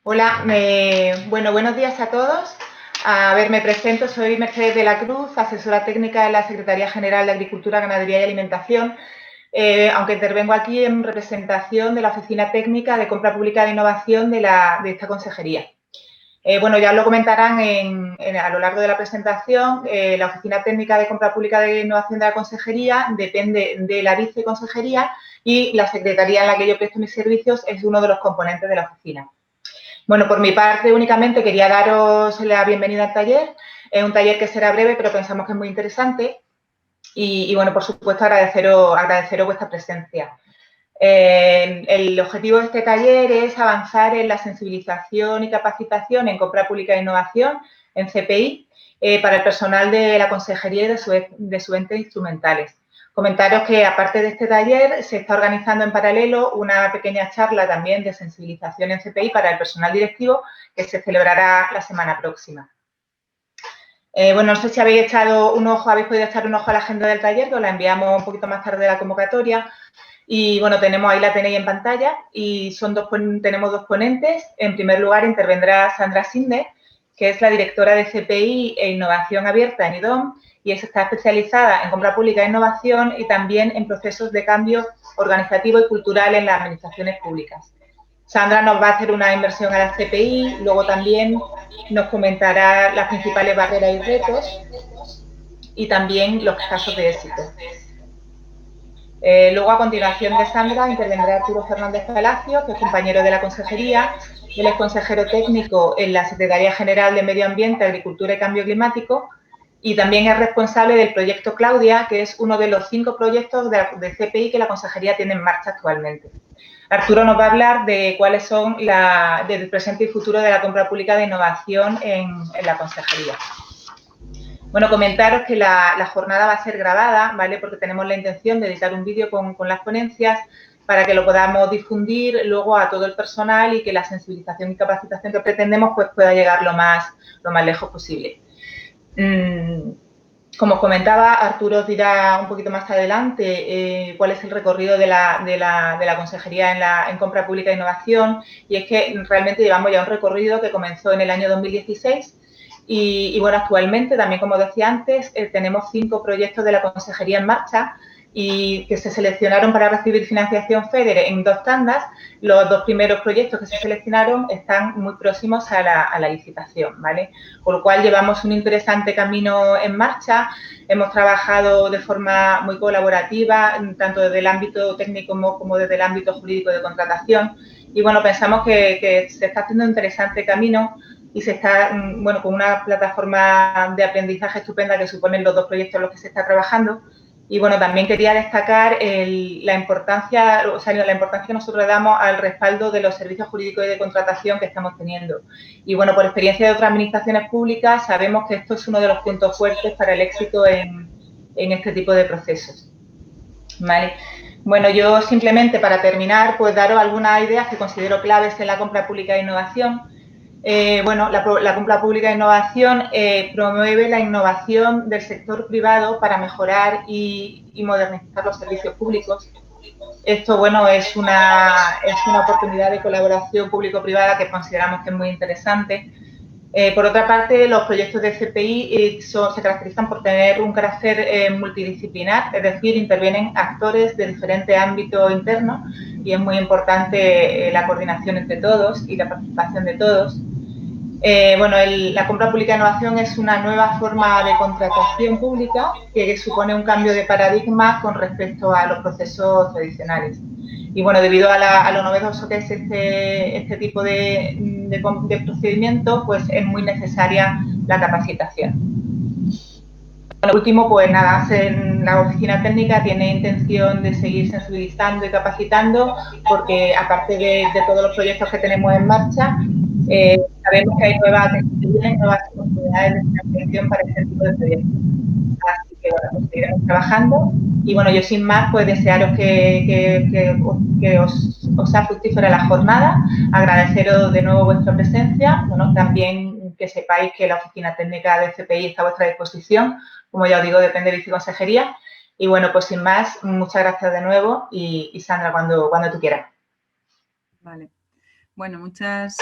Hola, bueno, buenos días a todos. A ver, me presento, soy Mercedes de la Cruz, asesora técnica de la Secretaría General de Agricultura, Ganadería y Alimentación, aunque intervengo aquí en representación de la Oficina Técnica de Compra Pública de Innovación de esta consejería. Bueno, ya lo comentarán a lo largo de la presentación. La Oficina Técnica de Compra Pública de Innovación de la Consejería depende de la Viceconsejería y la Secretaría en la que yo presto mis servicios es uno de los componentes de la oficina. Bueno, por mi parte únicamente quería daros la bienvenida al taller. Es un taller que será breve, pero pensamos que es muy interesante. Y bueno, por supuesto, agradeceros vuestra presencia. El objetivo de este taller es avanzar en la sensibilización y capacitación en compra pública e innovación, en CPI, para el personal de la consejería y de sus entes instrumentales. Comentaros que, aparte de este taller, se está organizando en paralelo una pequeña charla también de sensibilización en CPI para el personal directivo que se celebrará la semana próxima. Bueno, no sé si habéis podido echar un ojo a la agenda del taller, que os la enviamos un poquito más tarde de la convocatoria. Y bueno, ahí la tenéis en pantalla y tenemos dos ponentes. En primer lugar, intervendrá Sandra Sinde, que es la directora de CPI e Innovación Abierta en IDOM, y está especializada en compra pública e innovación y también en procesos de cambio organizativo y cultural en las administraciones públicas. Sandra nos va a hacer una inversión a la CPI, luego también nos comentará las principales barreras y retos y también los casos de éxito. Luego, a continuación de Sandra, intervendrá Arturo Fernández Palacio, que es compañero de la consejería. Él es consejero técnico en la Secretaría General de Medio Ambiente, Agricultura y Cambio Climático y también es responsable del proyecto Claudia, que es uno de los 5 proyectos de CPI que la consejería tiene en marcha actualmente. Arturo nos va a hablar de cuáles son del presente y futuro de la compra pública de innovación en la consejería. Bueno, comentaros que la jornada va a ser grabada, ¿vale? Porque tenemos la intención de editar un vídeo con las ponencias para que lo podamos difundir luego a todo el personal y que la sensibilización y capacitación que pretendemos pues pueda llegar lo más lejos posible. Como os comentaba, Arturo os dirá un poquito más adelante cuál es el recorrido de la consejería en compra pública e innovación, y es que realmente llevamos ya un recorrido que comenzó en el año 2016 y bueno, actualmente, también como decía antes, tenemos 5 proyectos de la consejería en marcha y que se seleccionaron para recibir financiación FEDER en 2 tandas. Los 2 primeros proyectos que se seleccionaron están muy próximos a la licitación, ¿vale? Con lo cual llevamos un interesante camino en marcha. Hemos trabajado de forma muy colaborativa, tanto desde el ámbito técnico como desde el ámbito jurídico de contratación. Y bueno, pensamos que se está haciendo un interesante camino y se está, bueno, con una plataforma de aprendizaje estupenda que suponen los 2 proyectos en los que se está trabajando. Y bueno, también quería destacar la importancia que nosotros damos al respaldo de los servicios jurídicos y de contratación que estamos teniendo. Y bueno, por experiencia de otras administraciones públicas, sabemos que esto es uno de los puntos fuertes para el éxito en este tipo de procesos. ¿Vale? Bueno, yo simplemente para terminar, pues daros algunas ideas que considero claves en la compra pública de innovación. Bueno, la compra pública de innovación promueve la innovación del sector privado para mejorar y modernizar los servicios públicos. Esto, bueno, es una oportunidad de colaboración público-privada que consideramos que es muy interesante. Por otra parte, los proyectos de CPI se caracterizan por tener un carácter multidisciplinar, es decir, intervienen actores de diferentes ámbitos internos y es muy importante la coordinación entre todos y la participación de todos. Bueno, la compra pública de innovación es una nueva forma de contratación pública que supone un cambio de paradigma con respecto a los procesos tradicionales. Y bueno, debido a lo novedoso que es este tipo de procedimiento, pues es muy necesaria la capacitación. Bueno, último, pues nada, la oficina técnica tiene intención de seguir sensibilizando y capacitando porque aparte de todos los proyectos que tenemos en marcha, sabemos que hay nuevas oportunidades de financiación para este tipo de proyectos. Así que bueno, pues seguiremos trabajando y bueno, yo sin más pues desearos que os sea fructífera la jornada, agradeceros de nuevo vuestra presencia, bueno, también que sepáis que la oficina técnica de CPI está a vuestra disposición, como ya os digo, depende de viceconsejería. Y bueno, pues sin más, muchas gracias de nuevo y Sandra, cuando tú quieras. Vale. Bueno, muchas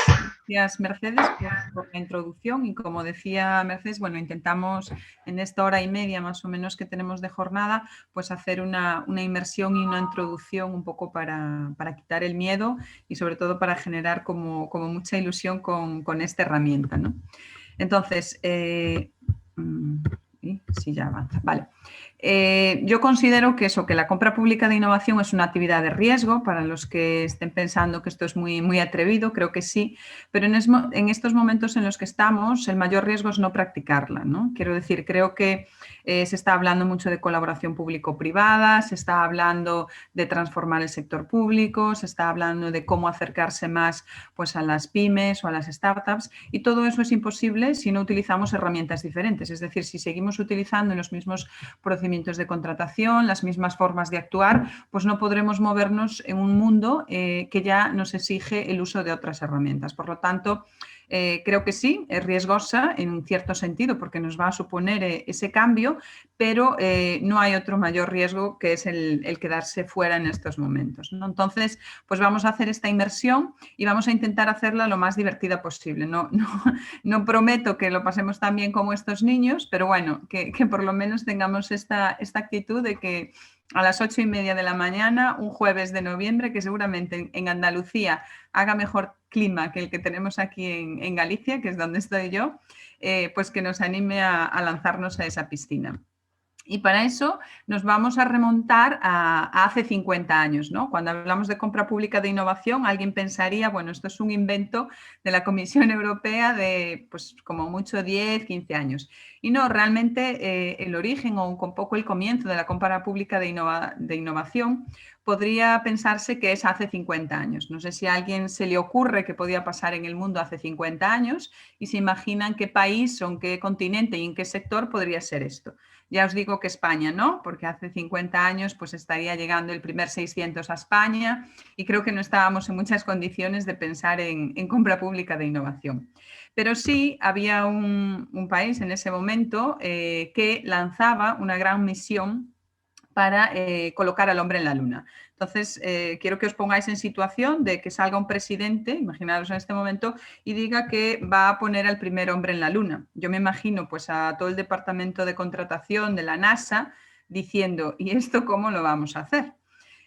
gracias, Mercedes, por la introducción y como decía Mercedes, bueno, intentamos en esta hora y media más o menos que tenemos de jornada, pues hacer una inmersión y una introducción un poco para quitar el miedo y sobre todo para generar como mucha ilusión con esta herramienta, ¿no? Entonces, sí, ya avanza. Vale. Yo considero que eso, que la compra pública de innovación es una actividad de riesgo para los que estén pensando que esto es muy, muy atrevido, creo que sí, pero en estos momentos en los que estamos, el mayor riesgo es no practicarla, ¿no? Quiero decir, creo que se está hablando mucho de colaboración público-privada, se está hablando de transformar el sector público, se está hablando de cómo acercarse más pues, a las pymes o a las startups y todo eso es imposible si no utilizamos herramientas diferentes, es decir, si seguimos utilizando los mismos procedimientos de contratación, las mismas formas de actuar, pues no podremos movernos en un mundo que ya nos exige el uso de otras herramientas. Por lo tanto, creo que sí, es riesgosa en un cierto sentido porque nos va a suponer ese cambio, pero no hay otro mayor riesgo que es el quedarse fuera en estos momentos, ¿no? Entonces, pues vamos a hacer esta inmersión y vamos a intentar hacerla lo más divertida posible. No prometo que lo pasemos tan bien como estos niños, pero bueno, que por lo menos tengamos esta actitud de que a las 8:30 de la mañana, un jueves de noviembre, que seguramente en Andalucía haga mejor clima que el que tenemos aquí en Galicia, que es donde estoy yo, pues que nos anime a lanzarnos a esa piscina. Y para eso nos vamos a remontar a hace 50 años, ¿no? Cuando hablamos de compra pública de innovación, alguien pensaría, bueno, esto es un invento de la Comisión Europea de, pues, como mucho 10, 15 años. Y no, realmente el origen o un poco el comienzo de la compra pública de innovación podría pensarse que es hace 50 años. No sé si a alguien se le ocurre que podía pasar en el mundo hace 50 años y se imaginan qué país o en qué continente y en qué sector podría ser esto. Ya os digo que España no, porque hace 50 años pues estaría llegando el primer 600 a España y creo que no estábamos en muchas condiciones de pensar en compra pública de innovación. Pero sí había un país en ese momento que lanzaba una gran misión para colocar al hombre en la luna. Entonces, quiero que os pongáis en situación de que salga un presidente, imaginaros en este momento, y diga que va a poner al primer hombre en la luna. Yo me imagino pues a todo el departamento de contratación de la NASA diciendo, ¿y esto cómo lo vamos a hacer?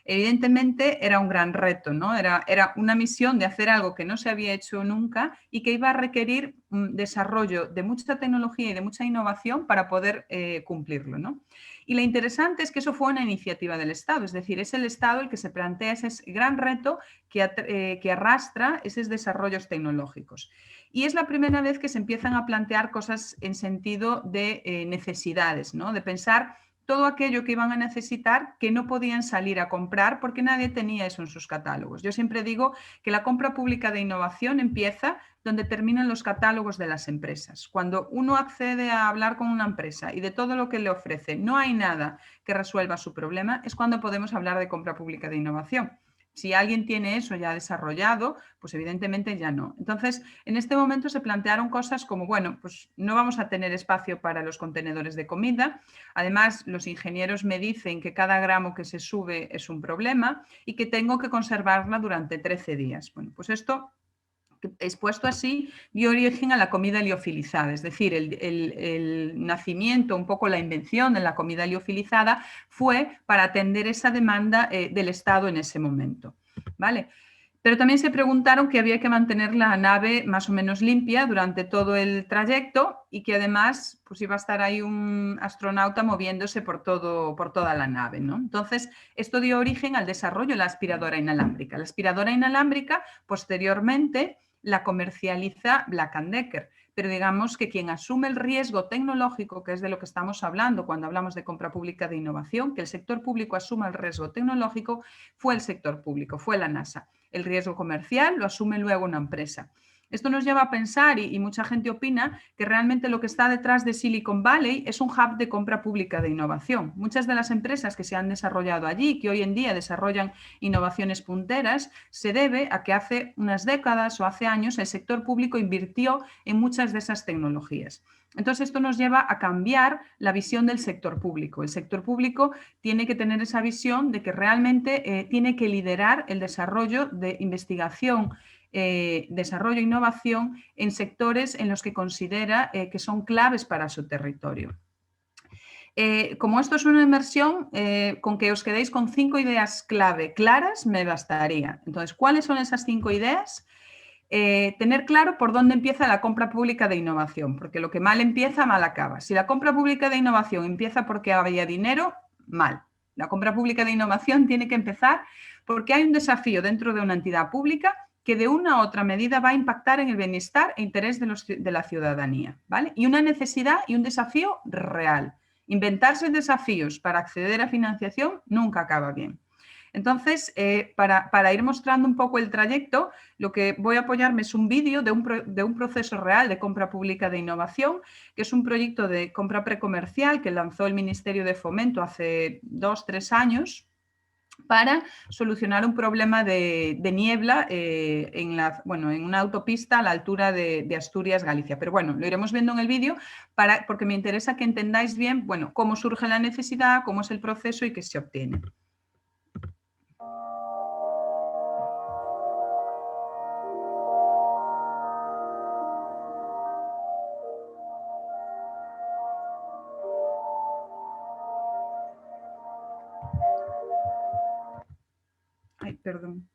Evidentemente era un gran reto, ¿no? Era una misión de hacer algo que no se había hecho nunca y que iba a requerir un desarrollo de mucha tecnología y de mucha innovación para poder cumplirlo, ¿no? Y lo interesante es que eso fue una iniciativa del Estado, es decir, es el Estado el que se plantea ese gran reto que arrastra esos desarrollos tecnológicos. Y es la primera vez que se empiezan a plantear cosas en sentido de necesidades, ¿no? De pensar todo aquello que iban a necesitar que no podían salir a comprar porque nadie tenía eso en sus catálogos. Yo siempre digo que la compra pública de innovación empieza donde terminan los catálogos de las empresas. Cuando uno accede a hablar con una empresa y de todo lo que le ofrece no hay nada que resuelva su problema, es cuando podemos hablar de compra pública de innovación. Si alguien tiene eso ya desarrollado, pues evidentemente ya no. Entonces, en este momento se plantearon cosas como, bueno, pues no vamos a tener espacio para los contenedores de comida. Además, los ingenieros me dicen que cada gramo que se sube es un problema y que tengo que conservarla durante 13 días. Bueno, pues esto expuesto así, dio origen a la comida liofilizada, es decir, el nacimiento, un poco la invención de la comida liofilizada fue para atender esa demanda del Estado en ese momento. ¿Vale? Pero también se preguntaron que había que mantener la nave más o menos limpia durante todo el trayecto y que además pues iba a estar ahí un astronauta moviéndose por toda la nave, ¿no? Entonces, esto dio origen al desarrollo de la aspiradora inalámbrica. La aspiradora inalámbrica, posteriormente, la comercializa Black & Decker, pero digamos que quien asume el riesgo tecnológico, que es de lo que estamos hablando cuando hablamos de compra pública de innovación, que el sector público asuma el riesgo tecnológico, fue el sector público, fue la NASA. El riesgo comercial lo asume luego una empresa. Esto nos lleva a pensar, y mucha gente opina, que realmente lo que está detrás de Silicon Valley es un hub de compra pública de innovación. Muchas de las empresas que se han desarrollado allí, que hoy en día desarrollan innovaciones punteras, se debe a que hace unas décadas o hace años el sector público invirtió en muchas de esas tecnologías. Entonces, esto nos lleva a cambiar la visión del sector público. El sector público tiene que tener esa visión de que realmente tiene que liderar el desarrollo de investigación desarrollo e innovación en sectores en los que considera que son claves para su territorio. Como esto es una inversión, con que os quedéis con 5 ideas clave claras me bastaría. Entonces, ¿cuáles son esas 5 ideas? Tener claro por dónde empieza la compra pública de innovación, porque lo que mal empieza, mal acaba. Si la compra pública de innovación empieza porque había dinero, mal. La compra pública de innovación tiene que empezar porque hay un desafío dentro de una entidad pública que de una u otra medida va a impactar en el bienestar e interés de la ciudadanía, ¿vale? Y una necesidad y un desafío real. Inventarse desafíos para acceder a financiación nunca acaba bien. Entonces, para ir mostrando un poco el trayecto, lo que voy a apoyarme es un vídeo de un proceso real de compra pública de innovación, que es un proyecto de compra precomercial que lanzó el Ministerio de Fomento hace 2 o 3 años para solucionar un problema de niebla en una autopista a la altura de Asturias, Galicia. Pero bueno, lo iremos viendo en el vídeo porque me interesa que entendáis bien, bueno, cómo surge la necesidad, cómo es el proceso y qué se obtiene. Ay, perdón.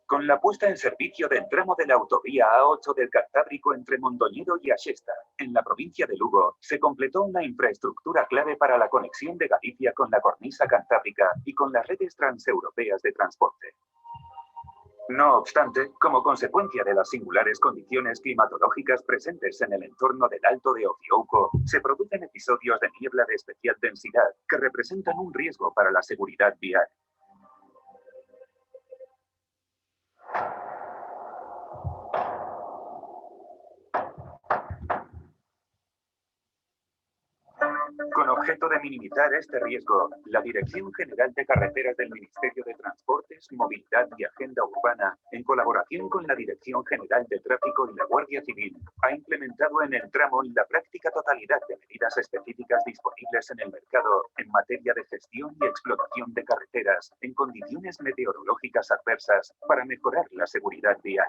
Con la puesta en servicio del tramo de la autovía A8 del Cantábrico entre Mondoñedo y Axesta, en la provincia de Lugo, se completó una infraestructura clave para la conexión de Galicia con la cornisa cantábrica y con las redes transeuropeas de transporte. No obstante, como consecuencia de las singulares condiciones climatológicas presentes en el entorno del Alto de Ofiouco, se producen episodios de niebla de especial densidad que representan un riesgo para la seguridad vial. Con objeto de minimizar este riesgo, la Dirección General de Carreteras del Ministerio de Transportes, Movilidad y Agenda Urbana, en colaboración con la Dirección General de Tráfico y la Guardia Civil, ha implementado en el tramo la práctica totalidad de medidas específicas disponibles en el mercado en materia de gestión y explotación de carreteras en condiciones meteorológicas adversas para mejorar la seguridad vial.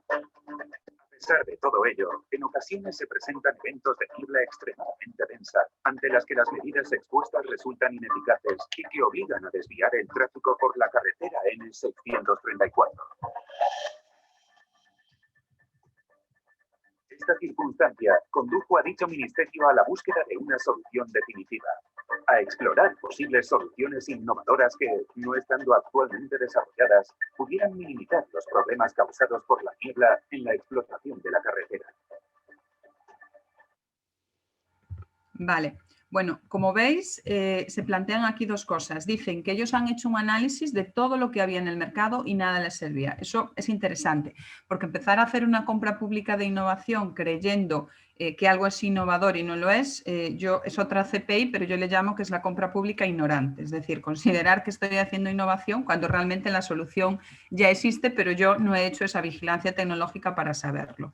A pesar de todo ello, en ocasiones se presentan eventos de niebla extremadamente densa, ante las que las medidas expuestas resultan ineficaces y que obligan a desviar el tráfico por la carretera N634. Esta circunstancia condujo a dicho ministerio a la búsqueda de una solución definitiva, a explorar posibles soluciones innovadoras que, no estando actualmente desarrolladas, pudieran minimizar los problemas causados por la niebla en la explotación de la carretera. Vale. Bueno, como veis, se plantean aquí 2 cosas. Dicen que ellos han hecho un análisis de todo lo que había en el mercado y nada les servía. Eso es interesante, porque empezar a hacer una compra pública de innovación creyendo que algo es innovador y no lo es otra CPI, pero yo le llamo que es la compra pública ignorante. Es decir, considerar que estoy haciendo innovación cuando realmente la solución ya existe, pero yo no he hecho esa vigilancia tecnológica para saberlo.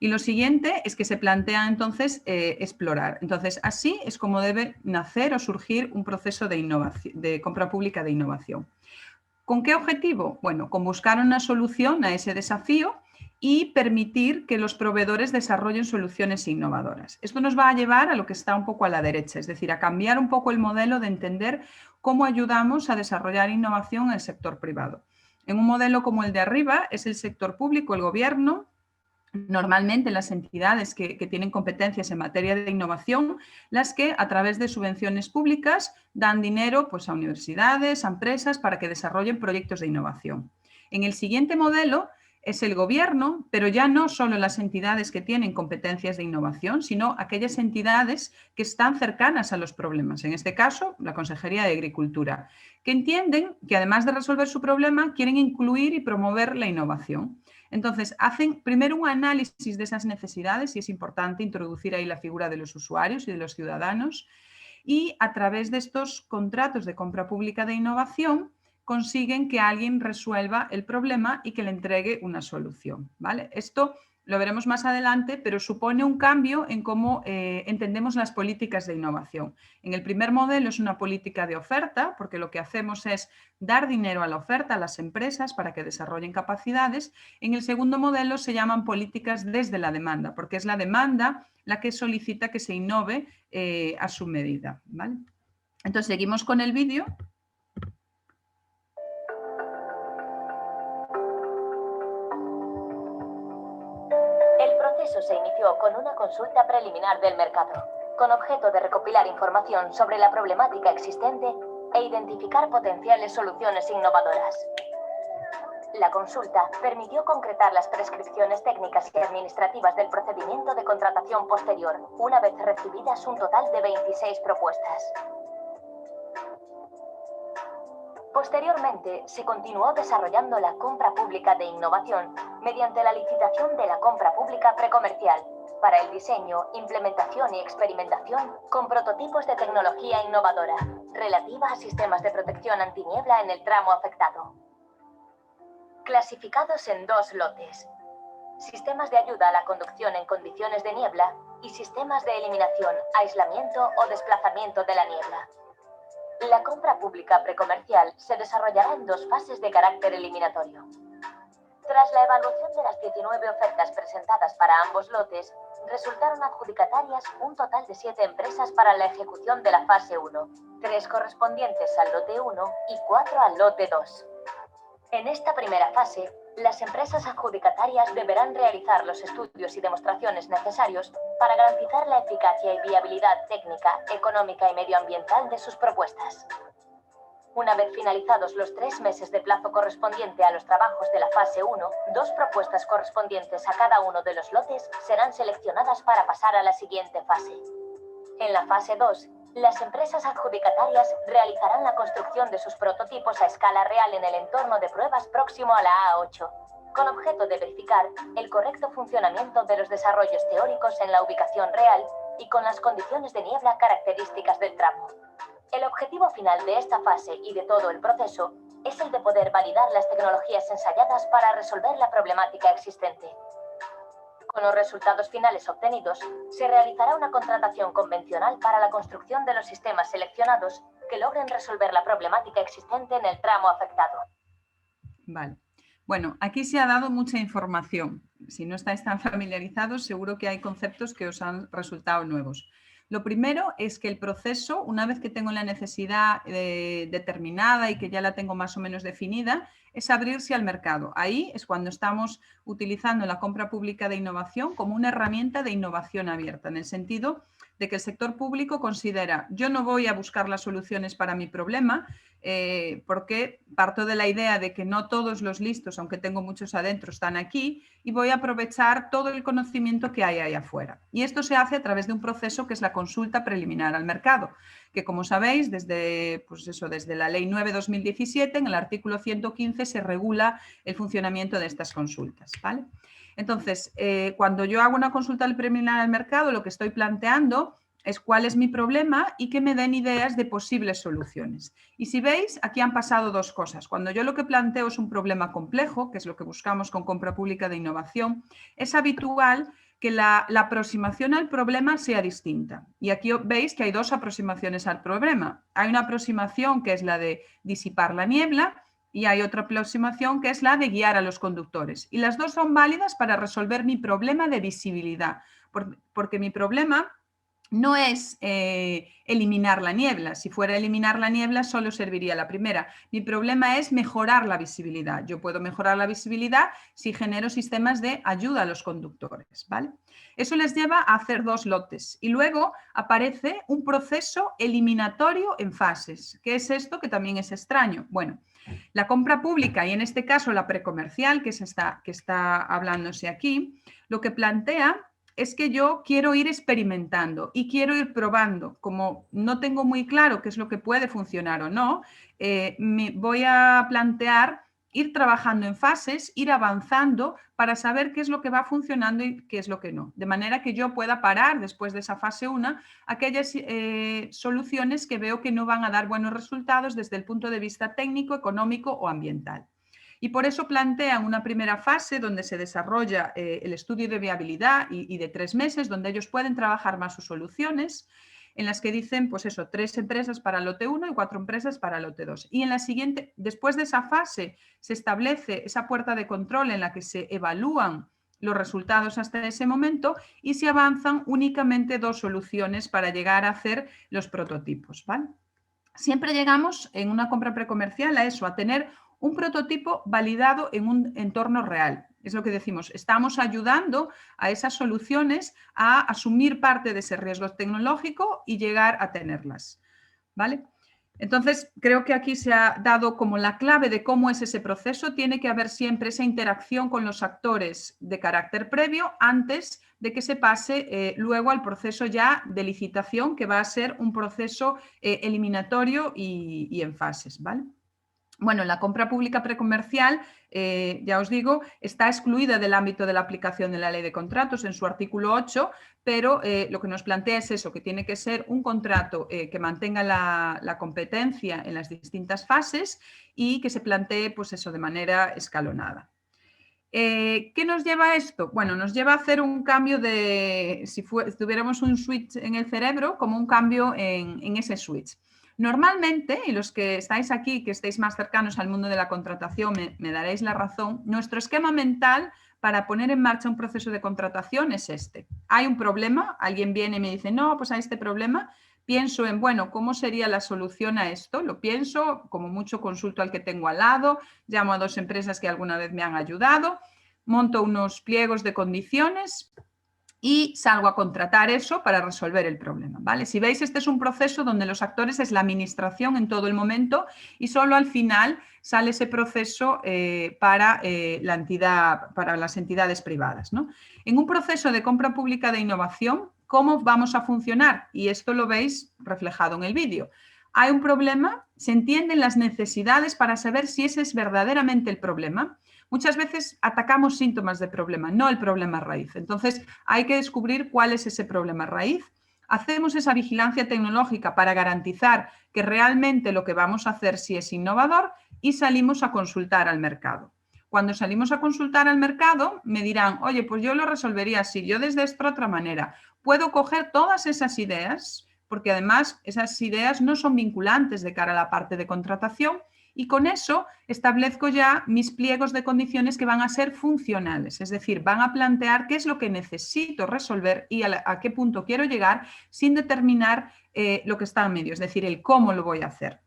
Y lo siguiente es que se plantea entonces explorar. Entonces, así es como debe nacer o surgir un proceso de innovación, de compra pública de innovación. ¿Con qué objetivo? Bueno, con buscar una solución a ese desafío y permitir que los proveedores desarrollen soluciones innovadoras. Esto nos va a llevar a lo que está un poco a la derecha, es decir, a cambiar un poco el modelo de entender cómo ayudamos a desarrollar innovación en el sector privado. En un modelo como el de arriba, es el sector público, el gobierno, normalmente las entidades que tienen competencias en materia de innovación, las que a través de subvenciones públicas dan dinero pues, a universidades, a empresas para que desarrollen proyectos de innovación. En el siguiente modelo es el gobierno, pero ya no solo las entidades que tienen competencias de innovación, sino aquellas entidades que están cercanas a los problemas, en este caso la Consejería de Agricultura, que entienden que además de resolver su problema, quieren incluir y promover la innovación. Entonces, hacen primero un análisis de esas necesidades y es importante introducir ahí la figura de los usuarios y de los ciudadanos y a través de estos contratos de compra pública de innovación consiguen que alguien resuelva el problema y que le entregue una solución, ¿vale? Esto lo veremos más adelante, pero supone un cambio en cómo entendemos las políticas de innovación. En el primer modelo es una política de oferta, porque lo que hacemos es dar dinero a la oferta, a las empresas, para que desarrollen capacidades. En el segundo modelo se llaman políticas desde la demanda, porque es la demanda la que solicita que se innove a su medida, ¿vale? Entonces, seguimos con el vídeo. Se inició con una consulta preliminar del mercado, con objeto de recopilar información sobre la problemática existente e identificar potenciales soluciones innovadoras. La consulta permitió concretar las prescripciones técnicas y administrativas del procedimiento de contratación posterior, una vez recibidas un total de 26 propuestas. Posteriormente, se continuó desarrollando la compra pública de innovación mediante la licitación de la compra pública precomercial para el diseño, implementación y experimentación con prototipos de tecnología innovadora relativa a sistemas de protección antiniebla en el tramo afectado. Clasificados en 2 lotes: sistemas de ayuda a la conducción en condiciones de niebla y sistemas de eliminación, aislamiento o desplazamiento de la niebla. La compra pública precomercial se desarrollará en 2 fases de carácter eliminatorio. Tras la evaluación de las 19 ofertas presentadas para ambos lotes, resultaron adjudicatarias un total de 7 empresas para la ejecución de la fase 1, 3 correspondientes al lote 1 y 4 al lote 2. En esta primera fase, las empresas adjudicatarias deberán realizar los estudios y demostraciones necesarios para garantizar la eficacia y viabilidad técnica, económica y medioambiental de sus propuestas. Una vez finalizados los 3 meses de plazo correspondiente a los trabajos de la fase 1, 2 propuestas correspondientes a cada uno de los lotes serán seleccionadas para pasar a la siguiente fase. En la fase 2, las empresas adjudicatarias realizarán la construcción de sus prototipos a escala real en el entorno de pruebas próximo a la A8, con objeto de verificar el correcto funcionamiento de los desarrollos teóricos en la ubicación real y con las condiciones de niebla características del tramo. El objetivo final de esta fase y de todo el proceso es el de poder validar las tecnologías ensayadas para resolver la problemática existente. Con los resultados finales obtenidos, se realizará una contratación convencional para la construcción de los sistemas seleccionados que logren resolver la problemática existente en el tramo afectado. Vale. Bueno, aquí se ha dado mucha información. Si no estáis tan familiarizados, seguro que hay conceptos que os han resultado nuevos. Lo primero es que el proceso, una vez que tengo la necesidad determinada y que ya la tengo más o menos definida, es abrirse al mercado. Ahí es cuando estamos utilizando la compra pública de innovación como una herramienta de innovación abierta, en el sentido de que el sector público considera, yo no voy a buscar las soluciones para mi problema, porque parto de la idea de que no todos los listos, aunque tengo muchos adentro, están aquí y voy a aprovechar todo el conocimiento que hay ahí afuera. Y esto se hace a través de un proceso que es la consulta preliminar al mercado, que como sabéis, desde la Ley 9/2017, en el artículo 115 se regula el funcionamiento de estas consultas, ¿vale? Entonces, cuando yo hago una consulta preliminar al mercado, lo que estoy planteando es cuál es mi problema y que me den ideas de posibles soluciones. Y si veis, aquí han pasado 2 cosas. Cuando yo lo que planteo es un problema complejo, que es lo que buscamos con compra pública de innovación, es habitual que la aproximación al problema sea distinta. Y aquí veis que hay 2 aproximaciones al problema. Hay una aproximación que es la de disipar la niebla y hay otra aproximación que es la de guiar a los conductores. Y las 2 son válidas para resolver mi problema de visibilidad, porque mi problema no es eliminar la niebla. Si fuera eliminar la niebla, solo serviría la primera. Mi problema es mejorar la visibilidad. Yo puedo mejorar la visibilidad si genero sistemas de ayuda a los conductores, ¿vale? Eso les lleva a hacer 2 lotes. Y luego aparece un proceso eliminatorio en fases. ¿Qué es esto? Que también es extraño. Bueno, La compra pública, y en este caso la precomercial, que está hablándose aquí, lo que plantea es que yo quiero ir experimentando y quiero ir probando. Como no tengo muy claro qué es lo que puede funcionar o no, me voy a plantear ir trabajando en fases, ir avanzando para saber qué es lo que va funcionando y qué es lo que no. De manera que yo pueda parar después de esa fase 1 aquellas soluciones que veo que no van a dar buenos resultados desde el punto de vista técnico, económico o ambiental. Y por eso plantean una primera fase donde se desarrolla el estudio de viabilidad y de 3 meses, donde ellos pueden trabajar más sus soluciones, en las que dicen, pues eso, 3 empresas para lote 1 y 4 empresas para lote 2. Y en la siguiente, después de esa fase, se establece esa puerta de control en la que se evalúan los resultados hasta ese momento y se avanzan únicamente 2 soluciones para llegar a hacer los prototipos, ¿vale? Siempre llegamos en una compra precomercial a eso, a tener un prototipo validado en un entorno real. Es lo que decimos, estamos ayudando a esas soluciones a asumir parte de ese riesgo tecnológico y llegar a tenerlas, ¿vale? Entonces, creo que aquí se ha dado como la clave de cómo es ese proceso. Tiene que haber siempre esa interacción con los actores de carácter previo antes de que se pase luego al proceso ya de licitación, que va a ser un proceso eliminatorio y en fases, ¿vale? Bueno, la compra pública precomercial, ya os digo, está excluida del ámbito de la aplicación de la Ley de Contratos en su artículo 8, pero lo que nos plantea es eso, que tiene que ser un contrato que mantenga la competencia en las distintas fases y que se plantee, pues eso, de manera escalonada. ¿Qué nos lleva a esto? Bueno, nos lleva a hacer un cambio de, si tuviéramos un switch en el cerebro, como un cambio en ese switch. Normalmente, y los que estáis aquí, que estéis más cercanos al mundo de la contratación, me daréis la razón, nuestro esquema mental para poner en marcha un proceso de contratación es este. Hay un problema, alguien viene y me dice, no, pues hay este problema, pienso en, bueno, ¿cómo sería la solución a esto? Lo pienso, como mucho consulto al que tengo al lado, llamo a 2 empresas que alguna vez me han ayudado, monto unos pliegos de condiciones y salgo a contratar eso para resolver el problema, ¿vale? Si veis, este es un proceso donde los actores es la administración en todo el momento y solo al final sale ese proceso para las entidades privadas, ¿no? En un proceso de compra pública de innovación, ¿cómo vamos a funcionar? Y esto lo veis reflejado en el vídeo. Hay un problema, se entienden las necesidades para saber si ese es verdaderamente el problema. Muchas veces atacamos síntomas de problema, no el problema raíz. Entonces, hay que descubrir cuál es ese problema raíz. Hacemos esa vigilancia tecnológica para garantizar que realmente lo que vamos a hacer sí es innovador y salimos a consultar al mercado. Cuando salimos a consultar al mercado, me dirán, oye, pues yo lo resolvería así, yo desde esta otra manera. Puedo coger todas esas ideas, porque además esas ideas no son vinculantes de cara a la parte de contratación, y con eso establezco ya mis pliegos de condiciones que van a ser funcionales, es decir, van a plantear qué es lo que necesito resolver y a qué punto quiero llegar sin determinar lo que está en medio, es decir, el cómo lo voy a hacer.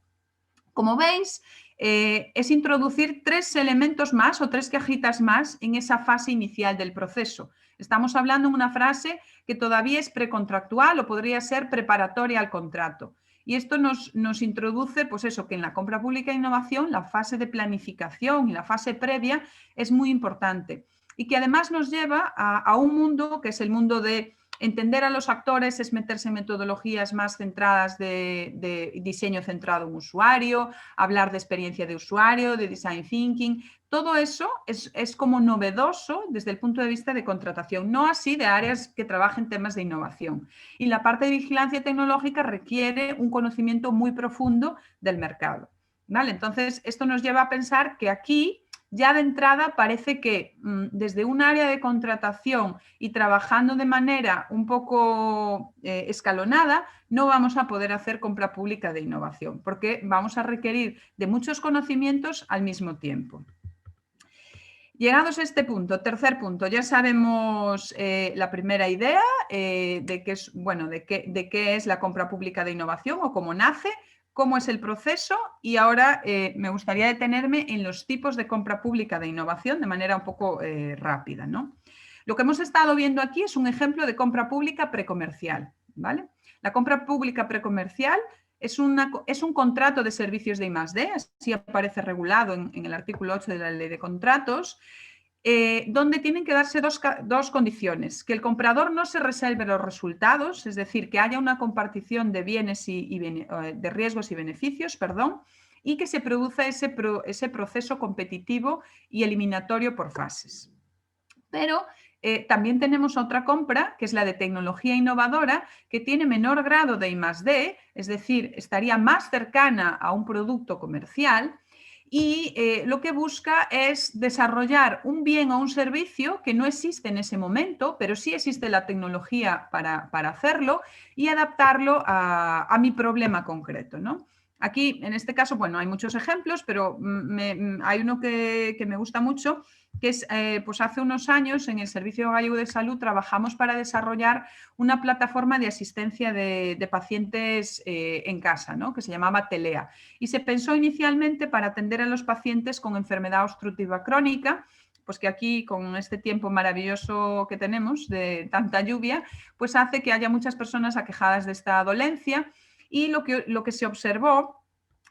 Como veis, es introducir 3 elementos más o 3 cajitas más en esa fase inicial del proceso. Estamos hablando de una frase que todavía es precontractual o podría ser preparatoria al contrato. Y esto nos introduce, pues eso, que en la compra pública e innovación la fase de planificación y la fase previa es muy importante. Y que además nos lleva a un mundo que es el mundo de entender a los actores, es meterse en metodologías más centradas de diseño centrado en usuario, hablar de experiencia de usuario, de design thinking. Todo eso es como novedoso desde el punto de vista de contratación, no así de áreas que trabajen temas de innovación. Y la parte de vigilancia tecnológica requiere un conocimiento muy profundo del mercado, ¿vale? Entonces, esto nos lleva a pensar que aquí ya de entrada parece que desde un área de contratación y trabajando de manera un poco escalonada, no vamos a poder hacer compra pública de innovación, porque vamos a requerir de muchos conocimientos al mismo tiempo. Llegados a este punto, tercer punto, ya sabemos la primera idea de qué es la compra pública de innovación o cómo nace, cómo es el proceso y ahora me gustaría detenerme en los tipos de compra pública de innovación de manera un poco rápida, ¿no? Lo que hemos estado viendo aquí es un ejemplo de compra pública precomercial, ¿vale? La compra pública precomercial es un contrato de servicios de I+D, así aparece regulado en el artículo 8 de la Ley de Contratos, donde tienen que darse dos condiciones: que el comprador no se reserve los resultados, es decir, que haya una compartición de bienes de riesgos y beneficios, perdón, y que se produzca ese proceso competitivo y eliminatorio por fases. Pero también tenemos otra compra, que es la de tecnología innovadora, que tiene menor grado de I+D, es decir, estaría más cercana a un producto comercial, y lo que busca es desarrollar un bien o un servicio que no existe en ese momento, pero sí existe la tecnología para hacerlo, y adaptarlo a mi problema concreto, ¿no? Aquí, en este caso, bueno, hay muchos ejemplos, pero hay uno que me gusta mucho, que es, pues hace unos años en el Servicio Gallego de Salud trabajamos para desarrollar una plataforma de asistencia de pacientes en casa, ¿no? Que se llamaba Telea, y se pensó inicialmente para atender a los pacientes con enfermedad obstructiva crónica, pues que aquí, con este tiempo maravilloso que tenemos de tanta lluvia, pues hace que haya muchas personas aquejadas de esta dolencia, y lo que se observó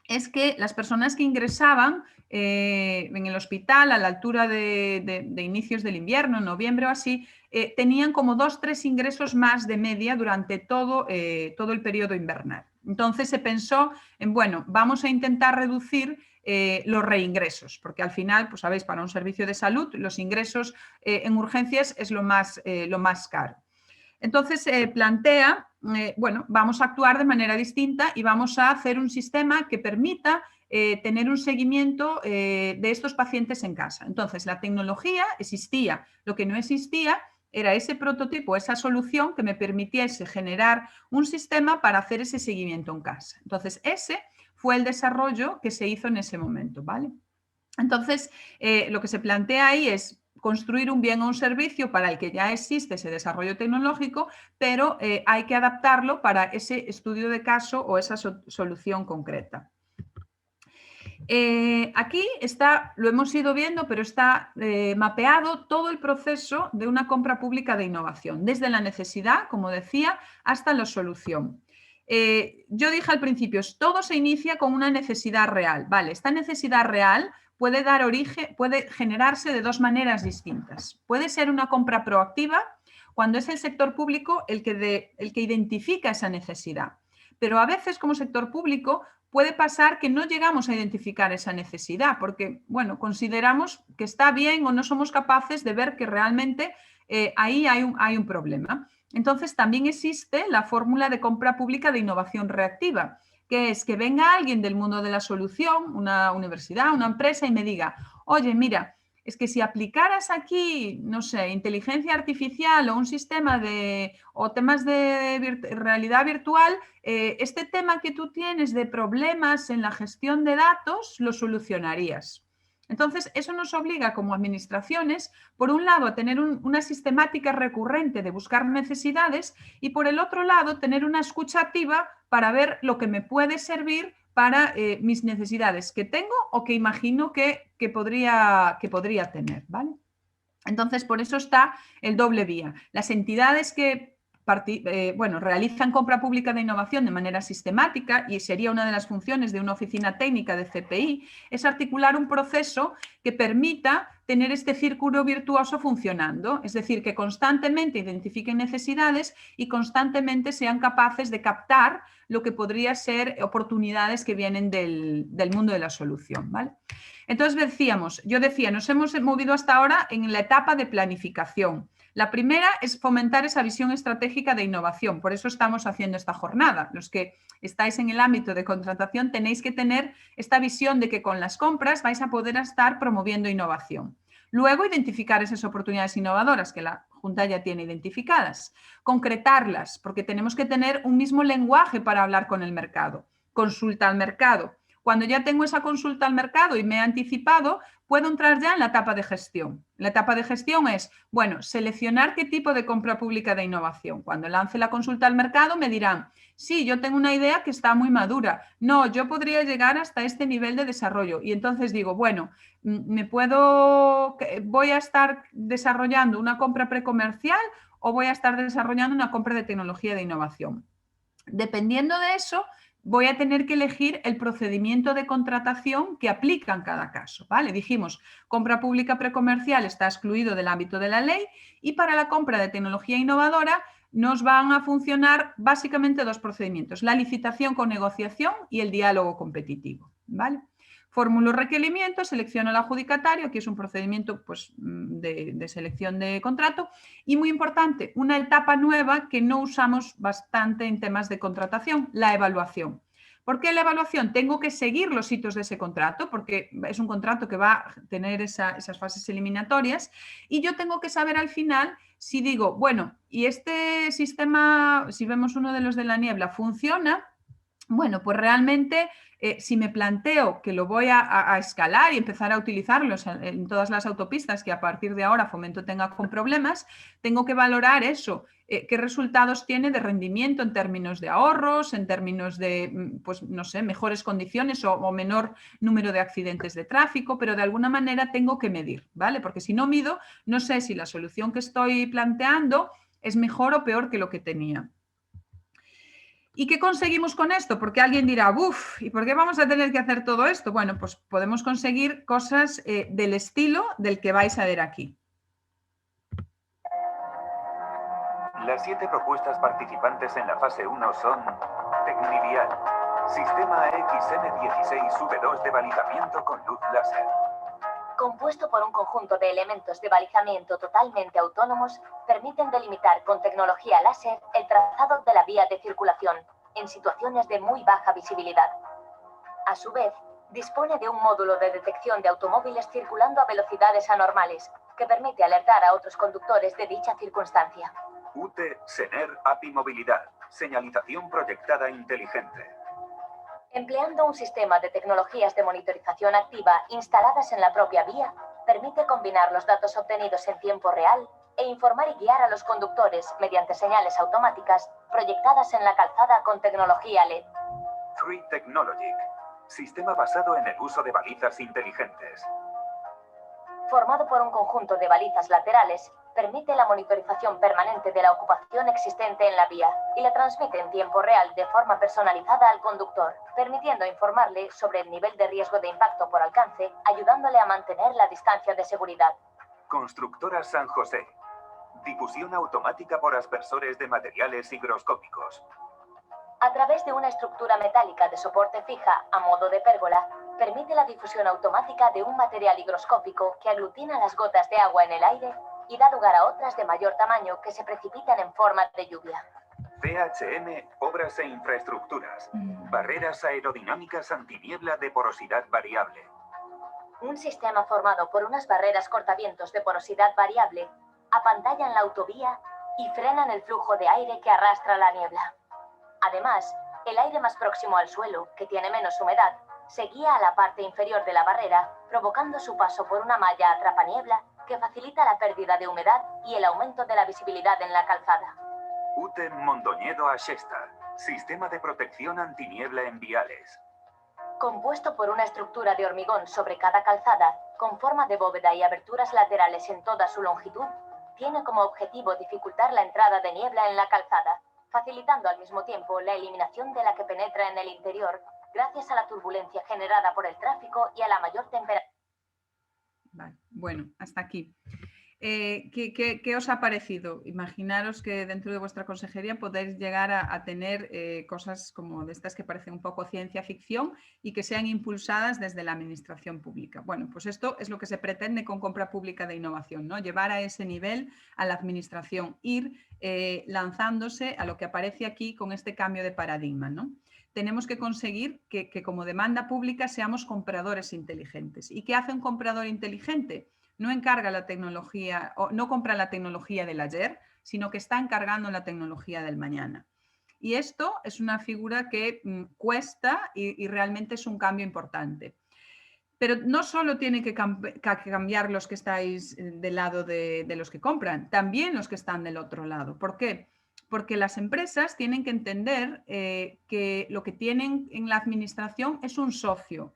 es que las personas que ingresaban en el hospital a la altura de inicios del invierno, en noviembre o así, tenían como 2-3 ingresos más de media durante todo el periodo invernal. Entonces se pensó en, bueno, vamos a intentar reducir los reingresos, porque al final, pues sabéis, para un servicio de salud los ingresos en urgencias es lo más caro. Entonces se plantea, bueno, vamos a actuar de manera distinta y vamos a hacer un sistema que permita tener un seguimiento de estos pacientes en casa. Entonces, la tecnología existía, lo que no existía era ese prototipo, esa solución que me permitiese generar un sistema para hacer ese seguimiento en casa. Entonces, ese fue el desarrollo que se hizo en ese momento, ¿vale? Entonces, lo que se plantea ahí es construir un bien o un servicio para el que ya existe ese desarrollo tecnológico, pero hay que adaptarlo para ese estudio de caso o esa solución concreta. Aquí está, lo hemos ido viendo, pero está mapeado todo el proceso de una compra pública de innovación, desde la necesidad, como decía, hasta la solución. Yo dije al principio, todo se inicia con una necesidad real. Vale, esta necesidad real puede dar origen, puede generarse de dos maneras distintas. Puede ser una compra proactiva, cuando es el sector público el que identifica esa necesidad. Pero a veces, como sector público, puede pasar que no llegamos a identificar esa necesidad porque, bueno, consideramos que está bien o no somos capaces de ver que realmente ahí hay un problema. Entonces, también existe la fórmula de compra pública de innovación reactiva, que es que venga alguien del mundo de la solución, una universidad, una empresa, y me diga, oye, mira, es que si aplicaras aquí, no sé, inteligencia artificial o un sistema o temas de realidad virtual, este tema que tú tienes de problemas en la gestión de datos, lo solucionarías. Entonces, eso nos obliga como administraciones, por un lado, a tener una sistemática recurrente de buscar necesidades y, por el otro lado, tener una escucha activa para ver lo que me puede servir para mis necesidades que tengo o que imagino que podría tener, ¿vale? Entonces, por eso está el doble vía. Las entidades que realizan compra pública de innovación de manera sistemática, y sería una de las funciones de una oficina técnica de CPI, es articular un proceso que permita tener este círculo virtuoso funcionando, es decir, que constantemente identifiquen necesidades y constantemente sean capaces de captar lo que podría ser oportunidades que vienen del mundo de la solución, ¿vale? Entonces yo decía, nos hemos movido hasta ahora en la etapa de planificación. La primera es fomentar esa visión estratégica de innovación, por eso estamos haciendo esta jornada. Los que estáis en el ámbito de contratación tenéis que tener esta visión de que con las compras vais a poder estar promoviendo innovación. Luego, identificar esas oportunidades innovadoras que la Junta ya tiene identificadas, concretarlas, porque tenemos que tener un mismo lenguaje para hablar con el mercado. Consulta al mercado. Cuando ya tengo esa consulta al mercado y me he anticipado, puedo entrar ya en la etapa de gestión. La etapa de gestión es, bueno, seleccionar qué tipo de compra pública de innovación. Cuando lance la consulta al mercado me dirán, sí, yo tengo una idea que está muy madura. No, yo podría llegar hasta este nivel de desarrollo. Y entonces digo, bueno, voy a estar desarrollando una compra precomercial o voy a estar desarrollando una compra de tecnología de innovación. Dependiendo de eso, voy a tener que elegir el procedimiento de contratación que aplica en cada caso, ¿vale? Dijimos, compra pública precomercial está excluido del ámbito de la ley y para la compra de tecnología innovadora nos van a funcionar básicamente dos procedimientos, la licitación con negociación y el diálogo competitivo, ¿vale? Formulo requerimientos, selecciono al adjudicatario, aquí es un procedimiento pues, de selección de contrato y muy importante, una etapa nueva que no usamos bastante en temas de contratación, la evaluación. ¿Por qué la evaluación? Tengo que seguir los hitos de ese contrato porque es un contrato que va a tener esas fases eliminatorias y yo tengo que saber al final si digo, bueno, y este sistema, si vemos uno de los de la niebla, funciona, bueno, pues realmente si me planteo que lo voy a escalar y empezar a utilizarlos en todas las autopistas que a partir de ahora Fomento tenga con problemas, tengo que valorar eso, qué resultados tiene de rendimiento en términos de ahorros, en términos de, pues no sé, mejores condiciones o menor número de accidentes de tráfico, pero de alguna manera tengo que medir, ¿vale? Porque si no mido, no sé si la solución que estoy planteando es mejor o peor que lo que tenía. ¿Y qué conseguimos con esto? Porque alguien dirá, uff, ¿y por qué vamos a tener que hacer todo esto? Bueno, pues podemos conseguir cosas del estilo del que vais a ver aquí. Las 7 propuestas participantes en la fase 1 son Tecnivial, Sistema XM16V2 de balizamiento con luz láser. Compuesto por un conjunto de elementos de balizamiento totalmente autónomos, permiten delimitar con tecnología láser el trazado de la vía de circulación en situaciones de muy baja visibilidad. A su vez, dispone de un módulo de detección de automóviles circulando a velocidades anormales, que permite alertar a otros conductores de dicha circunstancia. UTE Sener API Movilidad, señalización proyectada inteligente. Empleando un sistema de tecnologías de monitorización activa instaladas en la propia vía, permite combinar los datos obtenidos en tiempo real e informar y guiar a los conductores mediante señales automáticas proyectadas en la calzada con tecnología LED. 3 Technologic, sistema basado en el uso de balizas inteligentes. Formado por un conjunto de balizas laterales, permite la monitorización permanente de la ocupación existente en la vía y la transmite en tiempo real de forma personalizada al conductor, permitiendo informarle sobre el nivel de riesgo de impacto por alcance, ayudándole a mantener la distancia de seguridad. Constructora San José. Difusión automática por aspersores de materiales higroscópicos. A través de una estructura metálica de soporte fija a modo de pérgola, permite la difusión automática de un material higroscópico que aglutina las gotas de agua en el aire y da lugar a otras de mayor tamaño que se precipitan en forma de lluvia. CHM, Obras e Infraestructuras. Barreras aerodinámicas antiniebla de porosidad variable. Un sistema formado por unas barreras cortavientos de porosidad variable apantallan la autovía y frenan el flujo de aire que arrastra la niebla. Además, el aire más próximo al suelo, que tiene menos humedad, se guía a la parte inferior de la barrera, provocando su paso por una malla atrapaniebla que facilita la pérdida de humedad y el aumento de la visibilidad en la calzada. UTE Mondoñedo Axesta, sistema de protección antiniebla en viales. Compuesto por una estructura de hormigón sobre cada calzada, con forma de bóveda y aberturas laterales en toda su longitud, tiene como objetivo dificultar la entrada de niebla en la calzada, facilitando al mismo tiempo la eliminación de la que penetra en el interior, gracias a la turbulencia generada por el tráfico y a la mayor temperatura. Vale, bueno, hasta aquí. ¿Qué os ha parecido? Imaginaros que dentro de vuestra consejería podéis llegar a tener cosas como de estas que parecen un poco ciencia ficción y que sean impulsadas desde la administración pública. Bueno, pues esto es lo que se pretende con compra pública de innovación, ¿no? Llevar a ese nivel a la administración, ir lanzándose a lo que aparece aquí con este cambio de paradigma, ¿no? Tenemos que conseguir que como demanda pública seamos compradores inteligentes. ¿Y qué hace un comprador inteligente? No encarga la tecnología, o no compra la tecnología del ayer, sino que está encargando la tecnología del mañana. Y esto es una figura que cuesta y realmente es un cambio importante. Pero no solo tienen que cambiar los que estáis del lado de los que compran, también los que están del otro lado. ¿Por qué? Porque las empresas tienen que entender que lo que tienen en la administración es un socio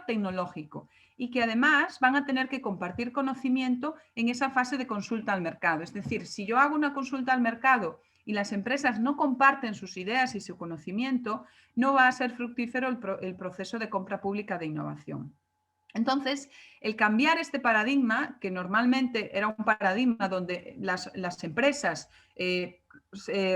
tecnológico y que además van a tener que compartir conocimiento en esa fase de consulta al mercado. Es decir, si yo hago una consulta al mercado y las empresas no comparten sus ideas y su conocimiento, no va a ser fructífero el proceso de compra pública de innovación. Entonces, el cambiar este paradigma, que normalmente era un paradigma donde las empresas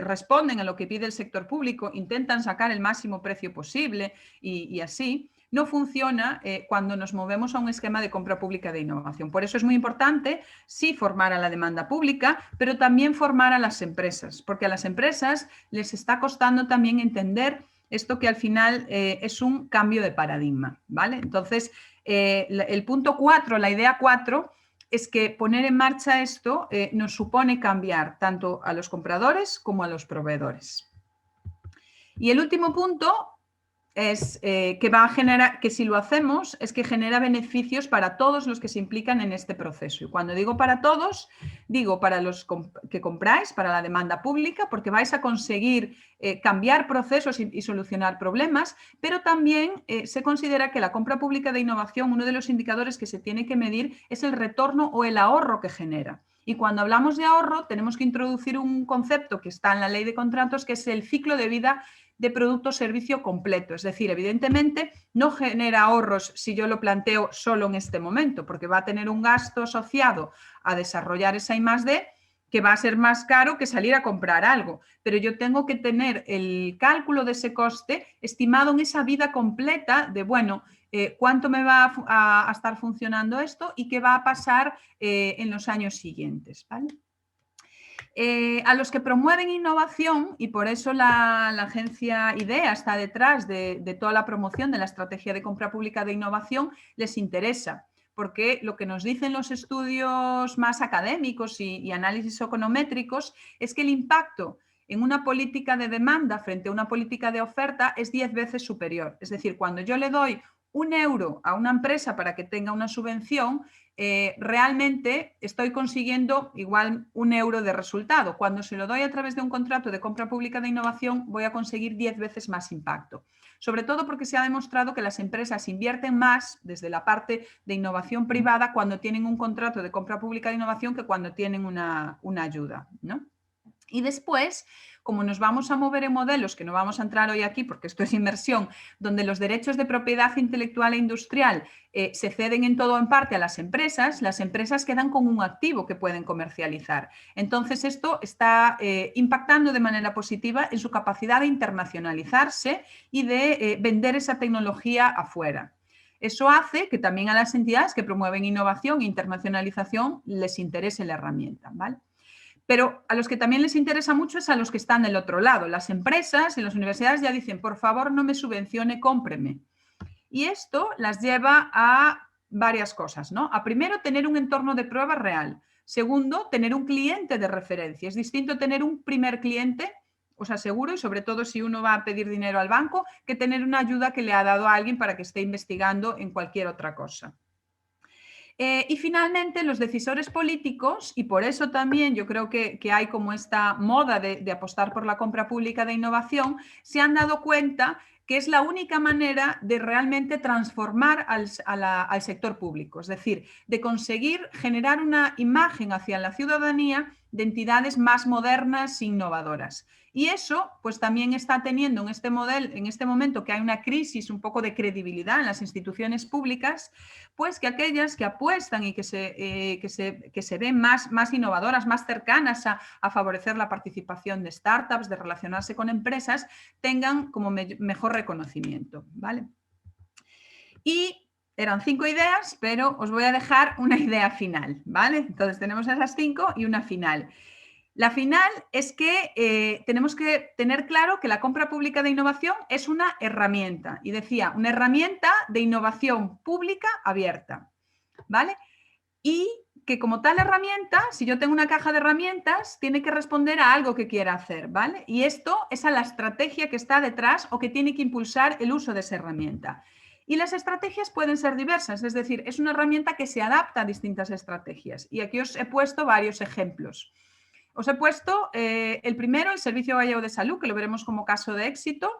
responden a lo que pide el sector público, intentan sacar el máximo precio posible y así, no funciona cuando nos movemos a un esquema de compra pública de innovación. Por eso es muy importante, sí, formar a la demanda pública, pero también formar a las empresas, porque a las empresas les está costando también entender esto que al final es un cambio de paradigma, ¿vale? Entonces, el punto 4, la idea 4, es que poner en marcha esto nos supone cambiar tanto a los compradores como a los proveedores. Y el último punto es que va a generar, que si lo hacemos, es que genera beneficios para todos los que se implican en este proceso. Y cuando digo para todos, digo para los que compráis, para la demanda pública, porque vais a conseguir cambiar procesos y solucionar problemas, pero también se considera que la compra pública de innovación, uno de los indicadores que se tiene que medir es el retorno o el ahorro que genera. Y cuando hablamos de ahorro, tenemos que introducir un concepto que está en la ley de contratos, que es el ciclo de vida de producto o servicio completo. Es decir, evidentemente no genera ahorros si yo lo planteo solo en este momento, porque va a tener un gasto asociado a desarrollar esa I+D que va a ser más caro que salir a comprar algo. Pero yo tengo que tener el cálculo de ese coste estimado en esa vida completa de, bueno, cuánto me va a estar funcionando esto y qué va a pasar en los años siguientes, ¿vale? A los que promueven innovación, y por eso la agencia IDEA está detrás de toda la promoción de la estrategia de compra pública de innovación, les interesa, porque lo que nos dicen los estudios más académicos y análisis econométricos es que el impacto en una política de demanda frente a una política de oferta es 10 veces superior. Es decir, cuando yo le doy 1 euro a una empresa para que tenga una subvención, realmente estoy consiguiendo igual 1 euro de resultado. Cuando se lo doy a través de un contrato de compra pública de innovación, voy a conseguir 10 veces más impacto. Sobre todo porque se ha demostrado que las empresas invierten más desde la parte de innovación privada cuando tienen un contrato de compra pública de innovación que cuando tienen una ayuda, ¿no? Y después, como nos vamos a mover en modelos, que no vamos a entrar hoy aquí porque esto es inmersión, donde los derechos de propiedad intelectual e industrial se ceden en todo o en parte a las empresas quedan con un activo que pueden comercializar. Entonces, esto está impactando de manera positiva en su capacidad de internacionalizarse y de vender esa tecnología afuera. Eso hace que también a las entidades que promueven innovación e internacionalización les interese la herramienta, ¿vale? Pero a los que también les interesa mucho es a los que están del otro lado. Las empresas y las universidades ya dicen, por favor, no me subvencione, cómpreme. Y esto las lleva a varias cosas, ¿no? A primero, tener un entorno de prueba real. Segundo, tener un cliente de referencia. Es distinto tener un primer cliente, os aseguro, y sobre todo si uno va a pedir dinero al banco, que tener una ayuda que le ha dado a alguien para que esté investigando en cualquier otra cosa. Y finalmente, los decisores políticos, y por eso también yo creo que hay como esta moda de apostar por la compra pública de innovación, se han dado cuenta que es la única manera de realmente transformar al sector público, es decir, de conseguir generar una imagen hacia la ciudadanía de entidades más modernas e innovadoras. Y eso, pues también está teniendo en este momento que hay una crisis un poco de credibilidad en las instituciones públicas, pues que aquellas que apuestan y que se ven más innovadoras, más cercanas a favorecer la participación de startups, de relacionarse con empresas, tengan como mejor reconocimiento, ¿vale? Y eran 5 ideas, pero os voy a dejar una idea final, ¿vale? Entonces tenemos esas 5 y una final. La final es que tenemos que tener claro que la compra pública de innovación es una herramienta. Y decía, una herramienta de innovación pública abierta, ¿vale? Y que como tal herramienta, si yo tengo una caja de herramientas, tiene que responder a algo que quiera hacer, ¿vale? Y esto es a la estrategia que está detrás o que tiene que impulsar el uso de esa herramienta. Y las estrategias pueden ser diversas, es decir, es una herramienta que se adapta a distintas estrategias. Y aquí os he puesto varios ejemplos. Os he puesto el primero, el Servicio Gallego de Salud, que lo veremos como caso de éxito.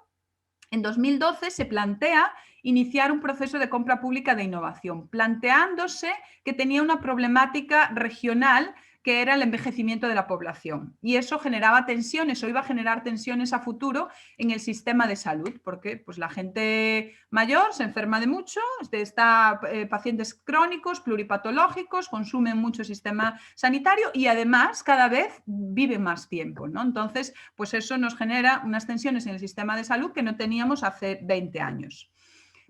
En 2012 se plantea iniciar un proceso de compra pública de innovación, planteándose que tenía una problemática regional que era el envejecimiento de la población. Y eso generaba tensiones o iba a generar tensiones a futuro en el sistema de salud, porque pues, la gente mayor se enferma de mucho, está pacientes crónicos, pluripatológicos, consumen mucho sistema sanitario y además cada vez viven más tiempo, ¿no? Entonces, pues eso nos genera unas tensiones en el sistema de salud que no teníamos hace 20 años.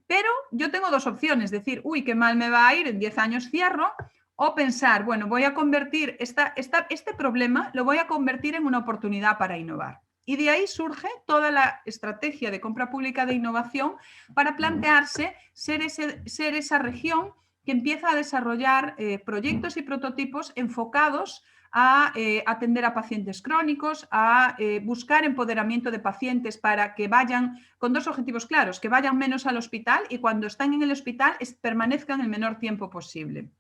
Pero yo tengo dos opciones, decir, uy, qué mal me va a ir, en 10 años cierro, o pensar, bueno, voy a convertir este problema, lo voy a convertir en una oportunidad para innovar. Y de ahí surge toda la estrategia de compra pública de innovación para plantearse ser esa región que empieza a desarrollar proyectos y prototipos enfocados a atender a pacientes crónicos, a buscar empoderamiento de pacientes para que vayan con dos objetivos claros, que vayan menos al hospital y cuando están en el hospital permanezcan el menor tiempo posible.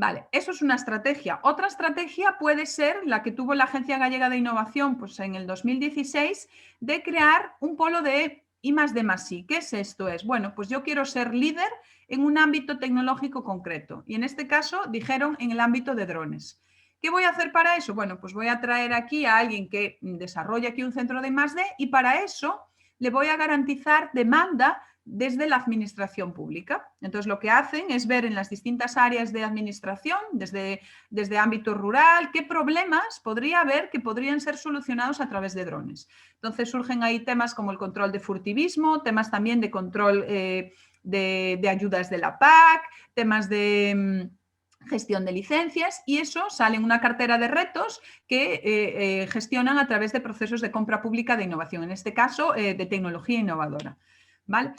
Vale, eso es una estrategia. Otra estrategia puede ser la que tuvo la Agencia Gallega de Innovación pues, en el 2016, de crear un polo de I+D+I. ¿Qué es esto? Bueno, pues yo quiero ser líder en un ámbito tecnológico concreto y en este caso dijeron en el ámbito de drones. ¿Qué voy a hacer para eso? Bueno, pues voy a traer aquí a alguien que desarrolle aquí un centro de I+D y para eso le voy a garantizar demanda desde la administración pública. Entonces, lo que hacen es ver en las distintas áreas de administración, desde ámbito rural, qué problemas podría haber que podrían ser solucionados a través de drones. Entonces, surgen ahí temas como el control de furtivismo, temas también de control de ayudas de la PAC, temas de gestión de licencias y eso sale en una cartera de retos que gestionan a través de procesos de compra pública de innovación, en este caso de tecnología innovadora. ¿Vale?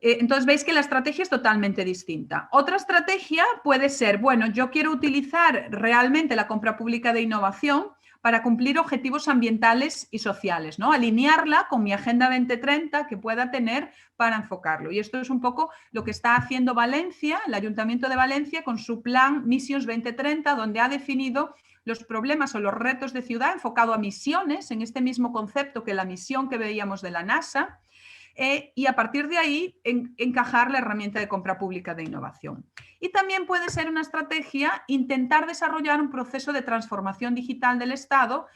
Entonces veis que la estrategia es totalmente distinta. Otra estrategia puede ser, bueno, yo quiero utilizar realmente la compra pública de innovación para cumplir objetivos ambientales y sociales, ¿no? Alinearla con mi Agenda 2030 que pueda tener para enfocarlo. Y esto es un poco lo que está haciendo Valencia, el Ayuntamiento de Valencia, con su plan Missions 2030, donde ha definido los problemas o los retos de ciudad enfocado a misiones, en este mismo concepto que la misión que veíamos de la NASA, y a partir de ahí encajar la herramienta de compra pública de innovación. Y también puede ser una estrategia intentar desarrollar un proceso de transformación digital del Estado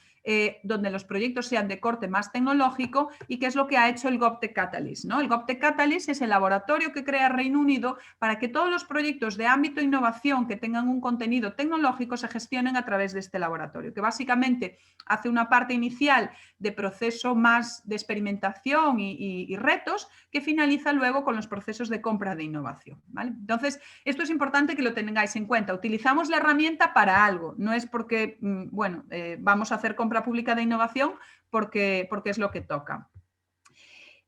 donde los proyectos sean de corte más tecnológico y que es lo que ha hecho el GovTech Catalyst, ¿no? El GovTech Catalyst es el laboratorio que crea Reino Unido para que todos los proyectos de ámbito de innovación que tengan un contenido tecnológico se gestionen a través de este laboratorio, que básicamente hace una parte inicial de proceso más de experimentación y retos que finaliza luego con los procesos de compra de innovación, ¿vale? Entonces, esto es importante que lo tengáis en cuenta. Utilizamos la herramienta para algo, no es porque, bueno, vamos a hacer compra pública de innovación porque es lo que toca.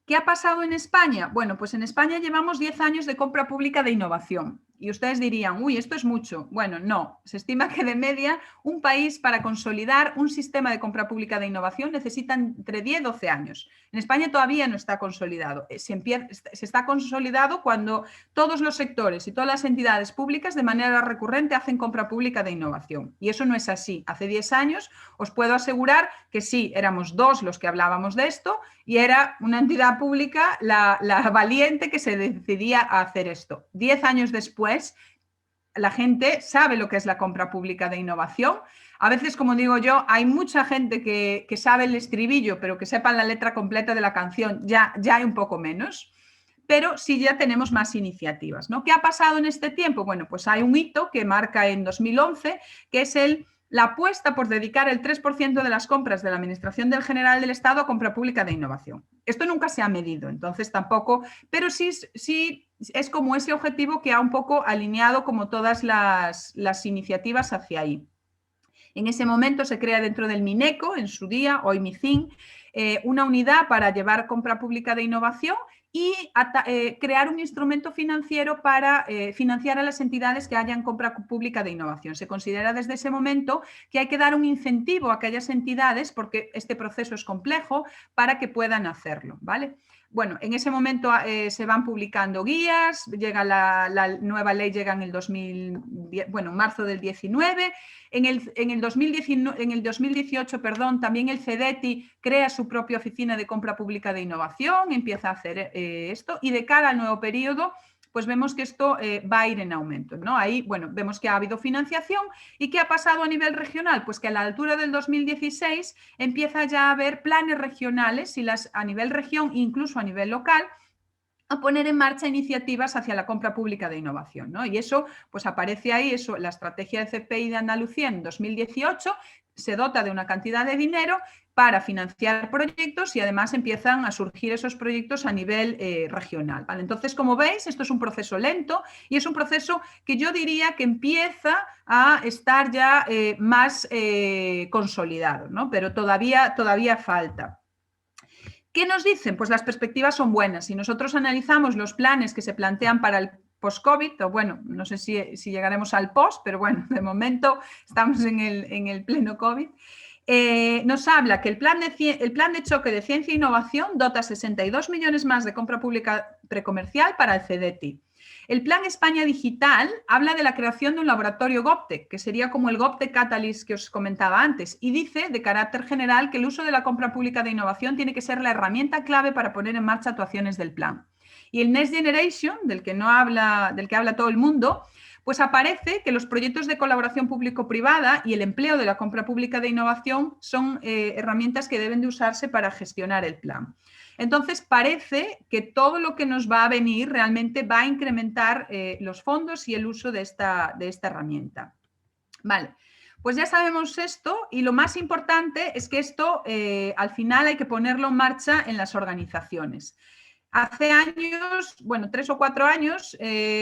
¿Qué ha pasado en España? Bueno, pues en España llevamos 10 años de compra pública de innovación. Y ustedes dirían, uy, esto es mucho. Bueno, no. Se estima que de media un país para consolidar un sistema de compra pública de innovación necesita entre 10 y 12 años. En España todavía no está consolidado. Se está consolidado cuando todos los sectores y todas las entidades públicas de manera recurrente hacen compra pública de innovación. Y eso no es así. Hace 10 años os puedo asegurar que sí, éramos 2 los que hablábamos de esto y era una entidad pública la valiente que se decidía a hacer esto. 10 años después, la gente sabe lo que es la compra pública de innovación. A veces, como digo yo, hay mucha gente que sabe el estribillo, pero que sepan la letra completa de la canción ya hay un poco menos. Pero sí ya tenemos más iniciativas, ¿no? ¿Qué ha pasado en este tiempo? Bueno, pues hay un hito que marca en 2011, que es la apuesta por dedicar el 3% de las compras de la Administración del General del Estado a compra pública de innovación. Esto nunca se ha medido, entonces tampoco, pero sí es como ese objetivo que ha un poco alineado como todas las iniciativas hacia ahí. En ese momento se crea dentro del MINECO, en su día, hoy MICIN, una unidad para llevar compra pública de innovación y crear un instrumento financiero para financiar a las entidades que hayan compra pública de innovación. Se considera desde ese momento que hay que dar un incentivo a aquellas entidades, porque este proceso es complejo, para que puedan hacerlo, ¿vale? Bueno, en ese momento se van publicando guías, llega la nueva ley, llega en el 2010, bueno, marzo del 19. En el 2018, perdón, también el CEDETI crea su propia oficina de compra pública de innovación, empieza a hacer esto y de cara al nuevo periodo pues vemos que esto va a ir en aumento, ¿no? Ahí, bueno, vemos que ha habido financiación y ¿qué ha pasado a nivel regional? Pues que a la altura del 2016 empieza ya a haber planes regionales y a nivel región, incluso a nivel local, a poner en marcha iniciativas hacia la compra pública de innovación, ¿no? Y eso, pues aparece ahí, la estrategia de CPI de Andalucía en 2018 se dota de una cantidad de dinero para financiar proyectos y además empiezan a surgir esos proyectos a nivel regional, ¿vale? Entonces, como veis, esto es un proceso lento y es un proceso que yo diría que empieza a estar ya más consolidado, ¿no? Pero todavía falta. ¿Qué nos dicen? Pues las perspectivas son buenas. Si nosotros analizamos los planes que se plantean para el post-COVID, o bueno, no sé si llegaremos al post, pero bueno, de momento estamos en el pleno COVID, nos habla que el plan de choque de ciencia e innovación dota 62 millones más de compra pública precomercial para el CDTI. El Plan España Digital habla de la creación de un laboratorio GovTech, que sería como el GovTech Catalyst que os comentaba antes, y dice, de carácter general, que el uso de la compra pública de innovación tiene que ser la herramienta clave para poner en marcha actuaciones del plan. Y el Next Generation, del que habla todo el mundo, pues aparece que los proyectos de colaboración público-privada y el empleo de la compra pública de innovación son herramientas que deben de usarse para gestionar el plan. Entonces, parece que todo lo que nos va a venir realmente va a incrementar los fondos y el uso de esta herramienta. Vale, pues ya sabemos esto y lo más importante es que esto al final hay que ponerlo en marcha en las organizaciones. Hace años, bueno, 3 o 4 años,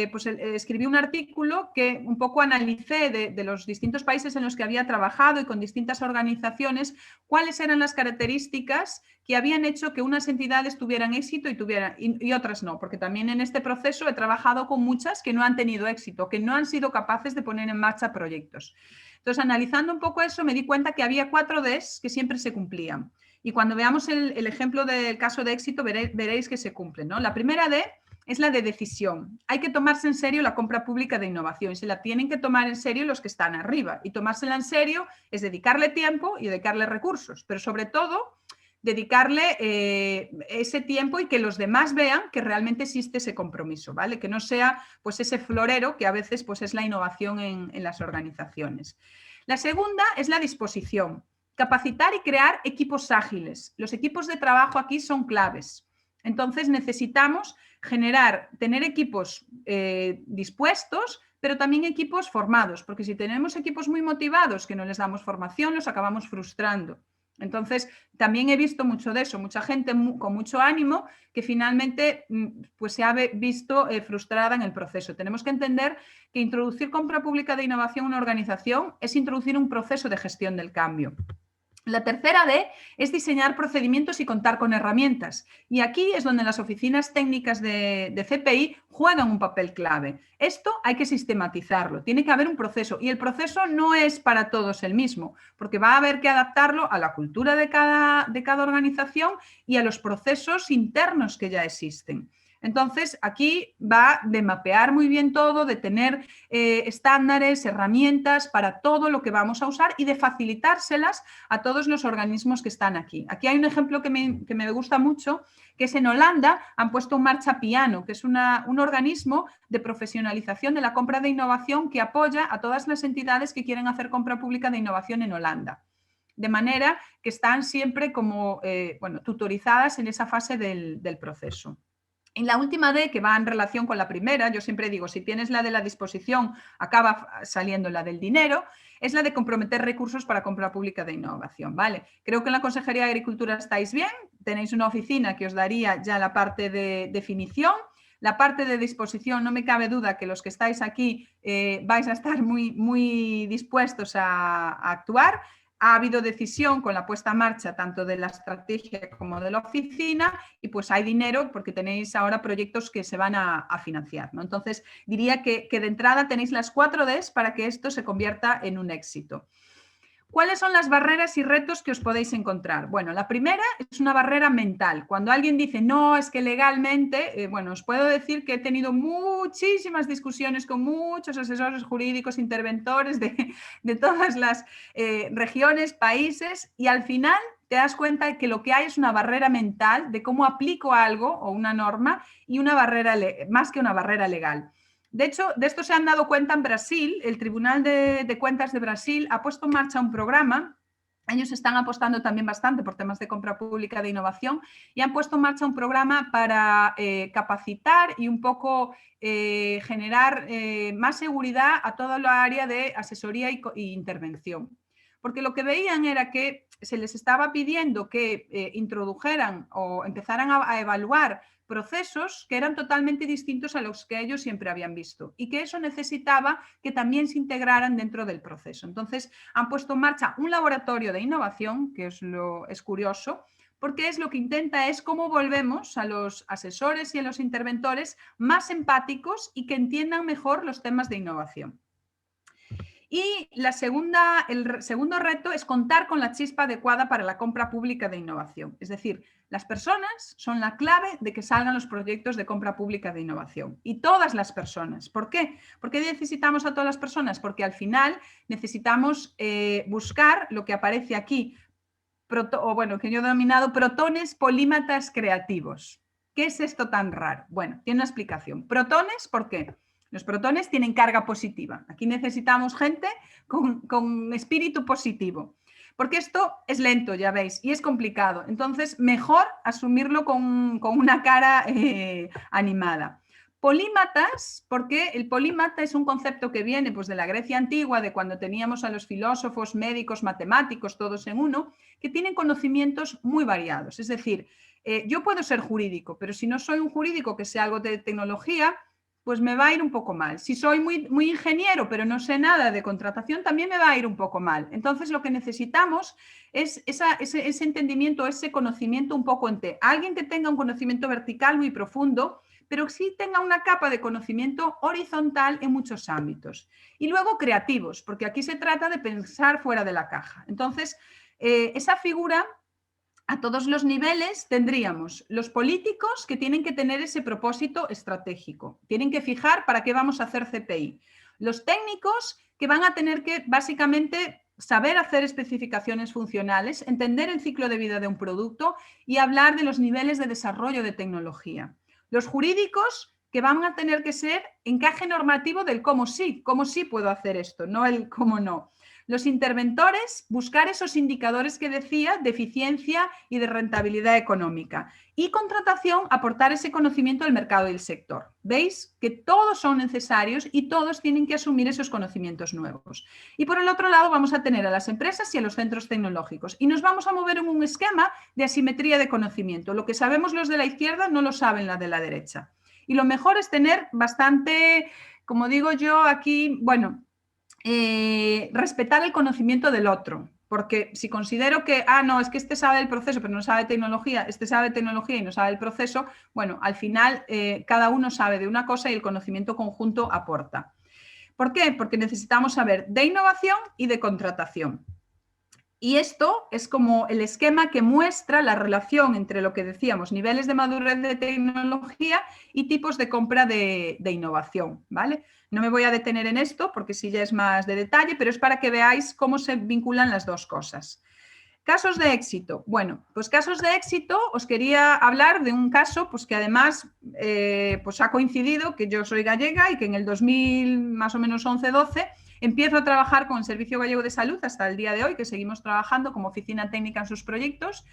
pues escribí un artículo que un poco analicé de los distintos países en los que había trabajado y con distintas organizaciones, cuáles eran las características que habían hecho que unas entidades tuvieran éxito y otras no, porque también en este proceso he trabajado con muchas que no han tenido éxito, que no han sido capaces de poner en marcha proyectos. Entonces, analizando un poco eso, me di cuenta que había 4 Ds que siempre se cumplían. Y cuando veamos el ejemplo del caso de éxito, veréis que se cumplen, ¿no? La primera D es la de decisión. Hay que tomarse en serio la compra pública de innovación. Se la tienen que tomar en serio los que están arriba. Y tomársela en serio es dedicarle tiempo y dedicarle recursos. Pero sobre todo, dedicarle ese tiempo y que los demás vean que realmente existe ese compromiso, ¿vale? Que no sea pues ese florero que a veces pues, es la innovación en las organizaciones. La segunda es la disposición. Capacitar y crear equipos ágiles. Los equipos de trabajo aquí son claves. Entonces necesitamos tener equipos dispuestos, pero también equipos formados, porque si tenemos equipos muy motivados que no les damos formación, los acabamos frustrando. Entonces, también he visto mucho de eso, mucha gente con mucho ánimo que finalmente pues, se ha visto frustrada en el proceso. Tenemos que entender que introducir compra pública de innovación en una organización es introducir un proceso de gestión del cambio. La tercera D es diseñar procedimientos y contar con herramientas. Y aquí es donde las oficinas técnicas de CPI juegan un papel clave. Esto hay que sistematizarlo, tiene que haber un proceso. Y el proceso no es para todos el mismo, porque va a haber que adaptarlo a la cultura de cada organización y a los procesos internos que ya existen. Entonces, aquí va de mapear muy bien todo, de tener estándares, herramientas para todo lo que vamos a usar y de facilitárselas a todos los organismos que están aquí. Aquí hay un ejemplo que me gusta mucho, que es en Holanda, han puesto en marcha Piano, que es un organismo de profesionalización de la compra de innovación que apoya a todas las entidades que quieren hacer compra pública de innovación en Holanda. De manera que están siempre como tutorizadas en esa fase del proceso. En la última D, que va en relación con la primera, yo siempre digo, si tienes la de la disposición, acaba saliendo la del dinero, es la de comprometer recursos para compra pública de innovación, ¿vale? Creo que en la Consejería de Agricultura estáis bien, tenéis una oficina que os daría ya la parte de definición. La parte de disposición, no me cabe duda que los que estáis aquí vais a estar muy, muy dispuestos a actuar. Ha habido decisión con la puesta en marcha tanto de la estrategia como de la oficina y pues hay dinero porque tenéis ahora proyectos que se van a financiar, ¿no? Entonces diría que de entrada tenéis las 4 Ds para que esto se convierta en un éxito. ¿Cuáles son las barreras y retos que os podéis encontrar? Bueno, la primera es una barrera mental. Cuando alguien dice, no, es que legalmente, bueno, os puedo decir que he tenido muchísimas discusiones con muchos asesores jurídicos, interventores de todas las regiones, países, y al final te das cuenta de que lo que hay es una barrera mental de cómo aplico algo o una norma y una barrera, más que una barrera legal. De hecho, de esto se han dado cuenta en Brasil. El Tribunal de Cuentas de Brasil ha puesto en marcha un programa. Ellos están apostando también bastante por temas de compra pública de innovación y han puesto en marcha un programa para capacitar y un poco generar más seguridad a toda la área de asesoría e intervención. Porque lo que veían era que se les estaba pidiendo que introdujeran o empezaran a evaluar procesos que eran totalmente distintos a los que ellos siempre habían visto y que eso necesitaba que también se integraran dentro del proceso. Entonces, han puesto en marcha un laboratorio de innovación, que es curioso, porque es lo que intenta es cómo volvemos a los asesores y a los interventores más empáticos y que entiendan mejor los temas de innovación. Y el segundo reto es contar con la chispa adecuada para la compra pública de innovación. Es decir, las personas son la clave de que salgan los proyectos de compra pública de innovación. Y todas las personas. ¿Por qué? ¿Por qué necesitamos a todas las personas? Porque al final necesitamos buscar lo que aparece aquí, que yo he denominado protones polímatas creativos. ¿Qué es esto tan raro? Bueno, tiene una explicación. Protones, ¿por qué? Los protones tienen carga positiva. Aquí necesitamos gente con espíritu positivo. Porque esto es lento, ya veis, y es complicado. Entonces, mejor asumirlo con una cara animada. Polímatas, porque el polímata es un concepto que viene pues, de la Grecia antigua, de cuando teníamos a los filósofos, médicos, matemáticos, todos en uno, que tienen conocimientos muy variados. Es decir, yo puedo ser jurídico, pero si no soy un jurídico que sea algo de tecnología, pues me va a ir un poco mal. Si soy muy ingeniero, pero no sé nada de contratación, también me va a ir un poco mal. Entonces, lo que necesitamos es ese entendimiento, ese conocimiento un poco entre alguien que tenga un conocimiento vertical muy profundo, pero sí tenga una capa de conocimiento horizontal en muchos ámbitos. Y luego creativos, porque aquí se trata de pensar fuera de la caja. Entonces, esa figura... A todos los niveles tendríamos los políticos que tienen que tener ese propósito estratégico, tienen que fijar para qué vamos a hacer CPI. Los técnicos que van a tener que básicamente saber hacer especificaciones funcionales, entender el ciclo de vida de un producto y hablar de los niveles de desarrollo de tecnología. Los jurídicos que van a tener que ser encaje normativo del cómo sí puedo hacer esto, no el cómo no. Los interventores, buscar esos indicadores que decía de eficiencia y de rentabilidad económica. Y contratación, aportar ese conocimiento al mercado y al sector. ¿Veis? Que todos son necesarios y todos tienen que asumir esos conocimientos nuevos. Y por el otro lado vamos a tener a las empresas y a los centros tecnológicos. Y nos vamos a mover en un esquema de asimetría de conocimiento. Lo que sabemos los de la izquierda no lo saben la de la derecha. Y lo mejor es tener bastante, como digo yo aquí, bueno... respetar el conocimiento del otro, porque si considero que, no, es que este sabe el proceso pero no sabe tecnología, este sabe tecnología y no sabe el proceso, bueno, al final cada uno sabe de una cosa y el conocimiento conjunto aporta. ¿Por qué? Porque necesitamos saber de innovación y de contratación. Y esto es como el esquema que muestra la relación entre lo que decíamos, niveles de madurez de tecnología y tipos de compra de innovación, ¿vale? No me voy a detener en esto porque sí ya es más de detalle, pero es para que veáis cómo se vinculan las dos cosas. Casos de éxito. Bueno, pues casos de éxito, os quería hablar de un caso pues que además pues ha coincidido que yo soy gallega y que en el 2000, más o menos 11-12, empiezo a trabajar con el Servicio Gallego de Salud hasta el día de hoy, que seguimos trabajando como oficina técnica en sus proyectos,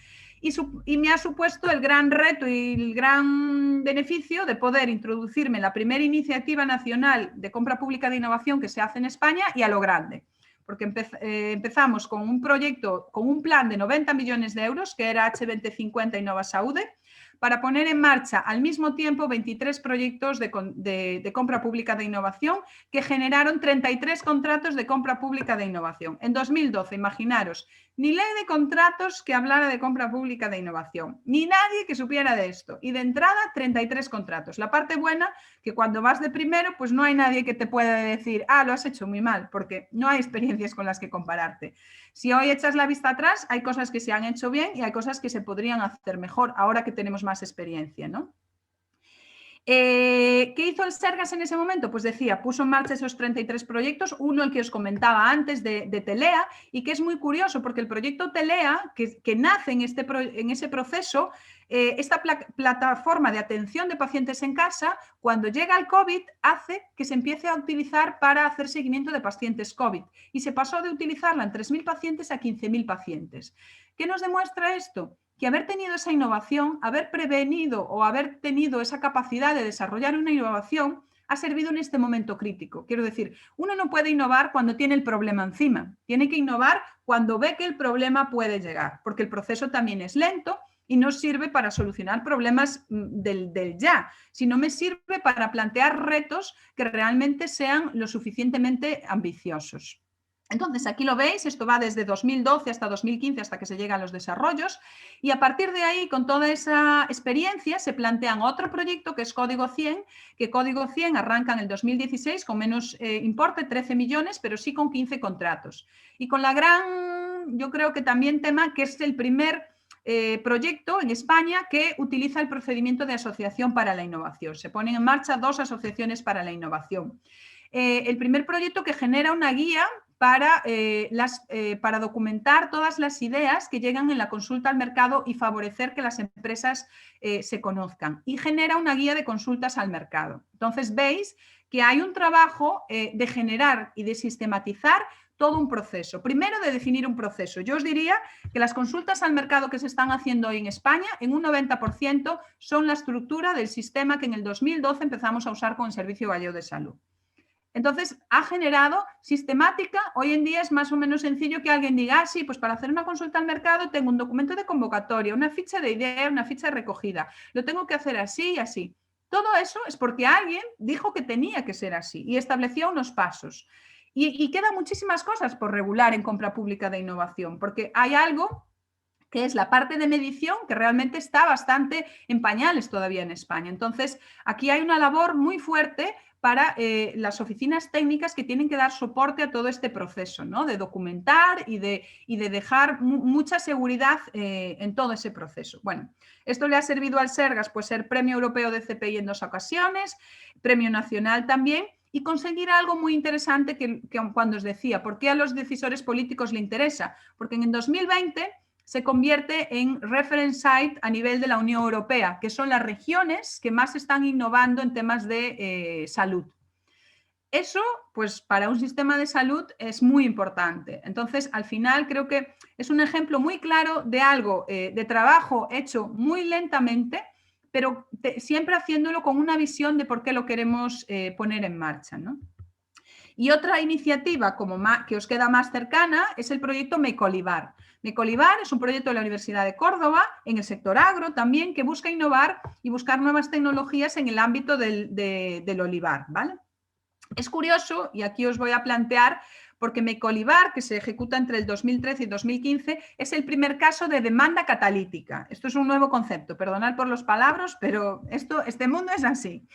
y me ha supuesto el gran reto y el gran beneficio de poder introducirme en la primera iniciativa nacional de compra pública de innovación que se hace en España y a lo grande. Porque empezamos con un proyecto, con un plan de 90 millones de euros, que era H2050 Innova Saúde, para poner en marcha al mismo tiempo 23 proyectos de compra pública de innovación que generaron 33 contratos de compra pública de innovación. En 2012, imaginaros, ni ley de contratos que hablara de compra pública de innovación, ni nadie que supiera de esto. Y de entrada, 33 contratos. La parte buena, que cuando vas de primero, pues no hay nadie que te pueda decir, lo has hecho muy mal, porque no hay experiencias con las que compararte. Si hoy echas la vista atrás, hay cosas que se han hecho bien y hay cosas que se podrían hacer mejor ahora que tenemos más experiencia, ¿no? ¿Qué hizo el Sergas en ese momento? Pues decía, puso en marcha esos 33 proyectos, uno el que os comentaba antes de Telea, y que es muy curioso porque el proyecto Telea, que nace en ese proceso, esta plataforma de atención de pacientes en casa, cuando llega el COVID, hace que se empiece a utilizar para hacer seguimiento de pacientes COVID, y se pasó de utilizarla en 3.000 pacientes a 15.000 pacientes. ¿Qué nos demuestra esto? Que haber tenido esa innovación, haber prevenido o haber tenido esa capacidad de desarrollar una innovación ha servido en este momento crítico. Quiero decir, uno no puede innovar cuando tiene el problema encima, tiene que innovar cuando ve que el problema puede llegar, porque el proceso también es lento y no sirve para solucionar problemas del ya, sino me sirve para plantear retos que realmente sean lo suficientemente ambiciosos. Entonces, aquí lo veis, esto va desde 2012 hasta 2015, hasta que se llega a los desarrollos, y a partir de ahí, con toda esa experiencia, se plantean otro proyecto que es Código 100, que Código 100 arranca en el 2016 con menos importe, 13 millones, pero sí con 15 contratos. Y con la gran, yo creo que también tema, que es el primer proyecto en España que utiliza el procedimiento de asociación para la innovación. Se ponen en marcha 2 asociaciones para la innovación. El primer proyecto que genera una guía para documentar todas las ideas que llegan en la consulta al mercado y favorecer que las empresas se conozcan, y genera una guía de consultas al mercado. Entonces veis que hay un trabajo de generar y de sistematizar todo un proceso. Primero, de definir un proceso. Yo os diría que las consultas al mercado que se están haciendo hoy en España, en un 90% son la estructura del sistema que en el 2012 empezamos a usar con el Servicio Gallego de Salud. Entonces, ha generado sistemática. Hoy en día es más o menos sencillo que alguien diga, sí, pues para hacer una consulta al mercado tengo un documento de convocatoria, una ficha de idea, una ficha de recogida. Lo tengo que hacer así y así. Todo eso es porque alguien dijo que tenía que ser así y estableció unos pasos. Y quedan muchísimas cosas por regular en compra pública de innovación, porque hay algo que es la parte de medición, que realmente está bastante en pañales todavía en España. Entonces, aquí hay una labor muy fuerte para las oficinas técnicas que tienen que dar soporte a todo este proceso, ¿no? De documentar y de dejar mucha seguridad en todo ese proceso. Bueno, esto le ha servido al Sergas, pues, ser Premio Europeo de CPI en 2 ocasiones, Premio Nacional también, y conseguir algo muy interesante que cuando os decía, ¿por qué a los decisores políticos le interesa? Porque en 2020 se convierte en reference site a nivel de la Unión Europea, que son las regiones que más están innovando en temas de salud. Eso, pues, para un sistema de salud es muy importante. Entonces, al final, creo que es un ejemplo muy claro de algo, de trabajo hecho muy lentamente, pero siempre haciéndolo con una visión de por qué lo queremos poner en marcha, ¿no? Y otra iniciativa que os queda más cercana es el proyecto Mecolivar. Mecolivar es un proyecto de la Universidad de Córdoba, en el sector agro también, que busca innovar y buscar nuevas tecnologías en el ámbito del olivar, ¿vale? Es curioso, y aquí os voy a plantear, porque Mecolivar, que se ejecuta entre el 2013 y 2015, es el primer caso de demanda catalítica. Esto es un nuevo concepto, perdonad por los palabras, pero este mundo es así.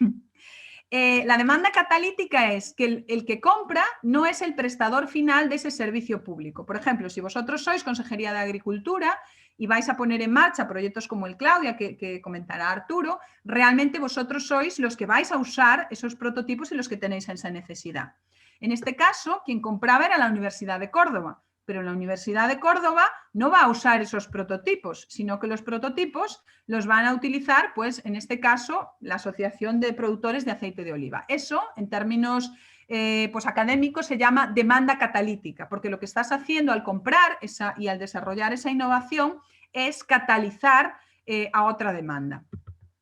La demanda catalítica es que el que compra no es el prestador final de ese servicio público. Por ejemplo, si vosotros sois Consejería de Agricultura y vais a poner en marcha proyectos como el Claudia, que comentará Arturo, realmente vosotros sois los que vais a usar esos prototipos y los que tenéis esa necesidad. En este caso, quien compraba era la Universidad de Córdoba, pero la Universidad de Córdoba no va a usar esos prototipos, sino que los prototipos los van a utilizar, pues, en este caso, la Asociación de Productores de Aceite de Oliva. Eso, en términos pues, académicos, se llama demanda catalítica, porque lo que estás haciendo al comprar y al desarrollar esa innovación es catalizar a otra demanda.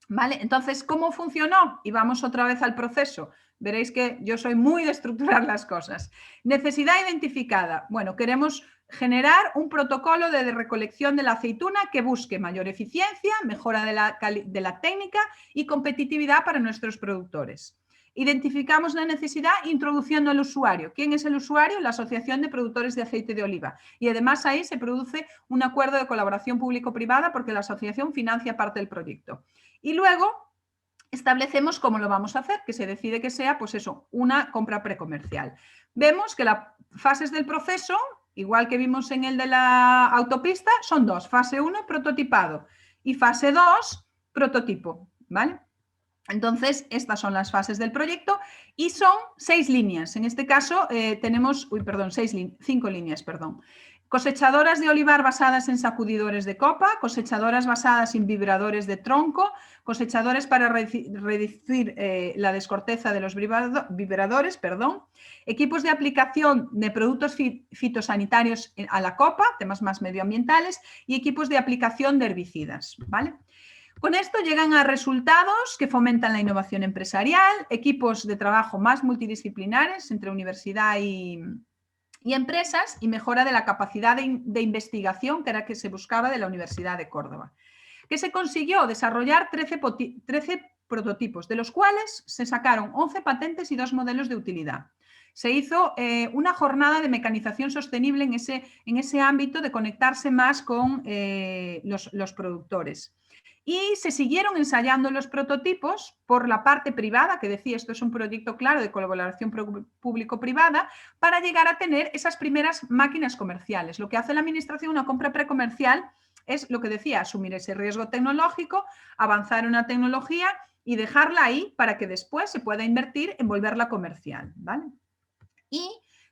¿Vale? Entonces, ¿cómo funcionó? Y vamos otra vez al proceso. Veréis que yo soy muy de estructurar las cosas. Necesidad identificada. Bueno, queremos generar un protocolo de recolección de la aceituna que busque mayor eficiencia, mejora de la técnica y competitividad para nuestros productores. Identificamos la necesidad introduciendo al usuario. ¿Quién es el usuario? La Asociación de Productores de Aceite de Oliva. Y además ahí se produce un acuerdo de colaboración público-privada porque la asociación financia parte del proyecto. Y luego establecemos cómo lo vamos a hacer, que se decide que sea, pues eso, una compra precomercial. Vemos que las fases del proceso, igual que vimos en el de la autopista, son 2. Fase 1, prototipado, y fase 2, prototipo, ¿vale? Entonces, estas son las fases del proyecto y son 6 líneas. En este caso tenemos, 5 líneas, perdón. Cosechadoras de olivar basadas en sacudidores de copa, cosechadoras basadas en vibradores de tronco, cosechadoras para reducir la descorteza de los vibradores, equipos de aplicación de productos fitosanitarios a la copa, temas más medioambientales, y equipos de aplicación de herbicidas, ¿vale? Con esto llegan a resultados que fomentan la innovación empresarial, equipos de trabajo más multidisciplinares entre universidad y empresas y mejora de la capacidad de investigación que era que se buscaba de la Universidad de Córdoba. ¿Qué se consiguió? Desarrollar 13 prototipos, de los cuales se sacaron 11 patentes y 2 modelos de utilidad. Se hizo una jornada de mecanización sostenible en ese ámbito de conectarse más con los productores. Y se siguieron ensayando los prototipos por la parte privada, que decía, esto es un proyecto claro de colaboración público-privada, para llegar a tener esas primeras máquinas comerciales. Lo que hace la administración, una compra precomercial, es lo que decía, asumir ese riesgo tecnológico, avanzar en una tecnología y dejarla ahí para que después se pueda invertir en volverla comercial, ¿vale? Y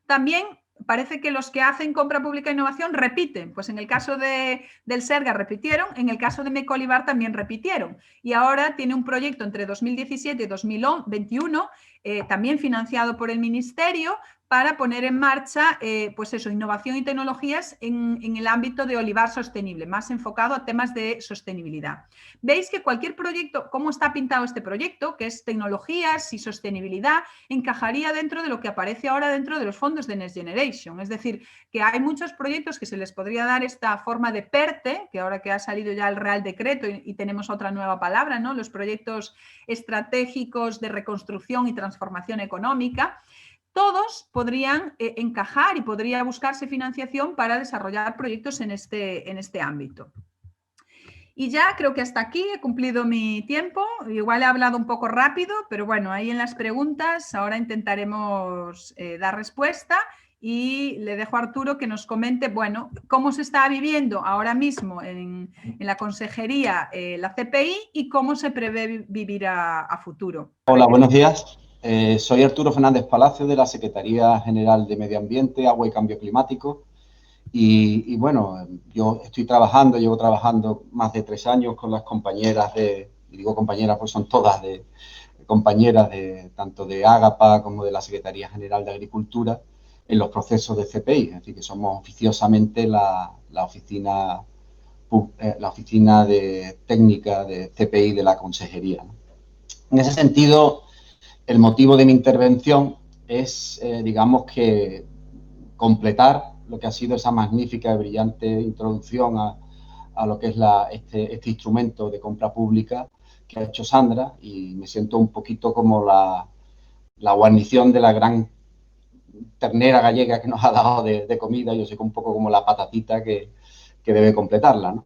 también parece que los que hacen compra pública e innovación repiten. Pues en el caso del Serga repitieron, en el caso de Mecolivar también repitieron. Y ahora tiene un proyecto entre 2017 y 2021, también financiado por el Ministerio, para poner en marcha, pues eso, innovación y tecnologías en el ámbito de olivar sostenible, más enfocado a temas de sostenibilidad. Veis que cualquier proyecto, cómo está pintado este proyecto, que es tecnologías y sostenibilidad, encajaría dentro de lo que aparece ahora dentro de los fondos de Next Generation. Es decir, que hay muchos proyectos que se les podría dar esta forma de PERTE, que ahora que ha salido ya el Real Decreto y tenemos otra nueva palabra, ¿no? Los proyectos estratégicos de reconstrucción y transformación económica. Todos podrían encajar y podría buscarse financiación para desarrollar proyectos en este ámbito. Y ya creo que hasta aquí he cumplido mi tiempo. Igual he hablado un poco rápido, pero bueno, ahí en las preguntas ahora intentaremos dar respuesta y le dejo a Arturo que nos comente, bueno, cómo se está viviendo ahora mismo en la consejería la CPI y cómo se prevé vivir a futuro. Hola, buenos días. Soy Arturo Fernández Palacio de la Secretaría General de Medio Ambiente, Agua y Cambio Climático y bueno, yo llevo trabajando más de 3 años con las compañeras y digo compañeras pues son todas compañeras tanto de Ágapa como de la Secretaría General de Agricultura en los procesos de CPI, es decir, que somos oficiosamente la oficina de técnica de CPI de la Consejería, ¿no? En ese sentido, el motivo de mi intervención es, digamos que, completar lo que ha sido esa magnífica y brillante introducción a lo que es este instrumento de compra pública que ha hecho Sandra, y me siento un poquito como la guarnición de la gran ternera gallega que nos ha dado de comida. Yo soy un poco como la patatita que debe completarla, ¿no?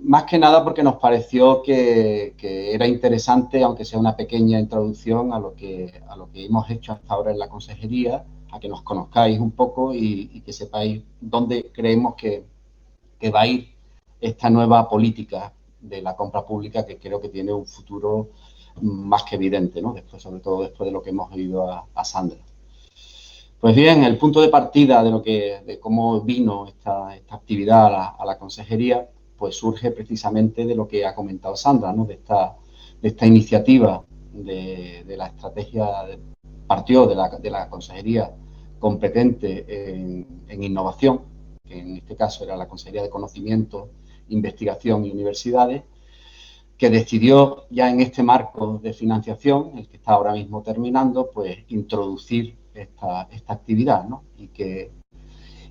Más que nada porque nos pareció que era interesante, aunque sea una pequeña introducción a lo que hemos hecho hasta ahora en la consejería, a que nos conozcáis un poco y que sepáis dónde creemos que va a ir esta nueva política de la compra pública, que creo que tiene un futuro más que evidente, ¿no? Sobre todo después de lo que hemos oído a Sandra. Pues bien, el punto de partida de cómo vino esta actividad a la consejería, pues surge precisamente de lo que ha comentado Sandra, ¿no? De esta iniciativa de la estrategia, partió de la consejería competente en innovación, que en este caso era la Consejería de Conocimiento, Investigación y Universidades, que decidió ya en este marco de financiación, el que está ahora mismo terminando, pues introducir esta actividad, ¿no?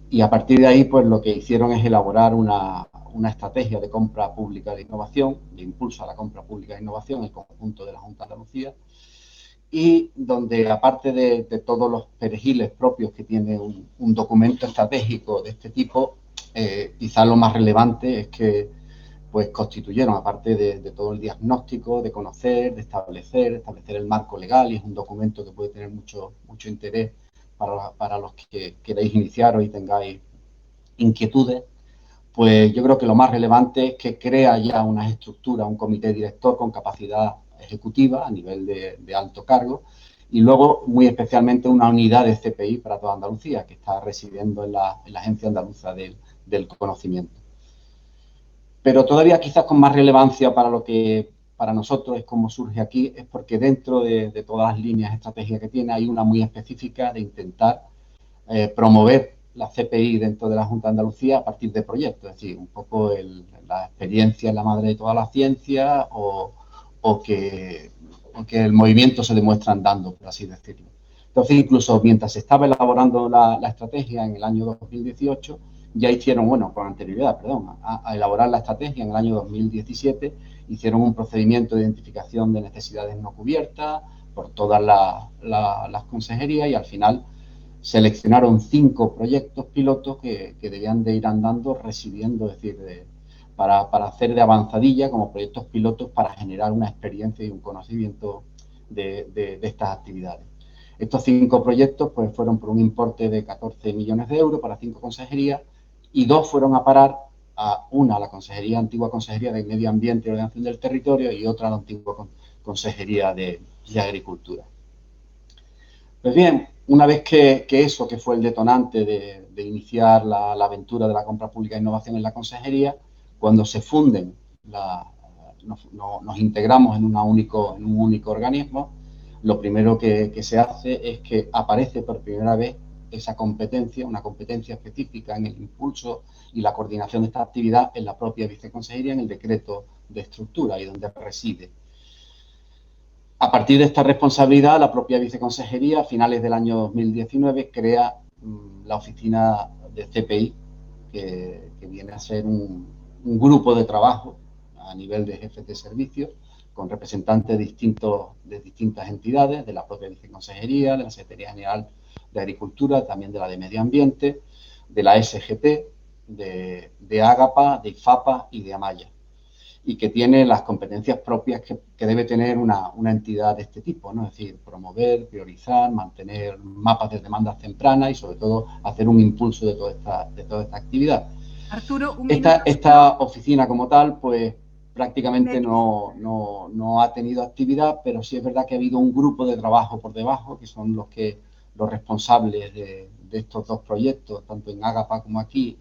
Y a partir de ahí, pues lo que hicieron es elaborar una estrategia de compra pública de innovación, de impulso a la compra pública de innovación en el conjunto de la Junta de Andalucía, y donde, aparte de todos los perejiles propios que tiene un documento estratégico de este tipo, quizá lo más relevante es que pues constituyeron, aparte de todo el diagnóstico, de conocer, de establecer el marco legal, y es un documento que puede tener mucho interés para los que queráis iniciar y tengáis inquietudes. Pues yo creo que lo más relevante es que crea ya una estructura, un comité director con capacidad ejecutiva a nivel de alto cargo, y luego muy especialmente una unidad de CPI para toda Andalucía, que está residiendo en la Agencia Andaluza del Conocimiento. Pero todavía quizás con más relevancia para lo que para nosotros es como surge aquí, es porque dentro de todas las líneas estratégicas que tiene hay una muy específica de intentar promover la CPI dentro de la Junta de Andalucía a partir de proyectos, es decir, un poco la experiencia es la madre de toda la ciencia o que el movimiento se demuestra andando, por así decirlo. Entonces, incluso mientras se estaba elaborando la estrategia en el año 2018, ya hicieron, bueno, con anterioridad, perdón, a elaborar la estrategia en el año 2017, hicieron un procedimiento de identificación de necesidades no cubiertas por todas las consejerías y al final seleccionaron 5 proyectos pilotos que debían de ir andando, residiendo, es decir, para hacer de avanzadilla como proyectos pilotos para generar una experiencia y un conocimiento de estas actividades. Estos 5 proyectos pues, fueron por un importe de 14 millones de euros para 5 consejerías y 2 fueron a parar a una, la antigua Consejería de Medio Ambiente y Ordenación del Territorio, y otra, la antigua Consejería de Agricultura. Pues bien, una vez que eso, que fue el detonante de iniciar la aventura de la compra pública e innovación en la consejería, cuando se funden, nos integramos en un único organismo, lo primero que se hace es que aparece por primera vez esa competencia, una competencia específica en el impulso y la coordinación de esta actividad en la propia viceconsejería, en el decreto de estructura y donde reside. A partir de esta responsabilidad, la propia viceconsejería, a finales del año 2019, crea la oficina de CPI, que viene a ser un grupo de trabajo a nivel de jefes de servicios, con representantes de distintas entidades, de la propia viceconsejería, de la Secretaría General de Agricultura, también de la de Medio Ambiente, de la SGT, de AGAPA, de IFAPA y de AMAYA, y que tiene las competencias propias que debe tener una entidad de este tipo, ¿no? Es decir, promover, priorizar, mantener mapas de demandas tempranas y, sobre todo, hacer un impulso de toda esta actividad. Arturo, esta oficina como tal, pues prácticamente no ha tenido actividad, pero sí es verdad que ha habido un grupo de trabajo por debajo, que son los responsables de estos 2 proyectos, tanto en AGAPA como aquí,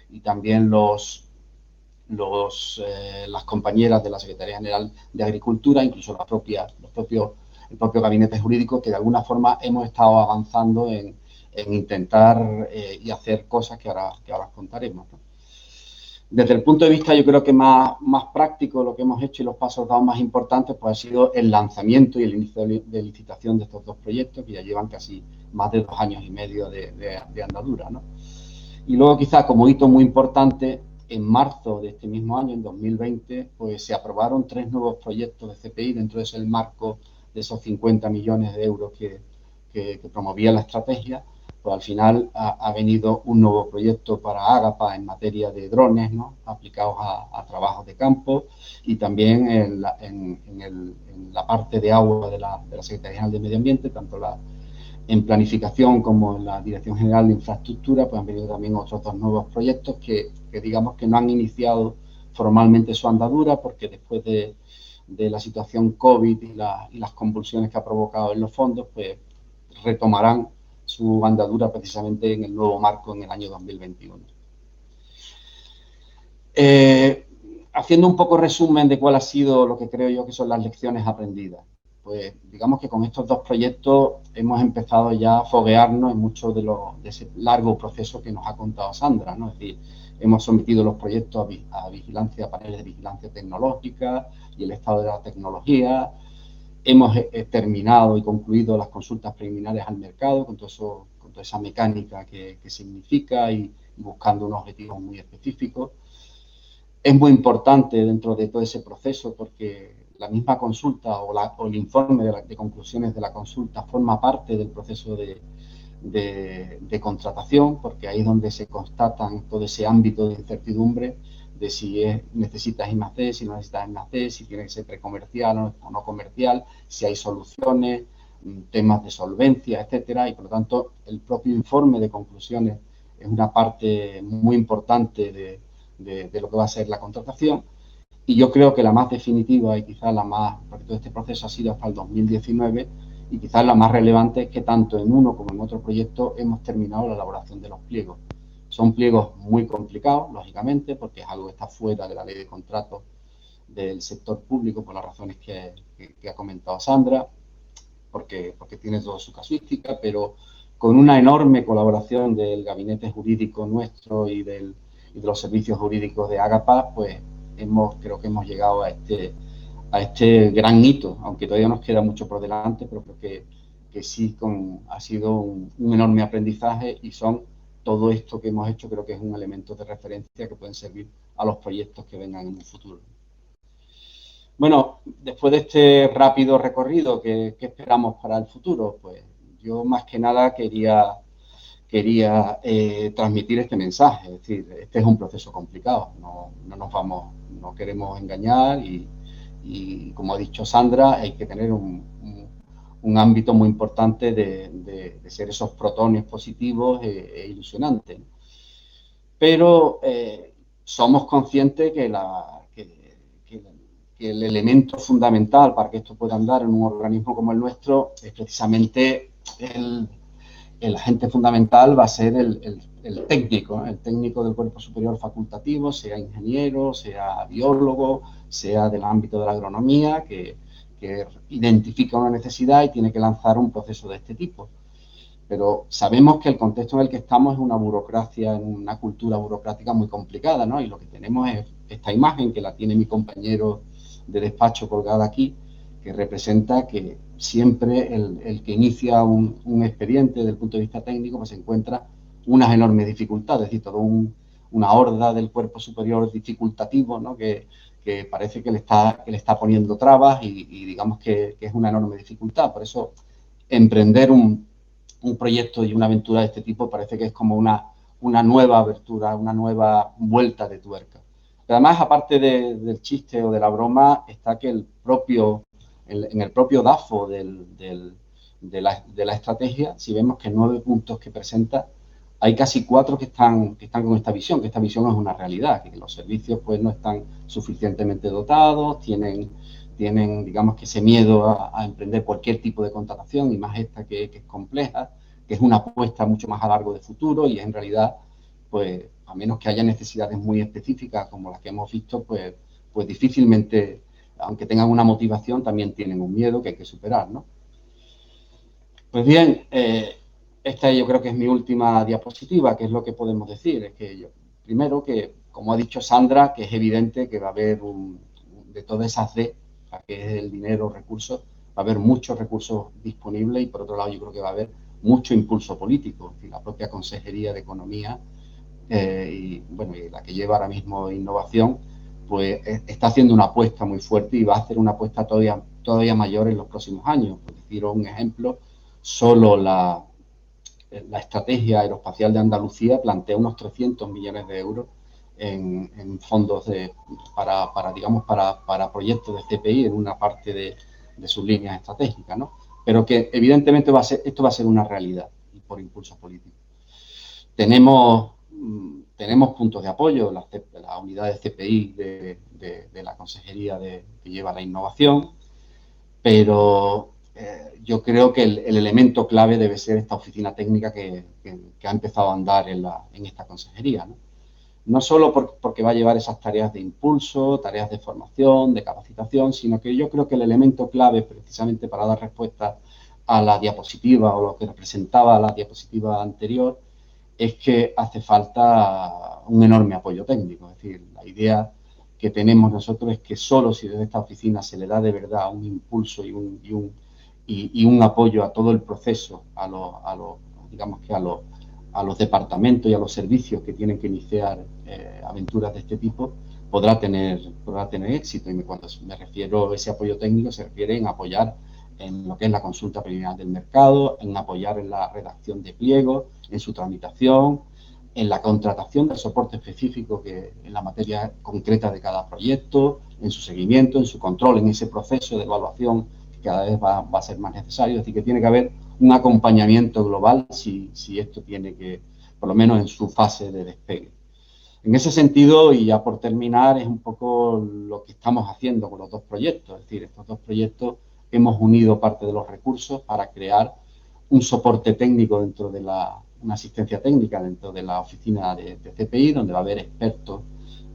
y también las compañeras de la Secretaría General de Agricultura, incluso el propio gabinete jurídico, que de alguna forma hemos estado avanzando en intentar y hacer cosas que ahora os contaremos, ¿no? Desde el punto de vista, yo creo que más práctico, lo que hemos hecho y los pasos dados más importantes, pues ha sido el lanzamiento y el inicio de licitación de estos 2 proyectos, que ya llevan casi más de 2 años y medio de andadura, ¿no? Y luego, quizá como hito muy importante, en marzo de este mismo año, en 2020, pues se aprobaron 3 nuevos proyectos de CPI dentro de ese marco de esos 50 millones de euros que promovía la estrategia. Pues al final ha venido un nuevo proyecto para AGAPA en materia de drones, ¿no?, aplicados a trabajos de campo, y también en la parte de agua de la Secretaría General de Medio Ambiente, tanto en planificación como en la Dirección General de Infraestructura, pues han venido también otros 2 nuevos proyectos que digamos que no han iniciado formalmente su andadura, porque después de la situación COVID y las convulsiones que ha provocado en los fondos, pues retomarán su andadura precisamente en el nuevo marco en el año 2021. Haciendo un poco resumen de cuál ha sido lo que creo yo que son las lecciones aprendidas. Pues digamos que con estos 2 proyectos hemos empezado ya a foguearnos en mucho de ese largo proceso que nos ha contado Sandra, ¿no? Es decir, hemos sometido los proyectos a vigilancia, a paneles de vigilancia tecnológica y el estado de la tecnología. Hemos terminado y concluido las consultas preliminares al mercado con toda esa mecánica que significa y buscando unos objetivos muy específicos. Es muy importante dentro de todo ese proceso porque la misma consulta o el informe de conclusiones de la consulta forma parte del proceso de contratación, porque ahí es donde se constatan todo ese ámbito de incertidumbre de si necesitas I+D, si no necesitas I+D, si tiene que ser precomercial o no comercial, si hay soluciones, temas de solvencia, etcétera, y por lo tanto el propio informe de conclusiones es una parte muy importante de lo que va a ser la contratación. Y yo creo que la más definitiva y quizás la más, porque todo este proceso ha sido hasta el 2019, y quizás la más relevante es que tanto en uno como en otro proyecto hemos terminado la elaboración de los pliegos. Son pliegos muy complicados, lógicamente, porque es algo que está fuera de la ley de contratos del sector público por las razones que ha comentado Sandra, porque tiene toda su casuística, pero con una enorme colaboración del gabinete jurídico nuestro y de los servicios jurídicos de Agapa, pues creo que hemos llegado a este gran hito, aunque todavía nos queda mucho por delante, pero creo que sí ha sido un enorme aprendizaje, y todo esto que hemos hecho creo que es un elemento de referencia que pueden servir a los proyectos que vengan en un futuro. Bueno, después de este rápido recorrido, ¿qué esperamos para el futuro? Pues yo más que nada quería transmitir este mensaje. Es decir, este es un proceso complicado, no queremos engañar, y como ha dicho Sandra, hay que tener un ámbito muy importante de ser esos protones positivos e ilusionantes. Pero somos conscientes que el elemento fundamental para que esto pueda andar en un organismo como el nuestro es precisamente el agente fundamental va a ser el técnico del cuerpo superior facultativo, sea ingeniero, sea biólogo, sea del ámbito de la agronomía, que identifica una necesidad y tiene que lanzar un proceso de este tipo. Pero sabemos que el contexto en el que estamos es una burocracia, una cultura burocrática muy complicada, ¿no? Y lo que tenemos es esta imagen, que la tiene mi compañero de despacho colgada aquí, que representa que siempre el que inicia un expediente desde el punto de vista técnico pues encuentra unas enormes dificultades, es decir, toda una horda del cuerpo superior dificultativo, ¿no? que parece que le está poniendo trabas, y digamos que es una enorme dificultad. Por eso emprender un proyecto y una aventura de este tipo parece que es como una nueva abertura, una nueva vuelta de tuerca. Pero además, aparte del chiste o de la broma, está que en el propio DAFO de la estrategia, si vemos que 9 puntos que presenta, hay casi 4 que están con esta visión, que esta visión es una realidad, que los servicios pues no están suficientemente dotados, tienen digamos que ese miedo a emprender cualquier tipo de contratación, y más esta que es compleja, que es una apuesta mucho más a largo de futuro, y en realidad pues a menos que haya necesidades muy específicas como las que hemos visto, pues difícilmente, aunque tengan una motivación, también tienen un miedo que hay que superar, ¿no? Pues bien, esta yo creo que es mi última diapositiva. ¿Qué es lo que podemos decir? Es que primero que, como ha dicho Sandra, que es evidente que va a haber de todas esas D, que es el dinero, recursos, va a haber muchos recursos disponibles, y por otro lado yo creo que va a haber mucho impulso político. Es decir, la propia Consejería de Economía y la que lleva ahora mismo Innovación, pues está haciendo una apuesta muy fuerte, y va a hacer una apuesta todavía mayor en los próximos años. Por decir un ejemplo, solo la Estrategia Aeroespacial de Andalucía plantea unos 300 millones de euros en fondos para proyectos de CPI en una parte de sus líneas estratégicas, ¿no? Pero que evidentemente esto va a ser una realidad, y por impulso político. Tenemos puntos de apoyo, la unidad de CPI de la Consejería que lleva la innovación, pero yo creo que el elemento clave debe ser esta oficina técnica que ha empezado a andar en esta consejería, ¿no? No solo porque va a llevar esas tareas de impulso, tareas de formación, de capacitación, sino que yo creo que el elemento clave, precisamente para dar respuesta a la diapositiva o lo que representaba la diapositiva anterior, es que hace falta un enorme apoyo técnico. Es decir, la idea que tenemos nosotros es que solo si desde esta oficina se le da de verdad un impulso y un apoyo a todo el proceso, a los departamentos y a los servicios que tienen que iniciar aventuras de este tipo, podrá tener éxito. Y cuando me refiero a ese apoyo técnico, se refiere en apoyar en lo que es la consulta preliminar del mercado, en apoyar en la redacción de pliegos, en su tramitación, en la contratación del soporte específico en la materia concreta de cada proyecto, en su seguimiento, en su control, en ese proceso de evaluación que cada vez va a ser más necesario. Es decir, que tiene que haber un acompañamiento global si esto tiene que, por lo menos en su fase de despegue. En ese sentido, y ya por terminar, es un poco lo que estamos haciendo con los dos proyectos. Es decir, estos dos proyectos hemos unido parte de los recursos para crear un soporte técnico dentro de una asistencia técnica dentro de la oficina de CPI, donde va a haber expertos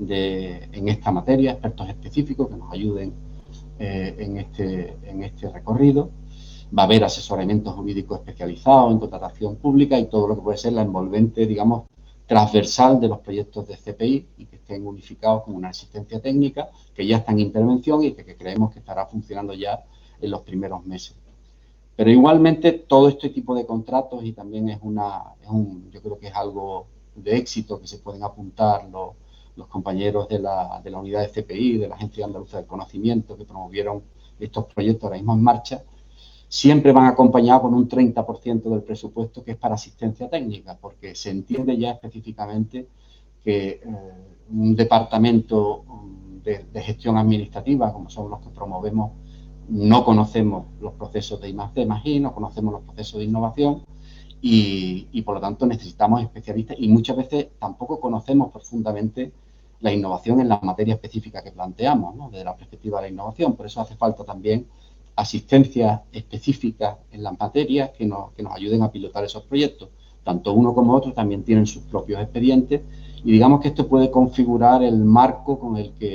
en esta materia, expertos específicos que nos ayuden en este recorrido. Va a haber asesoramiento jurídico especializado en contratación pública y todo lo que puede ser la envolvente, digamos, transversal de los proyectos de CPI y que estén unificados con una asistencia técnica que ya está en intervención y que creemos que estará funcionando ya en los primeros meses. Pero igualmente todo este tipo de contratos, y también yo creo que es algo de éxito que se pueden apuntar los compañeros de la unidad de CPI, de la Agencia Andaluza del Conocimiento, que promovieron estos proyectos ahora mismo en marcha, siempre van acompañados con un 30% del presupuesto que es para asistencia técnica, porque se entiende ya específicamente que un departamento de gestión administrativa, como son los que promovemos, no conocemos los procesos de I+D+I, no conocemos los procesos de innovación y por lo tanto necesitamos especialistas y muchas veces tampoco conocemos profundamente la innovación en la materia específica que planteamos, ¿no? Desde la perspectiva de la innovación. Por eso hace falta también asistencias específicas en las materias que nos ayuden a pilotar esos proyectos. Tanto uno como otro también tienen sus propios expedientes y digamos que esto puede configurar el marco de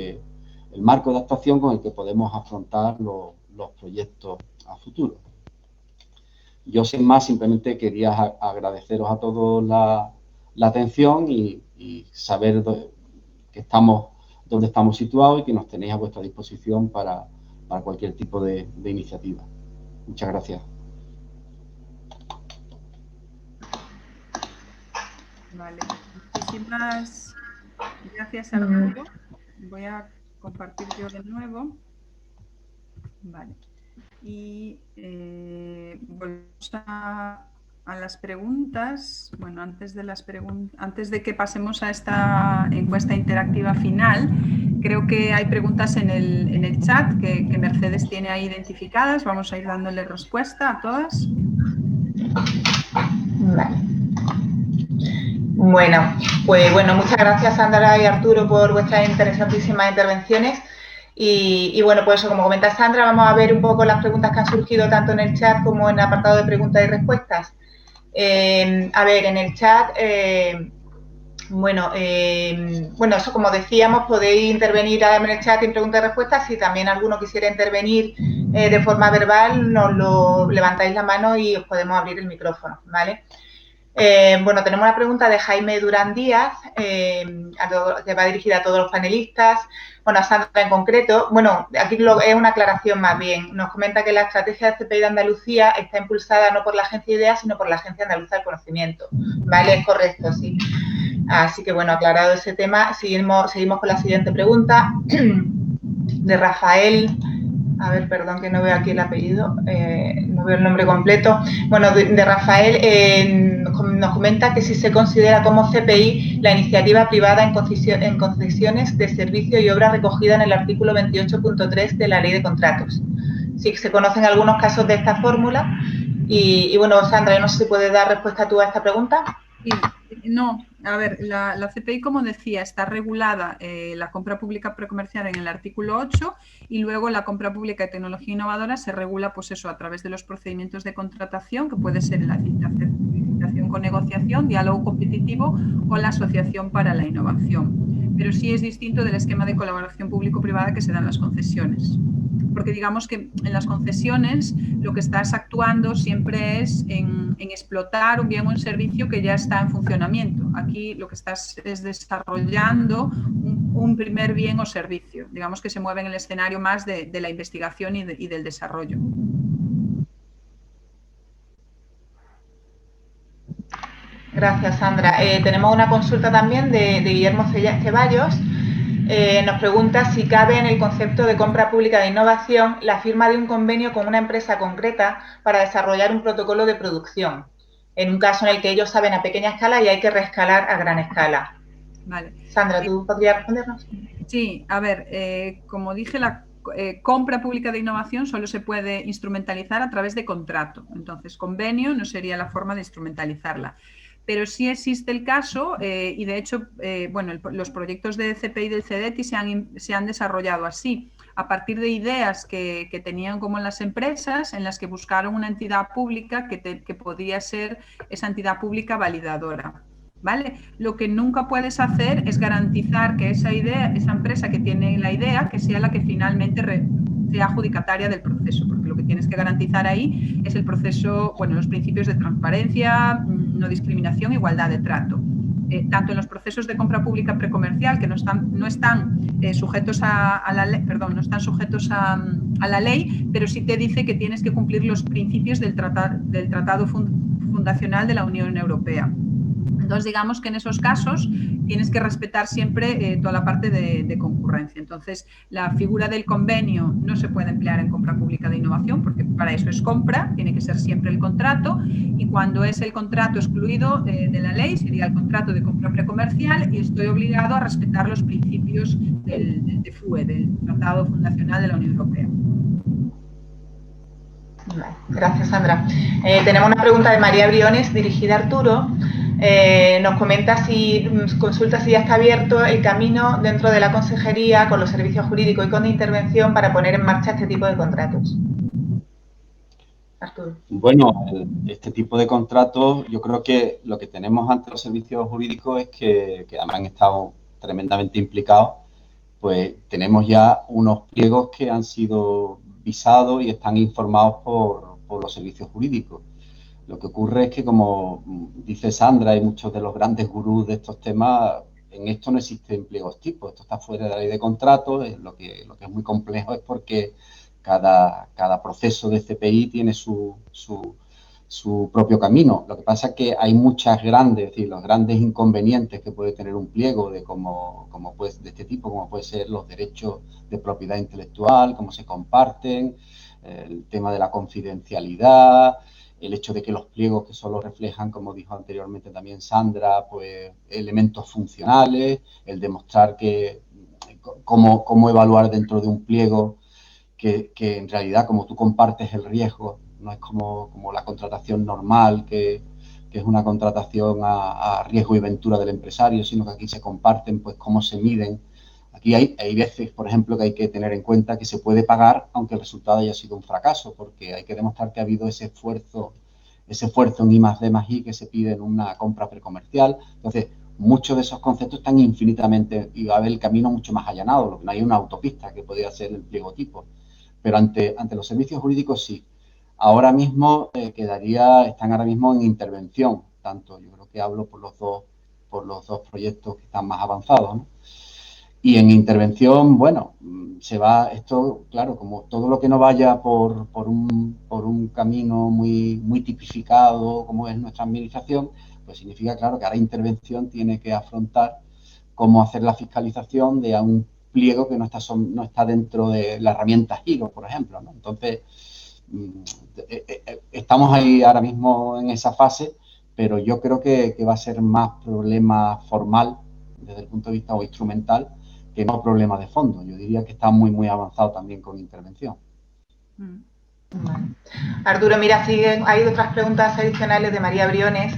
actuación con el que podemos afrontar los proyectos a futuro. Yo sin más simplemente quería agradeceros a todos la atención y saber dónde estamos situados y que nos tenéis a vuestra disposición para cualquier tipo de iniciativa. Muchas gracias. Vale, muchísimas gracias, Arturo. Voy a compartir yo de nuevo. Vale. Y volvemos a las preguntas. Bueno, antes de que pasemos a esta encuesta interactiva final, creo que hay preguntas en el chat que Mercedes tiene ahí identificadas. Vamos a ir dándole respuesta a todas. Vale. Bueno, pues muchas gracias, Sandra y Arturo, por vuestras interesantísimas intervenciones. Y bueno, pues eso, como comenta Sandra, vamos a ver un poco las preguntas que han surgido tanto en el chat como en el apartado de preguntas y respuestas. A ver, en el chat, eso como decíamos, podéis intervenir en el chat en preguntas y respuestas. Si también alguno quisiera intervenir de forma verbal, nos lo levantáis la mano y os podemos abrir el micrófono, ¿vale? Tenemos una pregunta de Jaime Durán Díaz, que va dirigida a todos los panelistas, a Sandra en concreto. Aquí es una aclaración más bien. Nos comenta que la estrategia de CPI de Andalucía está impulsada no por la Agencia IDEA, sino por la Agencia Andaluza del Conocimiento. ¿Vale? Es correcto, sí. Así que, aclarado ese tema, seguimos con la siguiente pregunta de Rafael. A ver, perdón que no veo aquí el apellido, no veo el nombre completo. De Rafael nos comenta que si se considera como CPI la iniciativa privada en concesiones de servicio y obra recogida en el artículo 28.3 de la Ley de Contratos. Sí, se conocen algunos casos de esta fórmula. Y Sandra, yo no sé si puedes dar respuesta tú a esta pregunta. Sí, no, a ver, la CPI, como decía, está regulada la compra pública precomercial en el artículo 8 y luego la compra pública de tecnología innovadora se regula, pues eso, a través de los procedimientos de contratación, que puede ser la licitación con negociación, diálogo competitivo o la asociación para la innovación. Pero sí es distinto del esquema de colaboración público-privada que se dan en las concesiones. Porque digamos que en las concesiones lo que estás actuando siempre es en explotar un bien o un servicio que ya está en funcionamiento. Aquí lo que estás es desarrollando un primer bien o servicio, digamos que se mueve en el escenario más de la investigación y del desarrollo. Gracias, Sandra. Tenemos una consulta también de Guillermo Ceballos. Nos pregunta si cabe en el concepto de compra pública de innovación la firma de un convenio con una empresa concreta para desarrollar un protocolo de producción, en un caso en el que ellos saben a pequeña escala y hay que reescalar a gran escala. Vale. Sandra, ¿tú podrías respondernos? Sí, a ver, como dije, la compra pública de innovación solo se puede instrumentalizar a través de contrato. Entonces, convenio no sería la forma de instrumentalizarla. pero sí existe el caso y de hecho, bueno, los proyectos de CPI del CEDETI se han desarrollado así, a partir de ideas que tenían como las empresas, en las que buscaron una entidad pública que podía ser esa entidad pública validadora. ¿Vale? Lo que nunca puedes hacer es garantizar que esa empresa que tiene la idea, que sea la que finalmente sea adjudicataria del proceso, porque lo que tienes que garantizar ahí es el proceso, bueno, los principios de transparencia, no discriminación, igualdad de trato. Tanto en los procesos de compra pública precomercial, que no están sujetos a la ley, perdón, no están sujetos a la ley, pero sí te dice que tienes que cumplir los principios del tratado fundacional de la Unión Europea. Entonces, digamos que en esos casos tienes que respetar siempre toda la parte de concurrencia. Entonces, la figura del convenio no se puede emplear en compra pública de innovación porque para eso es compra, tiene que ser siempre el contrato, y cuando es el contrato excluido de la ley sería el contrato de compra precomercial y estoy obligado a respetar los principios del TFUE, del Tratado Fundacional de la Unión Europea. Gracias, Sandra. Tenemos una pregunta de María Briones dirigida a Arturo. Nos comenta consulta si ya está abierto el camino dentro de la consejería con los servicios jurídicos y con intervención para poner en marcha este tipo de contratos. Arturo. Bueno, este tipo de contratos, yo creo que lo que tenemos ante los servicios jurídicos es que además han estado tremendamente implicados, pues tenemos ya unos pliegos que han sido visados y están informados por los servicios jurídicos. Lo que ocurre es que, como dice Sandra y muchos de los grandes gurús de estos temas, en esto no existen pliegos tipo, esto está fuera de la ley de contratos. Lo que es muy complejo es porque cada proceso de CPI tiene su propio camino. Lo que pasa es que hay muchas grandes, es decir, los grandes inconvenientes que puede tener un pliego de de este tipo, como puede ser los derechos de propiedad intelectual, cómo se comparten, el tema de la confidencialidad, el hecho de que los pliegos que solo reflejan, como dijo anteriormente también Sandra, pues elementos funcionales, el demostrar cómo evaluar dentro de un pliego que en realidad, como tú compartes el riesgo, no es como la contratación normal, que es una contratación a riesgo y ventura del empresario, sino que aquí se comparten pues cómo se miden. Aquí hay veces, por ejemplo, que hay que tener en cuenta que se puede pagar aunque el resultado haya sido un fracaso, porque hay que demostrar que ha habido ese esfuerzo en I+D+I que se pide en una compra precomercial. Entonces, muchos de esos conceptos están infinitamente, y va a haber el camino mucho más allanado, lo que no hay una autopista que podría ser el pliego tipo. Pero ante los servicios jurídicos sí. Ahora mismo están ahora mismo en intervención, tanto yo creo que hablo por los dos proyectos que están más avanzados, ¿no? Y en intervención, bueno, esto, claro, como todo lo que no vaya por un camino muy tipificado, como es nuestra administración, pues significa, claro, que ahora intervención tiene que afrontar cómo hacer la fiscalización de un pliego que no está dentro de la herramienta Giro, por ejemplo, ¿no? Entonces, estamos ahí ahora mismo en esa fase, pero yo creo que va a ser más problema formal desde el punto de vista o instrumental que no problema de fondo. Yo diría que está muy avanzado también con intervención. Arturo, mira, hay otras preguntas adicionales de María Briones.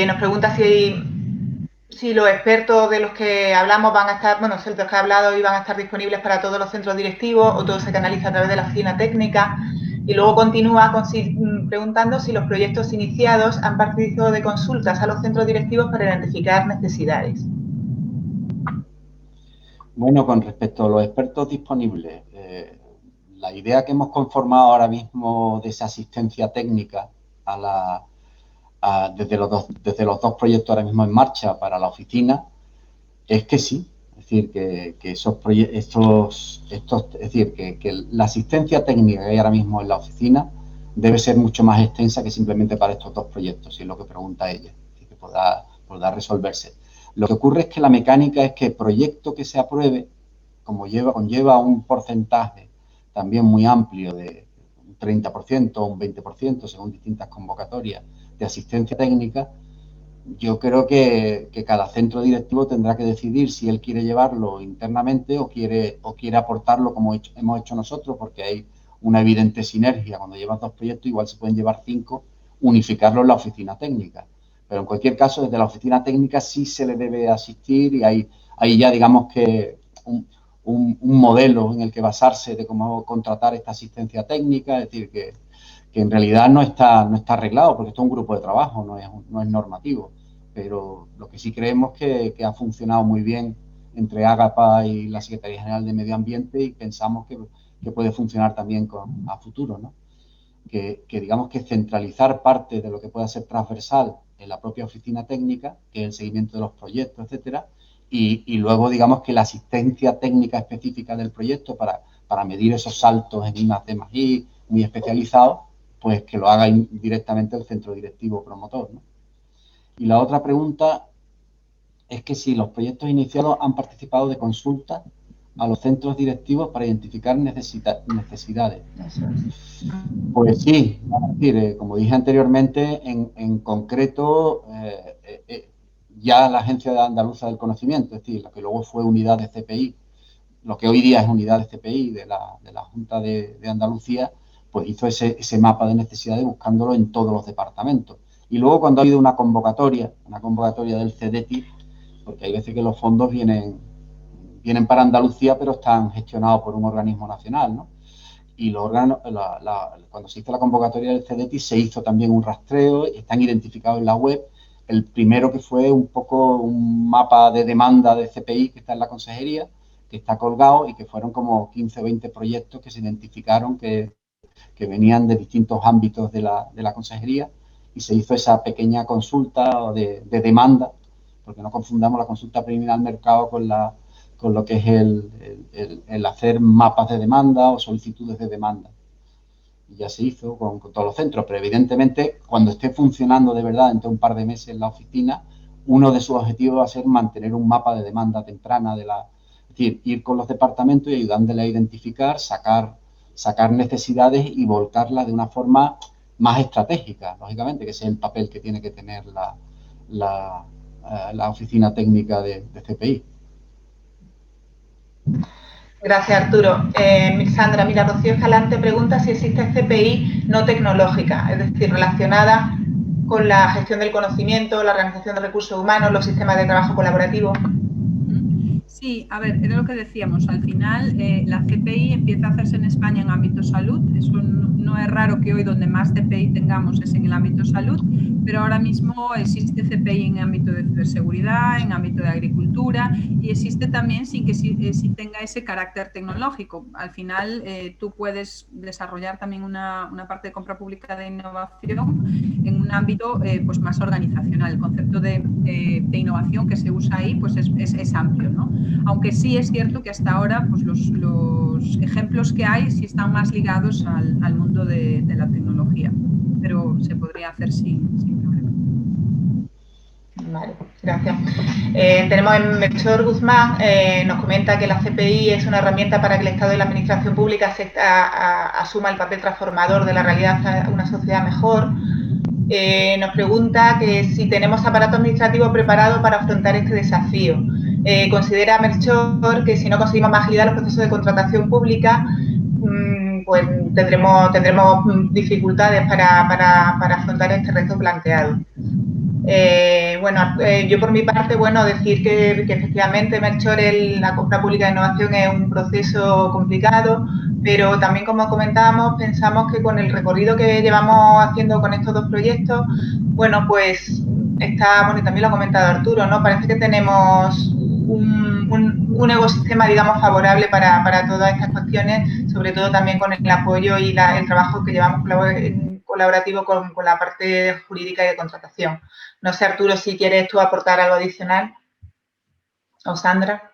Nos pregunta si los expertos de los que hablamos van a estar, bueno, los que he hablado y van a estar disponibles para todos los centros directivos o todo se canaliza a través de la oficina técnica. Y luego continúa preguntando si los proyectos iniciados han participado de consultas a los centros directivos para identificar necesidades. Bueno, con respecto a los expertos disponibles, la idea que hemos conformado ahora mismo de esa asistencia técnica desde los dos proyectos ahora mismo en marcha para la oficina es que sí, es decir, que esos proyectos, es decir, que la asistencia técnica que hay ahora mismo en la oficina debe ser mucho más extensa que simplemente para estos dos proyectos, si es lo que pregunta ella, y que podrá resolverse. Lo que ocurre es que la mecánica es que el proyecto que se apruebe, conlleva un porcentaje también muy amplio de un 30% o un 20%, según distintas convocatorias, de asistencia técnica. Yo creo que cada centro directivo tendrá que decidir si él quiere llevarlo internamente o quiere aportarlo como hemos hecho nosotros, porque hay una evidente sinergia. Cuando llevas dos proyectos, igual se pueden llevar 5, unificarlo en la oficina técnica. Pero en cualquier caso, desde la oficina técnica sí se le debe asistir y hay ya, digamos que un modelo en el que basarse de cómo contratar esta asistencia técnica, es decir, que en realidad no está arreglado porque esto es un grupo de trabajo, no es normativo, pero lo que sí creemos que ha funcionado muy bien entre Ágapa y la Secretaría General de Medio Ambiente y pensamos que puede funcionar también a futuro, ¿no? Que digamos que centralizar parte de lo que pueda ser transversal en la propia oficina técnica, que es el seguimiento de los proyectos, etcétera, y luego digamos que la asistencia técnica específica del proyecto para medir esos saltos en una I+D muy especializados, pues que lo haga directamente el centro directivo promotor, ¿no? Y la otra pregunta es que si los proyectos iniciados han participado de consultas a los centros directivos para identificar necesidades. Pues sí, es decir, como dije anteriormente, en concreto, ya la Agencia Andaluza del Conocimiento, es decir, lo que luego fue unidad de CPI, lo que hoy día es unidad de CPI de la Junta de Andalucía, pues hizo ese mapa de necesidades buscándolo en todos los departamentos. Y luego cuando ha habido una convocatoria del CEDETI, porque hay veces que los fondos vienen para Andalucía, pero están gestionados por un organismo nacional, ¿no? Y los órganos, cuando se hizo la convocatoria del CEDETI, se hizo también un rastreo, están identificados en la web. El primero que fue un poco un mapa de demanda de CPI que está en la consejería, que está colgado y que fueron como 15 o 20 proyectos que se identificaron que venían de distintos ámbitos de la consejería y se hizo esa pequeña consulta de demanda, porque no confundamos la consulta preliminar al mercado con lo que es el hacer mapas de demanda o solicitudes de demanda. Y ya se hizo con todos los centros, pero evidentemente cuando esté funcionando de verdad dentro de un par de meses en la oficina, uno de sus objetivos va a ser mantener un mapa de demanda temprana es decir, ir con los departamentos y ayudándole a identificar, sacar necesidades y volcarlas de una forma más estratégica, lógicamente, que ese es el papel que tiene que tener la oficina técnica de CPI. Gracias, Arturo. Sandra, mira, Rocío Escalante pregunta si existe CPI no tecnológica, es decir, relacionada con la gestión del conocimiento, la organización de recursos humanos, los sistemas de trabajo colaborativo. Sí, a ver, era lo que decíamos, al final la CPI empieza a hacerse en España en ámbito salud, eso no es raro que hoy donde más CPI tengamos es en el ámbito salud, pero ahora mismo existe CPI en ámbito de ciberseguridad, en ámbito de agricultura y existe también sin que sí tenga ese carácter tecnológico. Al final tú puedes desarrollar también una parte de compra pública de innovación en un ámbito pues más organizacional. El concepto de innovación que se usa ahí pues es amplio, ¿no? Aunque sí es cierto que hasta ahora pues los ejemplos que hay sí están más ligados al mundo de la tecnología, pero se podría hacer sin problema. Vale, gracias. Tenemos en Melchor Guzmán, nos comenta que la CPI es una herramienta para que el Estado y la Administración Pública asuma el papel transformador de la realidad hacia una sociedad mejor. Nos pregunta que si tenemos aparato administrativo preparado para afrontar este desafío. Considera Melchor que si no conseguimos más agilidad en los procesos de contratación pública, pues tendremos dificultades para afrontar este reto planteado. Yo por mi parte, decir que efectivamente, Melchor, la compra pública de innovación es un proceso complicado, pero también, como comentábamos, pensamos que con el recorrido que llevamos haciendo con estos dos proyectos, pues está, y también lo ha comentado Arturo, ¿no? Parece que tenemos un ecosistema, digamos, favorable para todas estas cuestiones, sobre todo también con el apoyo y el trabajo que llevamos colaborativo con la parte jurídica y de contratación. No sé, Arturo, si quieres tú aportar algo adicional. ¿O Sandra?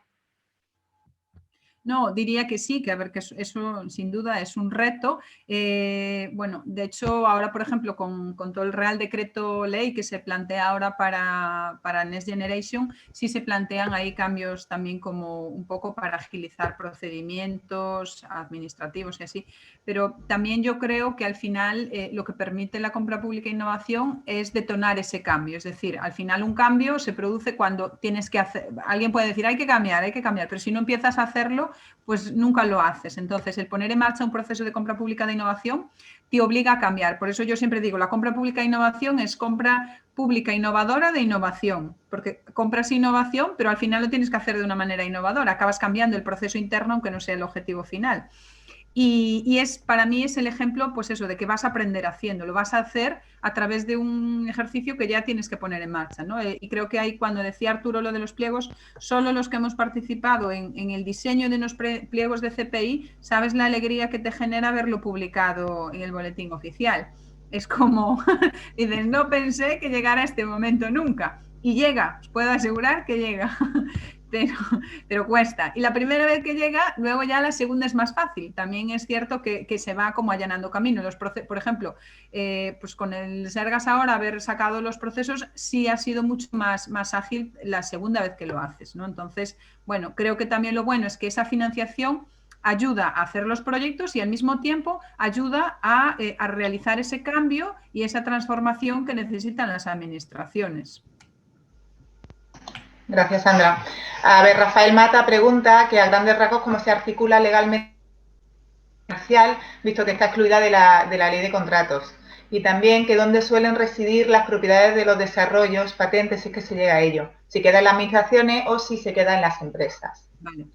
No, diría que sí, que a ver, que eso sin duda es un reto. De hecho, ahora, por ejemplo, con todo el Real Decreto Ley que se plantea ahora para Next Generation, sí se plantean ahí cambios también como un poco para agilizar procedimientos administrativos y así. Pero también yo creo que al final lo que permite la compra pública e innovación es detonar ese cambio. Es decir, al final un cambio se produce cuando tienes que hacer, alguien puede decir hay que cambiar, pero si no empiezas a hacerlo, cero, pues nunca lo haces. Entonces, el poner en marcha un proceso de compra pública de innovación te obliga a cambiar. Por eso yo siempre digo, la compra pública de innovación es compra pública innovadora de innovación, porque compras innovación, pero al final lo tienes que hacer de una manera innovadora. Acabas cambiando el proceso interno, aunque no sea el objetivo final. Y para mí es el ejemplo, pues eso, de que vas a aprender haciendo, lo vas a hacer a través de un ejercicio que ya tienes que poner en marcha, ¿no? Y creo que ahí, cuando decía Arturo lo de los pliegos, solo los que hemos participado en el diseño de unos pliegos de CPI, sabes la alegría que te genera verlo publicado en el boletín oficial. Es como, dices, no pensé que llegara este momento nunca. Y llega, os puedo asegurar que llega. Pero cuesta. Y la primera vez que llega, luego ya la segunda es más fácil. También es cierto que se va como allanando camino. Por ejemplo, pues con el Sergas ahora, haber sacado los procesos, sí ha sido mucho más ágil la segunda vez que lo haces, ¿no? Entonces, bueno, creo que también lo bueno es que esa financiación ayuda a hacer los proyectos y al mismo tiempo ayuda a realizar ese cambio y esa transformación que necesitan las administraciones. Gracias, Sandra. A ver, Rafael Mata pregunta que a grandes rasgos cómo se articula legalmente comercial, visto que está excluida de la ley de contratos. Y también que dónde suelen residir las propiedades de los desarrollos, patentes, si es que se llega a ello. Si queda en las administraciones o si se queda en las empresas. Vale.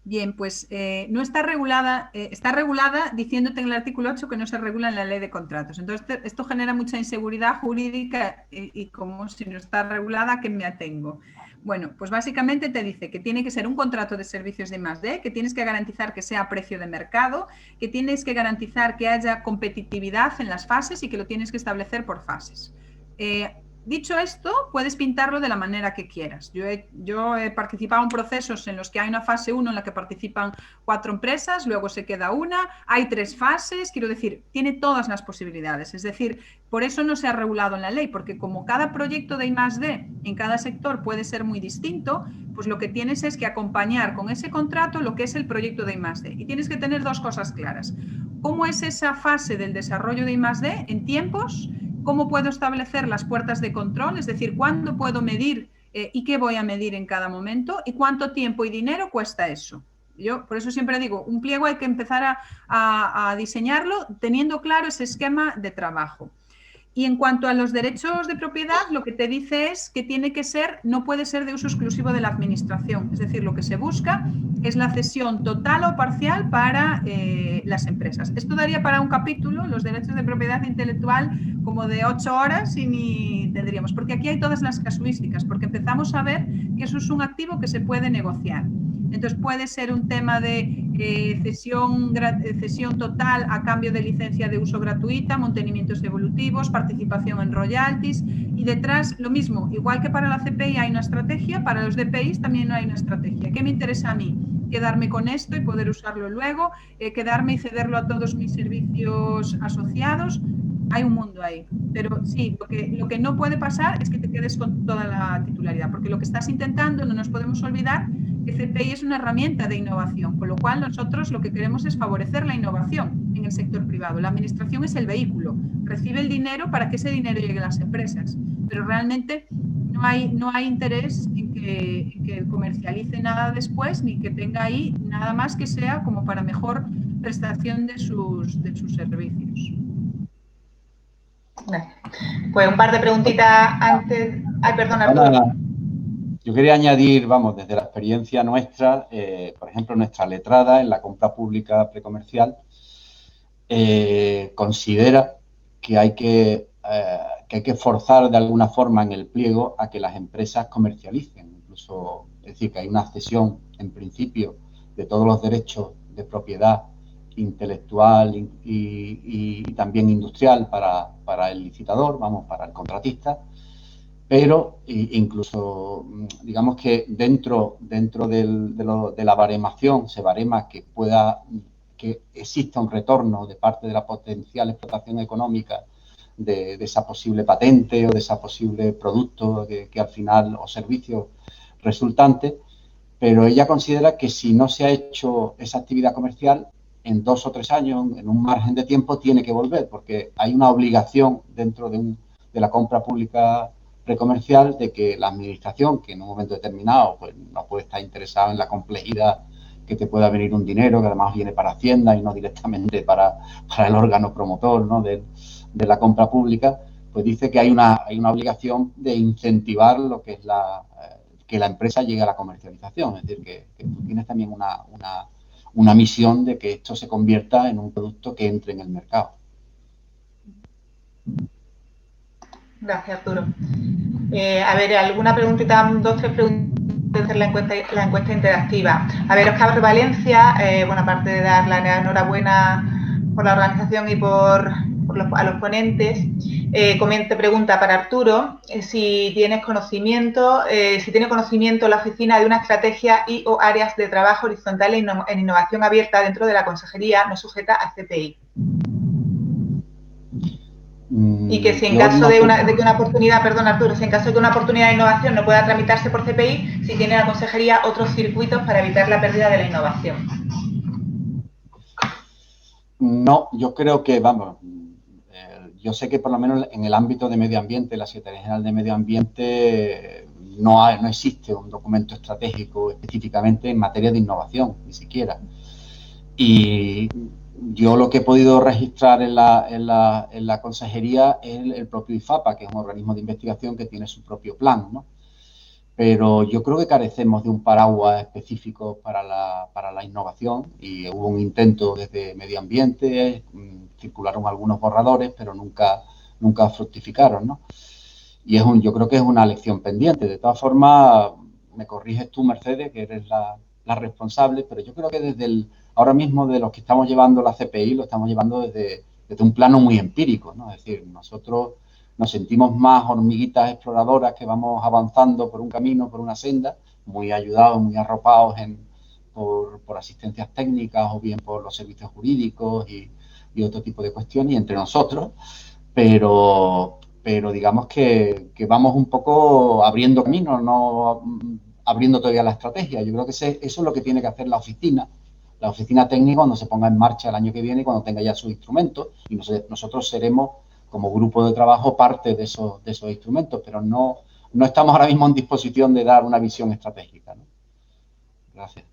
Bien, pues no está regulada, está regulada diciéndote en el artículo 8 que no se regula en la ley de contratos. Entonces, esto genera mucha inseguridad jurídica y como si no está regulada, ¿a qué me atengo? Bueno, pues básicamente te dice que tiene que ser un contrato de servicios de I+D, que tienes que garantizar que sea a precio de mercado, que tienes que garantizar que haya competitividad en las fases y que lo tienes que establecer por fases. Dicho esto, puedes pintarlo de la manera que quieras. Yo he participado en procesos en los que hay una fase 1 en la que participan 4 empresas, luego se queda una, hay 3 fases, quiero decir, tiene todas las posibilidades. Es decir, por eso no se ha regulado en la ley, porque como cada proyecto de I+D en cada sector puede ser muy distinto, pues lo que tienes es que acompañar con ese contrato lo que es el proyecto de I+D. Y tienes que tener 2 cosas claras. ¿Cómo es esa fase del desarrollo de I+D en tiempos? ¿Cómo puedo establecer las puertas de control? Es decir, ¿cuándo puedo medir y qué voy a medir en cada momento? ¿Y cuánto tiempo y dinero cuesta eso? Yo por eso siempre digo, un pliego hay que empezar a diseñarlo teniendo claro ese esquema de trabajo. Y en cuanto a los derechos de propiedad, lo que te dice es que tiene que ser, no puede ser de uso exclusivo de la administración. Es decir, lo que se busca es la cesión total o parcial para las empresas. Esto daría para un capítulo, los derechos de propiedad intelectual, como de 8 horas y ni tendríamos. Porque aquí hay todas las casuísticas, porque empezamos a ver que eso es un activo que se puede negociar. Entonces puede ser un tema de cesión total a cambio de licencia de uso gratuita, mantenimientos evolutivos, participación en royalties y detrás lo mismo, igual que para la CPI hay una estrategia, para los DPIs también hay una estrategia. ¿Qué me interesa a mí? Quedarme con esto y poder usarlo luego, quedarme y cederlo a todos mis servicios asociados. Hay un mundo ahí, pero sí, lo que no puede pasar es que te quedes con toda la titularidad, porque lo que estás intentando, no nos podemos olvidar que CPI es una herramienta de innovación, con lo cual nosotros lo que queremos es favorecer la innovación en el sector privado. La administración es el vehículo, recibe el dinero para que ese dinero llegue a las empresas, pero realmente no hay interés en que comercialice nada después, ni que tenga ahí nada más que sea como para mejor prestación de sus servicios. Pues un par de preguntitas antes. Ay, perdona, Arturo. Yo quería añadir, vamos, desde la experiencia nuestra, por ejemplo, nuestra letrada en la compra pública precomercial considera que hay que forzar de alguna forma en el pliego a que las empresas comercialicen. Incluso, es decir, que hay una cesión, en principio, de todos los derechos de propiedad intelectual y también industrial para el licitador, vamos, para el contratista, pero incluso, digamos que dentro de la baremación se barema que exista un retorno de parte de la potencial explotación económica de esa posible patente o de ese posible producto que al final o servicio resultante, pero ella considera que si no se ha hecho esa actividad comercial, en 2 o 3 años, en un margen de tiempo, tiene que volver, porque hay una obligación dentro de la compra pública precomercial de que la administración, que en un momento determinado pues, no puede estar interesada en la complejidad que te pueda venir un dinero que además viene para Hacienda y no directamente para el órgano promotor, ¿no?, de la compra pública, pues dice que hay una obligación de incentivar lo que es que la empresa llegue a la comercialización. Es decir, que tú tienes también una misión de que esto se convierta en un producto que entre en el mercado. Gracias, Arturo. A ver, alguna preguntita, 2 o 3 preguntas de hacer la encuesta interactiva. A ver, Oscar Valencia, bueno, aparte de dar la enhorabuena por la organización y a los ponentes, pregunta para Arturo si tiene conocimiento la oficina de una estrategia y o áreas de trabajo horizontal en innovación abierta dentro de la consejería no sujeta a CPI. Y que si en caso de que una oportunidad, perdón Arturo, si en caso de que una oportunidad de innovación no pueda tramitarse por CPI, si tiene la consejería otros circuitos para evitar la pérdida de la innovación. No, yo creo que, vamos, yo sé que por lo menos en el ámbito de medio ambiente, la Secretaría General de Medio Ambiente, no existe un documento estratégico específicamente en materia de innovación, ni siquiera. Y yo lo que he podido registrar en la consejería es el propio IFAPA, que es un organismo de investigación que tiene su propio plan, ¿no? Pero yo creo que carecemos de un paraguas específico para la innovación y hubo un intento desde medio ambiente, circularon algunos borradores, pero nunca fructificaron, ¿no? Y yo creo que es una lección pendiente. De todas formas, me corriges tú, Mercedes, que eres la responsable, pero yo creo que ahora mismo de los que estamos llevando la CPI, lo estamos llevando desde un plano muy empírico, ¿no? Es decir, nosotros nos sentimos más hormiguitas exploradoras que vamos avanzando por un camino, por una senda, muy ayudados, muy arropados por asistencias técnicas o bien por los servicios jurídicos y otro tipo de cuestiones, y entre nosotros, pero digamos que vamos un poco abriendo camino, no abriendo todavía la estrategia. Yo creo que eso es lo que tiene que hacer la oficina técnica cuando se ponga en marcha el año que viene, cuando tenga ya sus instrumentos, y nosotros seremos, como grupo de trabajo, parte de esos instrumentos, pero no estamos ahora mismo en disposición de dar una visión estratégica, ¿no? Gracias.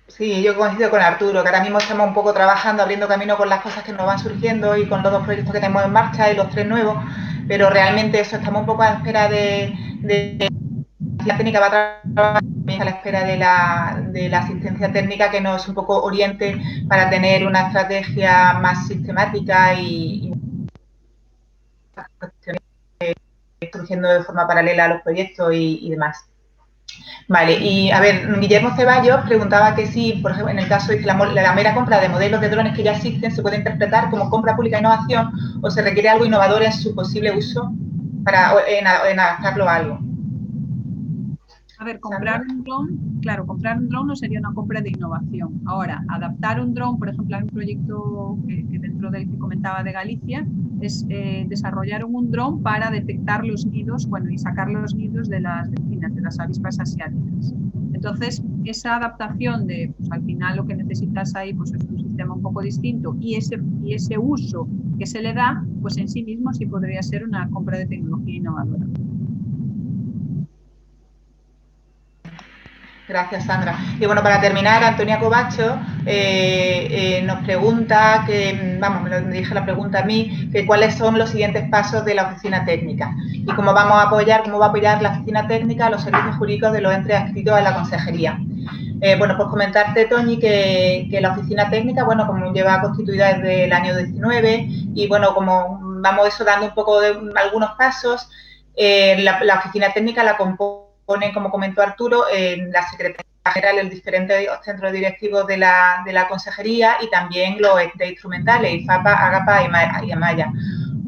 Sí, yo coincido con Arturo, que ahora mismo estamos un poco trabajando, abriendo camino con las cosas que nos van surgiendo y con los 2 proyectos que tenemos en marcha y los 3 nuevos, pero realmente eso, estamos un poco a la espera de la técnica va a trabajar a la espera de la asistencia técnica que nos un poco oriente para tener una estrategia más sistemática y surgiendo de forma paralela a los proyectos y demás. Vale, y a ver, Guillermo Ceballos preguntaba que si, por ejemplo, en el caso de que la mera compra de modelos de drones que ya existen se puede interpretar como compra pública de innovación o se requiere algo innovador en su posible uso en adaptarlo a algo. A ver, comprar un dron no sería una compra de innovación. Ahora, adaptar un dron, por ejemplo, hay un proyecto que dentro del que comentaba de Galicia, es desarrollar un dron para detectar los nidos, bueno, y sacar los nidos de las delfinas, de las avispas asiáticas. Entonces, esa adaptación pues al final lo que necesitas ahí pues es un sistema un poco distinto y ese uso que se le da, pues en sí mismo sí podría ser una compra de tecnología innovadora. Gracias, Sandra. Y bueno, para terminar, Antonia Covacho nos pregunta, me lo dije la pregunta a mí, que cuáles son los siguientes pasos de la oficina técnica y cómo va a apoyar la oficina técnica los servicios jurídicos de los entes adscritos a la consejería. Bueno, pues comentarte, Toñi, que la oficina técnica, bueno, como lleva constituida desde el año 19 y bueno, como vamos dando un poco de algunos pasos, la oficina técnica la compone, como comentó Arturo, la Secretaría General, los diferentes centros directivos de la consejería y también los entes instrumentales, IFAPA, AGAPA y AMAYA.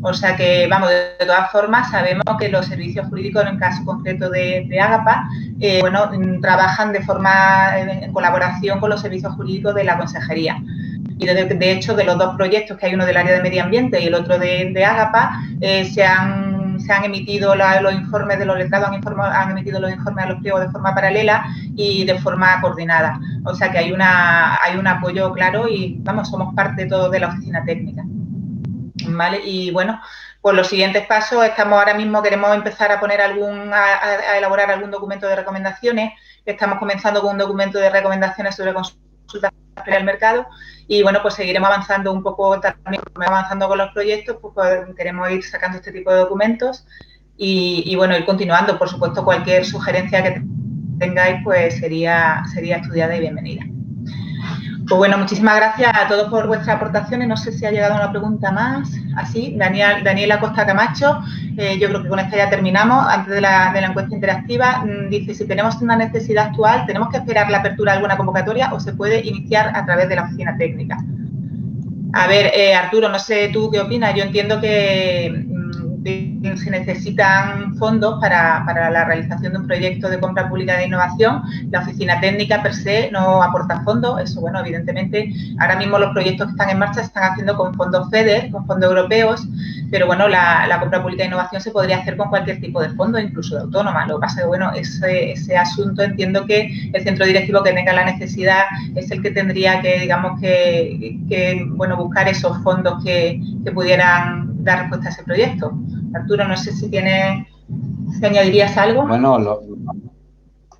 O sea que, vamos, de todas formas, sabemos que los servicios jurídicos, en el caso concreto de AGAPA, bueno, trabajan en colaboración con los servicios jurídicos de la consejería. Y de hecho, de los 2 proyectos, que hay uno del área de medio ambiente y el otro de AGAPA, se han emitido los informes de los letrados, han emitido los informes a los pliegos de forma paralela y de forma coordinada. O sea que hay un apoyo claro y, vamos, somos parte todos de la oficina técnica. ¿vale? Y bueno, pues los siguientes pasos, ahora mismo queremos empezar a poner a elaborar algún documento de recomendaciones. Estamos comenzando con un documento de recomendaciones sobre consultas al mercado y bueno, pues seguiremos avanzando un poco también, avanzando con los proyectos, pues queremos ir sacando este tipo de documentos y bueno, ir continuando. Por supuesto, cualquier sugerencia que tengáis, pues sería estudiada y bienvenida. Pues bueno, muchísimas gracias a todos por vuestras aportaciones. No sé si ha llegado una pregunta más. Así, Daniela Costa Camacho, yo creo que con esta ya terminamos. Antes de la encuesta interactiva, dice, si tenemos una necesidad actual, ¿tenemos que esperar la apertura de alguna convocatoria o se puede iniciar a través de la oficina técnica? A ver, Arturo, no sé tú qué opinas. Yo entiendo que se necesitan fondos para la realización de un proyecto de compra pública de innovación. La oficina técnica per se no aporta fondos. Eso, bueno, evidentemente, ahora mismo los proyectos que están en marcha se están haciendo con fondos FEDER, con fondos europeos, pero bueno, la compra pública de innovación se podría hacer con cualquier tipo de fondo, incluso de autónoma. Lo que pasa es que, bueno, ese asunto entiendo que el centro directivo que tenga la necesidad es el que tendría que, digamos, que bueno, buscar esos fondos que pudieran dar respuesta a ese proyecto. Arturo, no sé si añadirías algo. Bueno,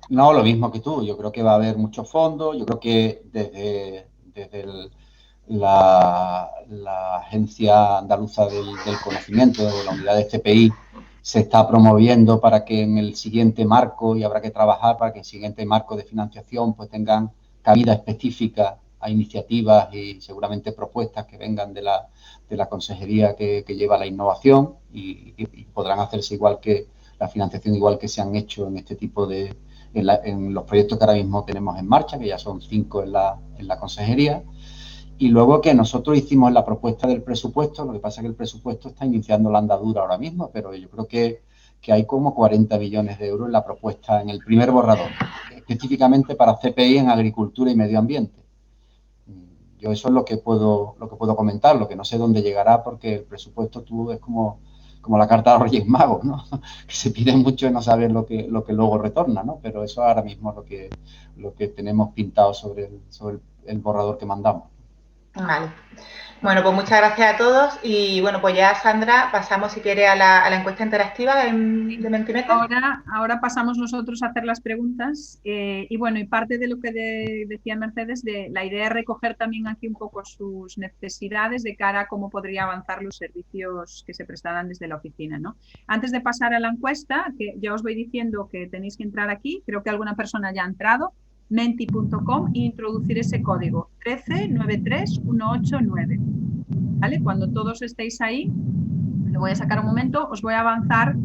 no, lo mismo que tú. Yo creo que va a haber muchos fondos. Yo creo que desde la Agencia Andaluza del Conocimiento, de la unidad de CPI, se está promoviendo para que en el siguiente marco, y habrá que trabajar para que en el siguiente marco de financiación pues tengan cabida específica a iniciativas y seguramente propuestas que vengan de la consejería que lleva la innovación y podrán hacerse igual que la financiación, igual que se han hecho en este tipo en los proyectos que ahora mismo tenemos en marcha, que ya son 5 en la consejería. Y luego que nosotros hicimos la propuesta del presupuesto, lo que pasa es que el presupuesto está iniciando la andadura ahora mismo, pero yo creo que hay como 40 millones de euros en la propuesta, en el primer borrador, específicamente para CPI en agricultura y medio ambiente. Yo eso es lo que puedo comentar, lo que no sé dónde llegará, porque el presupuesto es como la carta de los Reyes Magos, ¿no? Que se pide mucho y no saber lo que luego retorna, ¿no? Pero eso ahora mismo es lo que tenemos pintado sobre el borrador que mandamos. Vale. Bueno, pues muchas gracias a todos y bueno, pues ya Sandra, pasamos si quiere a la encuesta interactiva de Mentimeter. Ahora pasamos nosotros a hacer las preguntas y bueno, y parte de lo que decía Mercedes, la idea es recoger también aquí un poco sus necesidades de cara a cómo podría avanzar los servicios que se prestarán desde la oficina, ¿no? Antes de pasar a la encuesta, que ya os voy diciendo que tenéis que entrar aquí, creo que alguna persona ya ha entrado, menti.com, e introducir ese código 1393189. ¿Vale? Cuando todos estéis ahí, lo voy a sacar un momento, os voy a avanzar,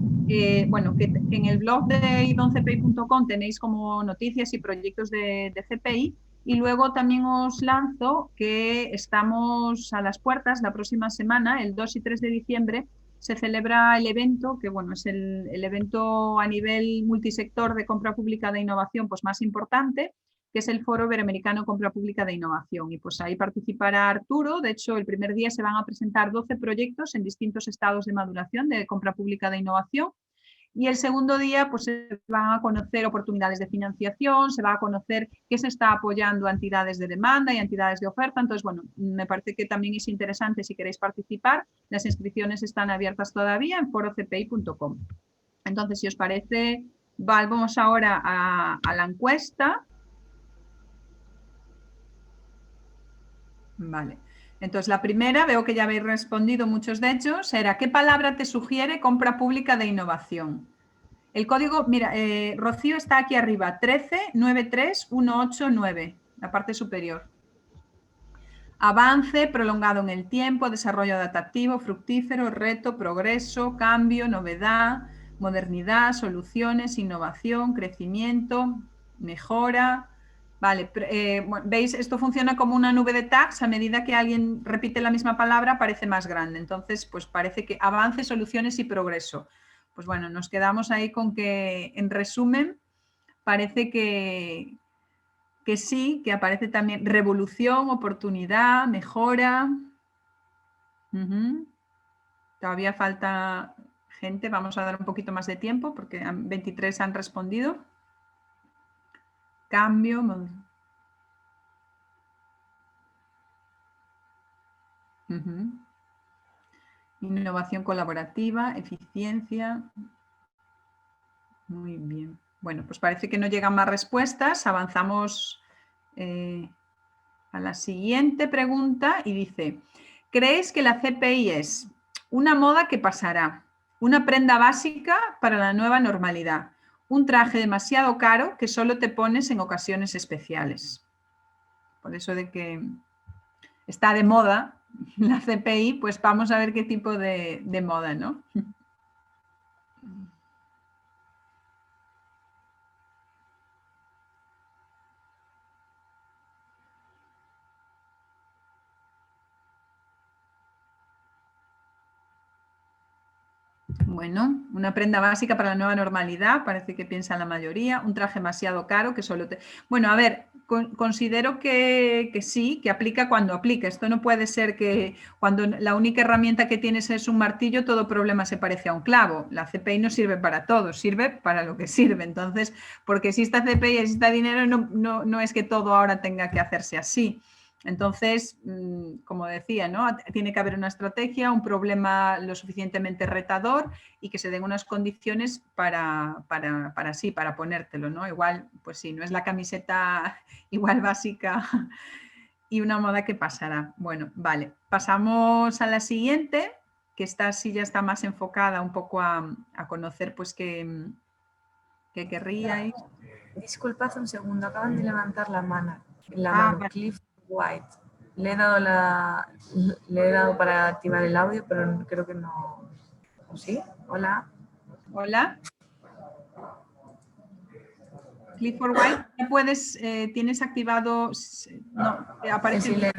bueno, que en el blog de idoncpi.com tenéis como noticias y proyectos de CPI, y luego también os lanzo que estamos a las puertas la próxima semana, el 2 y 3 de diciembre, se celebra el evento, que bueno, es el evento a nivel multisector de compra pública de innovación pues más importante, que es el Foro Iberoamericano Compra Pública de Innovación. Y pues ahí participará Arturo. De hecho, el primer día se van a presentar 12 proyectos en distintos estados de maduración de compra pública de innovación. Y el segundo día pues se van a conocer oportunidades de financiación, se va a conocer qué se está apoyando a entidades de demanda y a entidades de oferta. Entonces, bueno, me parece que también es interesante si queréis participar. Las inscripciones están abiertas todavía en forocpi.com. Entonces, si os parece, vamos ahora a la encuesta. Vale. Entonces, la primera, veo que ya habéis respondido muchos de ellos, era ¿qué palabra te sugiere compra pública de innovación? El código, mira, Rocío está aquí arriba, 1393189, la parte superior. Avance, prolongado en el tiempo, desarrollo adaptativo, fructífero, reto, progreso, cambio, novedad, modernidad, soluciones, innovación, crecimiento, mejora. Vale, veis, esto funciona como una nube de tags, a medida que alguien repite la misma palabra parece más grande, entonces pues parece que avance, soluciones y progreso. Pues bueno, nos quedamos ahí con que, en resumen, parece que sí, que aparece también revolución, oportunidad, mejora. Todavía falta gente, vamos a dar un poquito más de tiempo porque 23 han respondido. Cambio. Innovación colaborativa, eficiencia. Muy bien. Bueno, pues parece que no llegan más respuestas. Avanzamos a la siguiente pregunta y dice, ¿crees que la CPI es una moda que pasará, una prenda básica para la nueva normalidad, un traje demasiado caro que solo te pones en ocasiones especiales? Por eso de que está de moda la CPI, pues vamos a ver qué tipo de moda, ¿no? Bueno, una prenda básica para la nueva normalidad, parece que piensa la mayoría, un traje demasiado caro que solo te... Bueno, a ver, considero que sí, que aplica cuando aplica. Esto no puede ser que cuando la única herramienta que tienes es un martillo, todo problema se parece a un clavo. La CPI no sirve para todo, sirve para lo que sirve. Entonces, porque exista CPI y exista dinero, no es que todo ahora tenga que hacerse así. Entonces, como decía, ¿no? Tiene que haber una estrategia, un problema lo suficientemente retador y que se den unas condiciones para ponértelo, ¿no? Igual, pues sí, no es la camiseta igual básica y una moda que pasará. Bueno, vale, pasamos a la siguiente, que esta sí ya está más enfocada un poco a conocer, pues, qué querríais. Disculpad un segundo, acaban de levantar la mano. Vale. Cliff White. Le he dado para activar el audio, pero creo que no. ¿Sí? Hola. Hola. Clifford White, ya puedes, tienes activado, no, aparece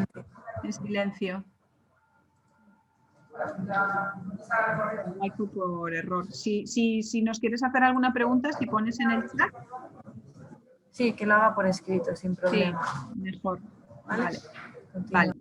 en silencio. Por error. Si nos quieres hacer alguna pregunta, si pones en el chat. Sí, que lo haga por escrito, sin problema. Sí, mejor. Vale. Vale.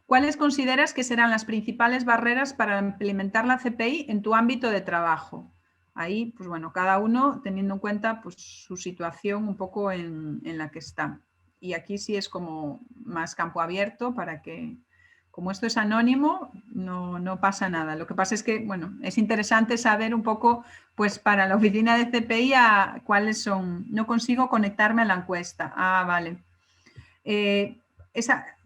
¿Cuáles consideras que serán las principales barreras para implementar la CPI en tu ámbito de trabajo? Ahí, pues bueno, cada uno teniendo en cuenta pues, su situación un poco en la que está. Y aquí sí es como más campo abierto para que, como esto es anónimo, no pasa nada. Lo que pasa es que, bueno, es interesante saber un poco, pues para la oficina de CPI, cuáles son. No consigo conectarme a la encuesta. Ah, vale.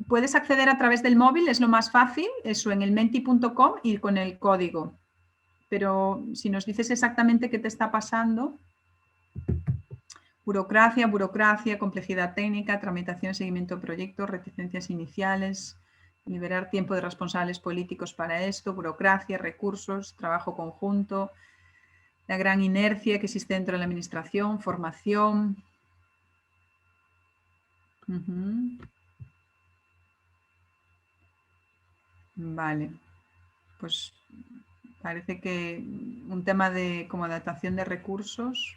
Puedes acceder a través del móvil, es lo más fácil, eso en el menti.com y con el código. Pero si nos dices exactamente qué te está pasando, burocracia, complejidad técnica, tramitación, seguimiento de proyectos, reticencias iniciales, liberar tiempo de responsables políticos para esto, burocracia, recursos, trabajo conjunto, la gran inercia que existe dentro de la administración, formación. Vale, pues parece que un tema de como adaptación de recursos.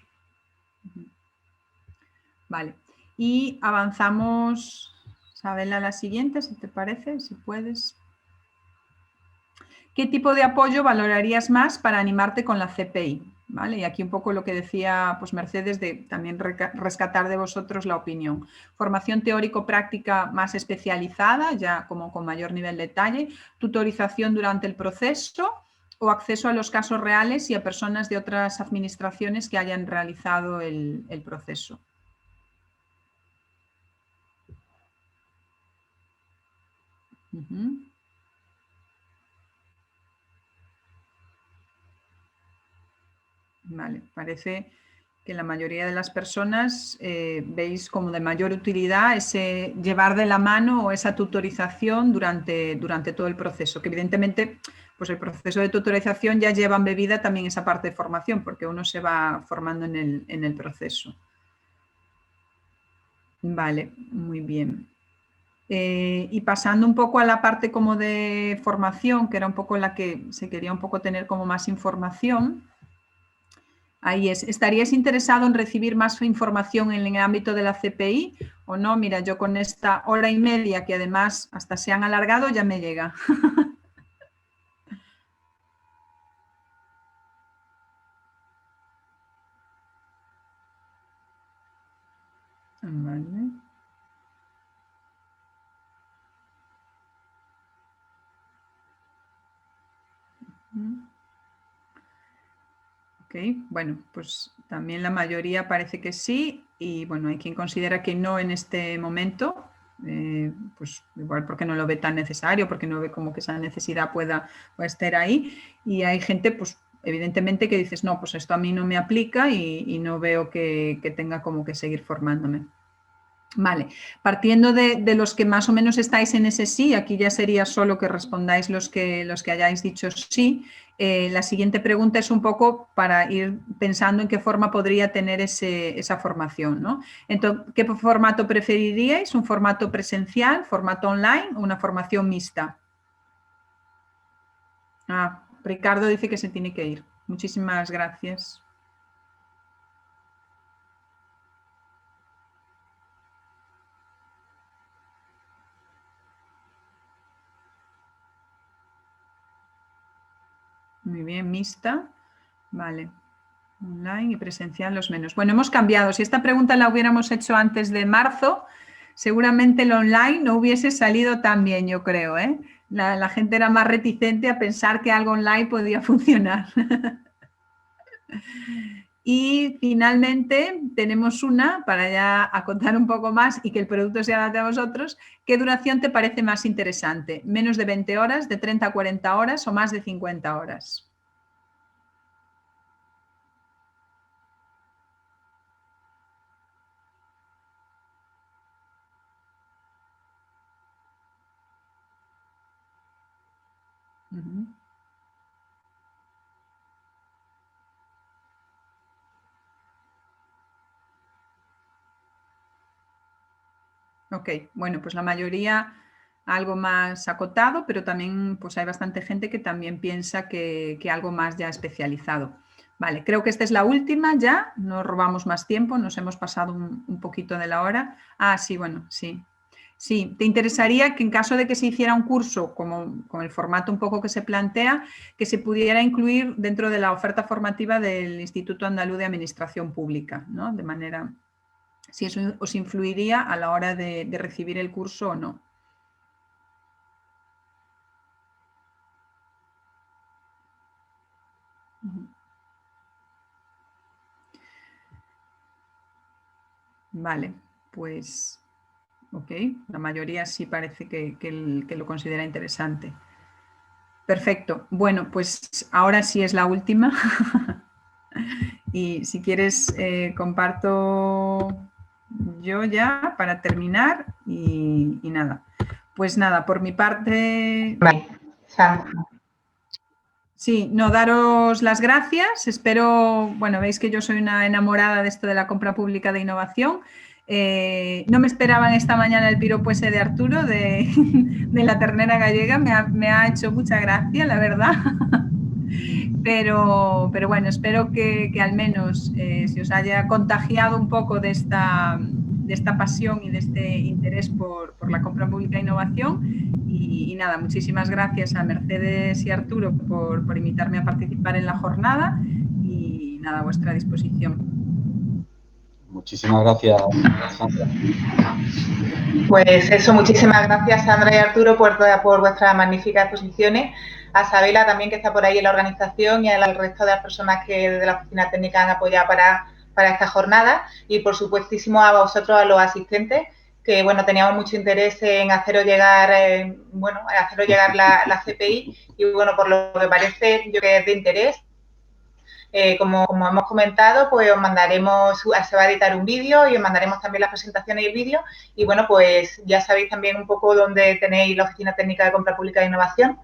Vale, y avanzamos, Isabel, a la siguiente, si te parece, si puedes. ¿Qué tipo de apoyo valorarías más para animarte con la CPI? ¿Vale? Y aquí un poco lo que decía pues Mercedes de también rescatar de vosotros la opinión. Formación teórico-práctica más especializada, ya como con mayor nivel de detalle, tutorización durante el proceso o acceso a los casos reales y a personas de otras administraciones que hayan realizado el proceso. Vale, parece que la mayoría de las personas veis como de mayor utilidad ese llevar de la mano o esa tutorización durante todo el proceso, que evidentemente pues el proceso de tutorización ya lleva embebida también esa parte de formación, porque uno se va formando en el proceso. Vale, muy bien. Y pasando un poco a la parte como de formación, que era un poco la que se quería un poco tener como más información. Ahí es. ¿Estarías interesado en recibir más información en el ámbito de la CPI o no? Mira, yo con esta hora y media, que además hasta se han alargado, ya me llega. Vale. Ok, bueno, pues también la mayoría parece que sí y bueno, hay quien considera que no en este momento, pues igual porque no lo ve tan necesario, porque no ve como que esa necesidad pueda estar ahí y hay gente pues evidentemente que dices no, pues esto a mí no me aplica y no veo que tenga como que seguir formándome. Vale, partiendo de los que más o menos estáis en ese sí, aquí ya sería solo que respondáis los que hayáis dicho sí. La siguiente pregunta es un poco para ir pensando en qué forma podría tener esa formación, ¿no? Entonces, ¿qué formato preferiríais? ¿Un formato presencial, formato online o una formación mixta? Ricardo dice que se tiene que ir. Muchísimas gracias. Muy bien, mixta. Vale. Online y presencial los menos. Bueno, hemos cambiado. Si esta pregunta la hubiéramos hecho antes de marzo, seguramente el online no hubiese salido tan bien, yo creo, ¿eh? La gente era más reticente a pensar que algo online podía funcionar. Y finalmente tenemos una, para ya acotar un poco más y que el producto se adapte a vosotros, ¿qué duración te parece más interesante? ¿Menos de 20 horas, de 30 a 40 horas o más de 50 horas? Ok, bueno, pues la mayoría algo más acotado, pero también pues hay bastante gente que también piensa que algo más ya especializado. Vale, creo que esta es la última ya, no robamos más tiempo, nos hemos pasado un poquito de la hora. Sí, bueno, sí. Sí, ¿te interesaría que en caso de que se hiciera un curso como con el formato un poco que se plantea, que se pudiera incluir dentro de la oferta formativa del Instituto Andaluz de Administración Pública, ¿no? De manera, si eso os influiría a la hora de recibir el curso o no. Vale, pues ok, la mayoría sí parece que lo considera interesante. Perfecto, bueno, pues ahora sí es la última. Y si quieres comparto yo ya para terminar y nada. Pues nada, por mi parte... Vale. Sí, no, daros las gracias. Espero, bueno, veis que yo soy una enamorada de esto de la compra pública de innovación. No me esperaban esta mañana el piropo ese de Arturo, de la ternera gallega. Me ha hecho mucha gracia, la verdad. Pero bueno, espero que al menos se os haya contagiado un poco de esta pasión y de este interés por la compra pública e innovación. Y nada, muchísimas gracias a Mercedes y Arturo por invitarme a participar en la jornada y nada, a vuestra disposición. Muchísimas gracias, Sandra. Pues eso, muchísimas gracias, Sandra y Arturo, por vuestras magníficas exposiciones. A Sabela también, que está por ahí en la organización, y al resto de las personas que de la oficina técnica han apoyado para esta jornada. Y, por supuestísimo, a vosotros, a los asistentes, que, bueno, teníamos mucho interés en haceros llegar, la CPI. Y, bueno, por lo que parece, yo creo que es de interés. Como hemos comentado, pues os mandaremos, se va a editar un vídeo y os mandaremos también las presentaciones y el vídeo. Y bueno, pues ya sabéis también un poco dónde tenéis la Oficina Técnica de Compra Pública e Innovación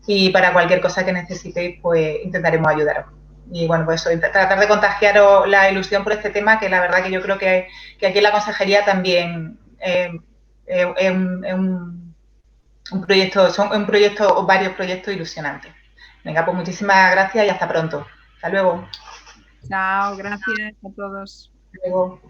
y para cualquier cosa que necesitéis, pues intentaremos ayudaros. Y bueno, pues eso, tratar de contagiaros la ilusión por este tema, que la verdad que yo creo que aquí en la consejería también es un proyecto, son un proyecto o varios proyectos ilusionantes. Venga, pues muchísimas gracias y hasta pronto. Hasta luego. Chao, gracias a todos. Hasta luego.